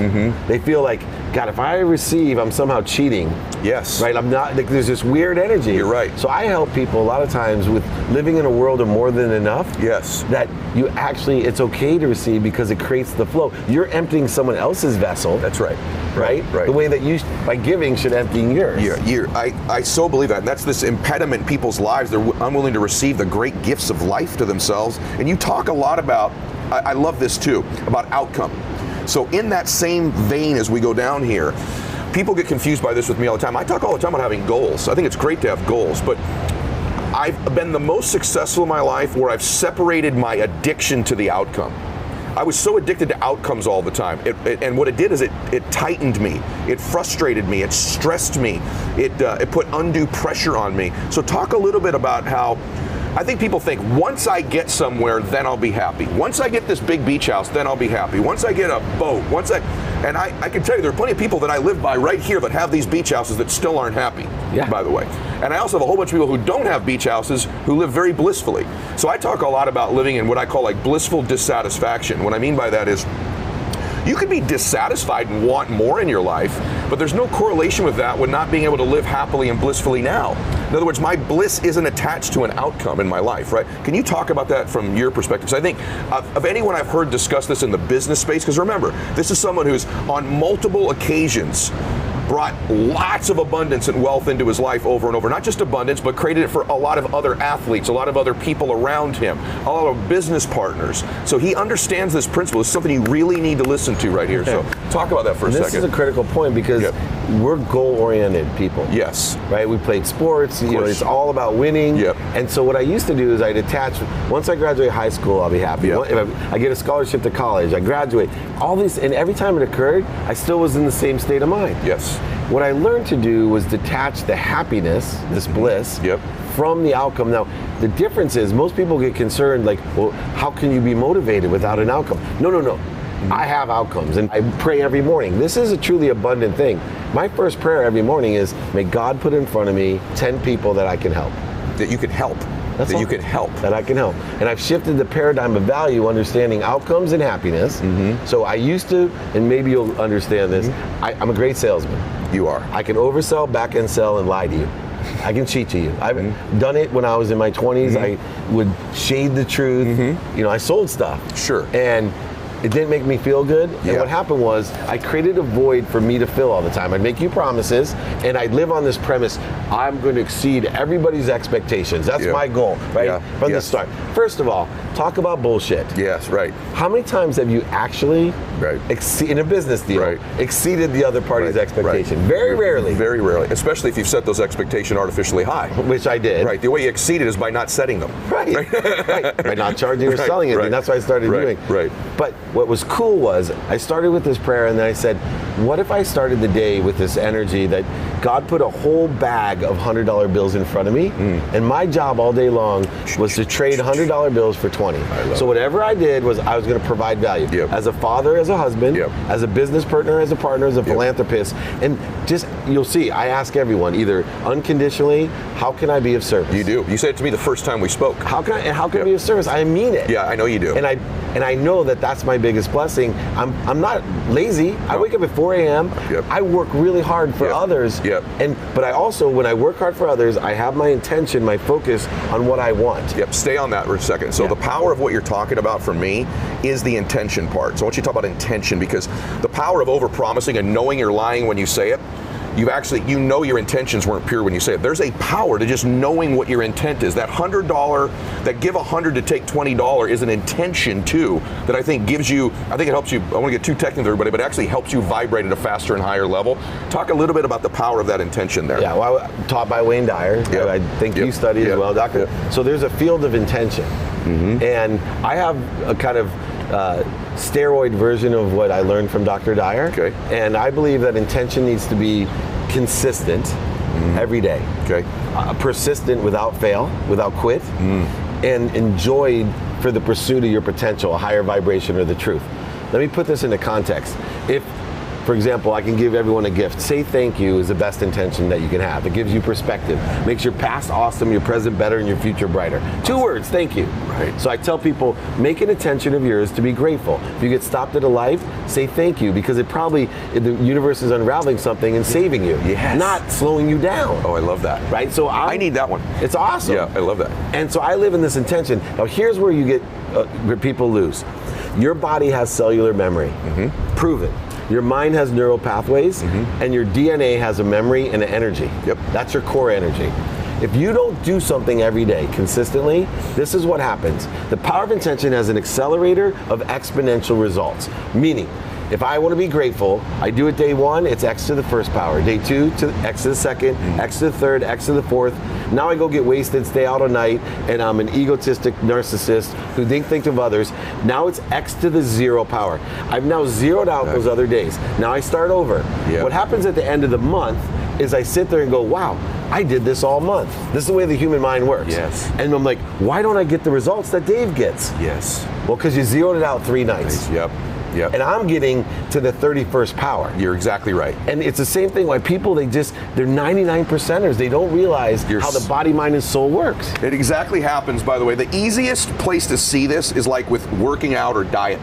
They feel like, God, if I receive, I'm somehow cheating. Yes. Right? I'm not, like, there's this weird energy. You're right. So I help people a lot of times with living in a world of more than enough. Yes. That you actually, it's okay to receive because it creates the flow. You're emptying someone else's vessel. That's right. Right? The way that you, by giving, should empty yours. I so believe that. And that's this impediment in people's lives. They're unwilling to receive the great gifts of life to themselves. And you talk a lot about, I love this too, about outcome. So in that same vein as we go down here, people get confused by this with me all the time. I talk all the time about having goals. I think it's great to have goals, but I've been the most successful in my life where I've separated my addiction to the outcome. I was so addicted to outcomes all the time. And what it did is it tightened me. It frustrated me. It stressed me. It put undue pressure on me. So talk a little bit about how I think people think, once I get somewhere, then I'll be happy. Once I get this big beach house, then I'll be happy. Once I get a boat, and I can tell you there are plenty of people that I live by right here that have these beach houses that still aren't happy, by the way. And I also have a whole bunch of people who don't have beach houses who live very blissfully. So I talk a lot about living in what I call like blissful dissatisfaction. What I mean by that is, you could be dissatisfied and want more in your life, but there's no correlation with that with not being able to live happily and blissfully now. In other words, my bliss isn't attached to an outcome in my life, right? Can you talk about that from your perspective? So I think of anyone I've heard discuss this in the business space, because remember, this is someone who's on multiple occasions brought lots of abundance and wealth into his life over and over. Not just abundance, but created it for a lot of other athletes, a lot of other people around him, a lot of business partners. So he understands this principle. It's something you really need to listen to right here. So talk about that for a second. This is a critical point because we're goal-oriented people. Yes. Right? We played sports. You know, it's all about winning. And so what I used to do is I'd attach, once I graduate high school, I'll be happy. If I get a scholarship to college, I graduate. All these, and every time it occurred, I still was in the same state of mind. Yes. What I learned to do was detach the happiness, this bliss, from the outcome. Now, the difference is most people get concerned like, well, how can you be motivated without an outcome? No. I have outcomes and I pray every morning. This is a truly abundant thing. My first prayer every morning is, may God put in front of me 10 people that I can help. That you can help. That's that all. You can help. That I can help. And I've shifted the paradigm of value, understanding outcomes and happiness. So I used to, and maybe you'll understand this, I'm a great salesman. You are. I can oversell, back end sell, and lie to you. I can cheat to you. I've done it when I was in my 20s. I would shade the truth. You know, I sold stuff. Sure. And It didn't make me feel good. And what happened was I created a void for me to fill all the time. I'd make you promises, and I'd live on this premise, I'm going to exceed everybody's expectations. That's my goal, right? From the start. First of all, talk about bullshit. Yes, right. How many times have you actually, in a business deal, exceeded the other party's expectation? Very rarely. Very rarely, especially if you've set those expectations artificially high. Which I did. Right, the way you exceeded is by not setting them. Right. By not charging or selling it. And that's what I started doing. Right. But what was cool was I started with this prayer, and then I said, what if I started the day with this energy that God put a whole bag of $100 bills in front of me, and my job all day long was to trade $100 bills for 20. So whatever I did was I was going to provide value. As a father, as a husband, as a business partner, as a philanthropist, and just, you'll see, I ask everyone either unconditionally, how can I be of service? You do. You said it to me the first time we spoke. How can I be of service? I mean it. Yeah, I know you do. And I know that that's my biggest blessing. I'm not lazy. I wake up at 4 a.m. I work really hard for others. But I also, when I work hard for others, I have my intention, my focus on what I want. Stay on that for a second. So the power of what you're talking about for me is the intention part. So I want you to talk about intention, because the power of overpromising and knowing you're lying when you say it, you know your intentions weren't pure when you say it. There's a power to just knowing what your intent is. That $100, that give $100 to take $20 is an intention too, that I think gives you, I think it helps you, I don't want to get too technical with everybody, but it actually helps you vibrate at a faster and higher level. Talk a little bit about the power of that intention there. Yeah, well, I was taught by Wayne Dyer. I think you studied as well, Doctor. So there's a field of intention. And I have a kind of steroid version of what I learned from Dr. Dyer. And I believe that intention needs to be consistent every day. Persistent without fail, without quit, and enjoyed for the pursuit of your potential, a higher vibration or the truth. Let me put this into context. If, for example, I can give everyone a gift. Say thank you is the best intention that you can have. It gives you perspective, makes your past awesome, your present better, and your future brighter. 2 words, thank you. So I tell people, make an intention of yours to be grateful. If you get stopped at a life, say thank you, because the universe is unraveling something and saving you, not slowing you down. Oh, I love that. Right? So I need that one. It's awesome. Yeah, I love that. And so I live in this intention. Now here's where you get, where people lose. Your body has cellular memory. Proven. Your mind has neural pathways, and your DNA has a memory and an energy. That's your core energy. If you don't do something every day consistently, this is what happens. The power of intention has an accelerator of exponential results. Meaning, if I want to be grateful, I do it day 1, it's X to the first power. Day 2, to X to the second, X to the third, X to the fourth. Now I go get wasted, stay out all night, and I'm an egotistic narcissist who think of others. Now it's X to the 0 power. I've now zeroed out those other days. Now I start over. What happens at the end of the month is I sit there and go, wow, I did this all month. This is the way the human mind works. And I'm like, why don't I get the results that Dave gets? Well, because you zeroed it out 3 nights. And I'm getting to the 31st power. You're exactly right. And it's the same thing, like people, they're 99%ers. They don't realize how the body, mind, and soul works. It exactly happens, by the way. The easiest place to see this is like with working out or diet.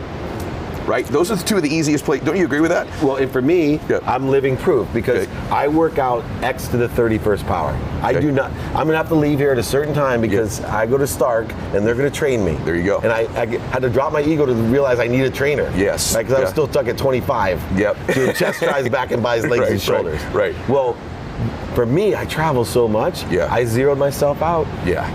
Right? Those are the 2 of the easiest places. Don't you agree with that? Well, and for me, I'm living proof, because I work out X to the 31st power. I do not. I'm going to have to leave here at a certain time because I go to Stark and they're going to train me. There you go. And I had to drop my ego to realize I need a trainer. Yes. Because I was still stuck at 25. Doing chest tries, back and buys, legs and shoulders. Well, for me, I travel so much. I zeroed myself out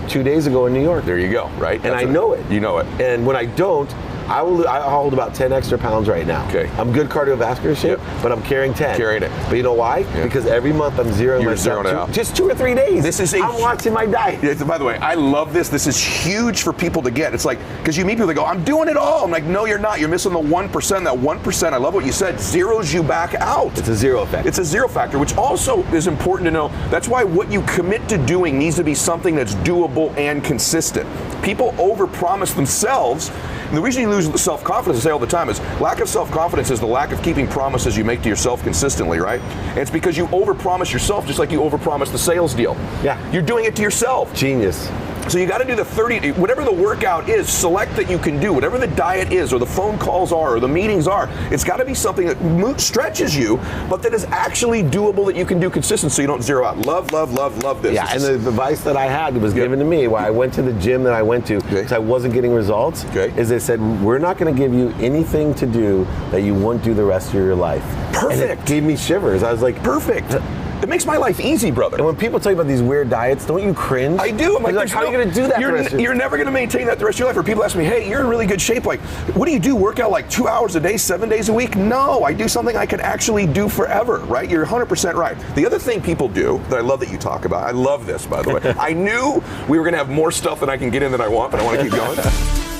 2 days ago in New York. There you go. Right. And I know it. You know it. And when I don't, I hold about 10 extra pounds right now. I'm good cardiovascular shape, but I'm carrying 10. Carrying it. But you know why? Because every month I'm zeroing myself out. Just 2 or 3 days. I'm watching my diet. By the way, I love this. This is huge for people to get. It's like, because you meet people that go, I'm doing it all. I'm like, no, you're not. You're missing the 1%. That 1%, I love what you said, zeroes you back out. It's a zero effect. It's a zero factor, which also is important to know. That's why what you commit to doing needs to be something that's doable and consistent. People overpromise themselves. And the reason you lose self-confidence, I say all the time, is lack of self-confidence is the lack of keeping promises you make to yourself consistently, right? And it's because you overpromise yourself just like you overpromise the sales deal. You're doing it to yourself. Genius. So you got to do the 30, whatever the workout is, select that you can do, whatever the diet is, or the phone calls are, or the meetings are. It's got to be something that stretches you, but that is actually doable, that you can do consistent, so you don't zero out. Love this. Yeah, and the advice that I had was given to me while I went to the gym that I went to, because I wasn't getting results, is they said, we're not going to give you anything to do that you won't do the rest of your life. Perfect. And it gave me shivers. I was like, perfect. It makes my life easy, brother. And when people tell you about these weird diets, don't you cringe? I do. I'm like, how are you going to do that? You're never going to maintain that the rest of your life. Or people ask me, hey, you're in really good shape. Like, what do you do? Work out like 2 hours a day, 7 days a week? No, I do something I can actually do forever, right? You're 100% right. The other thing people do that I love that you talk about, I love this, by the way. I knew we were going to have more stuff than I can get in than I want, but I want to keep going.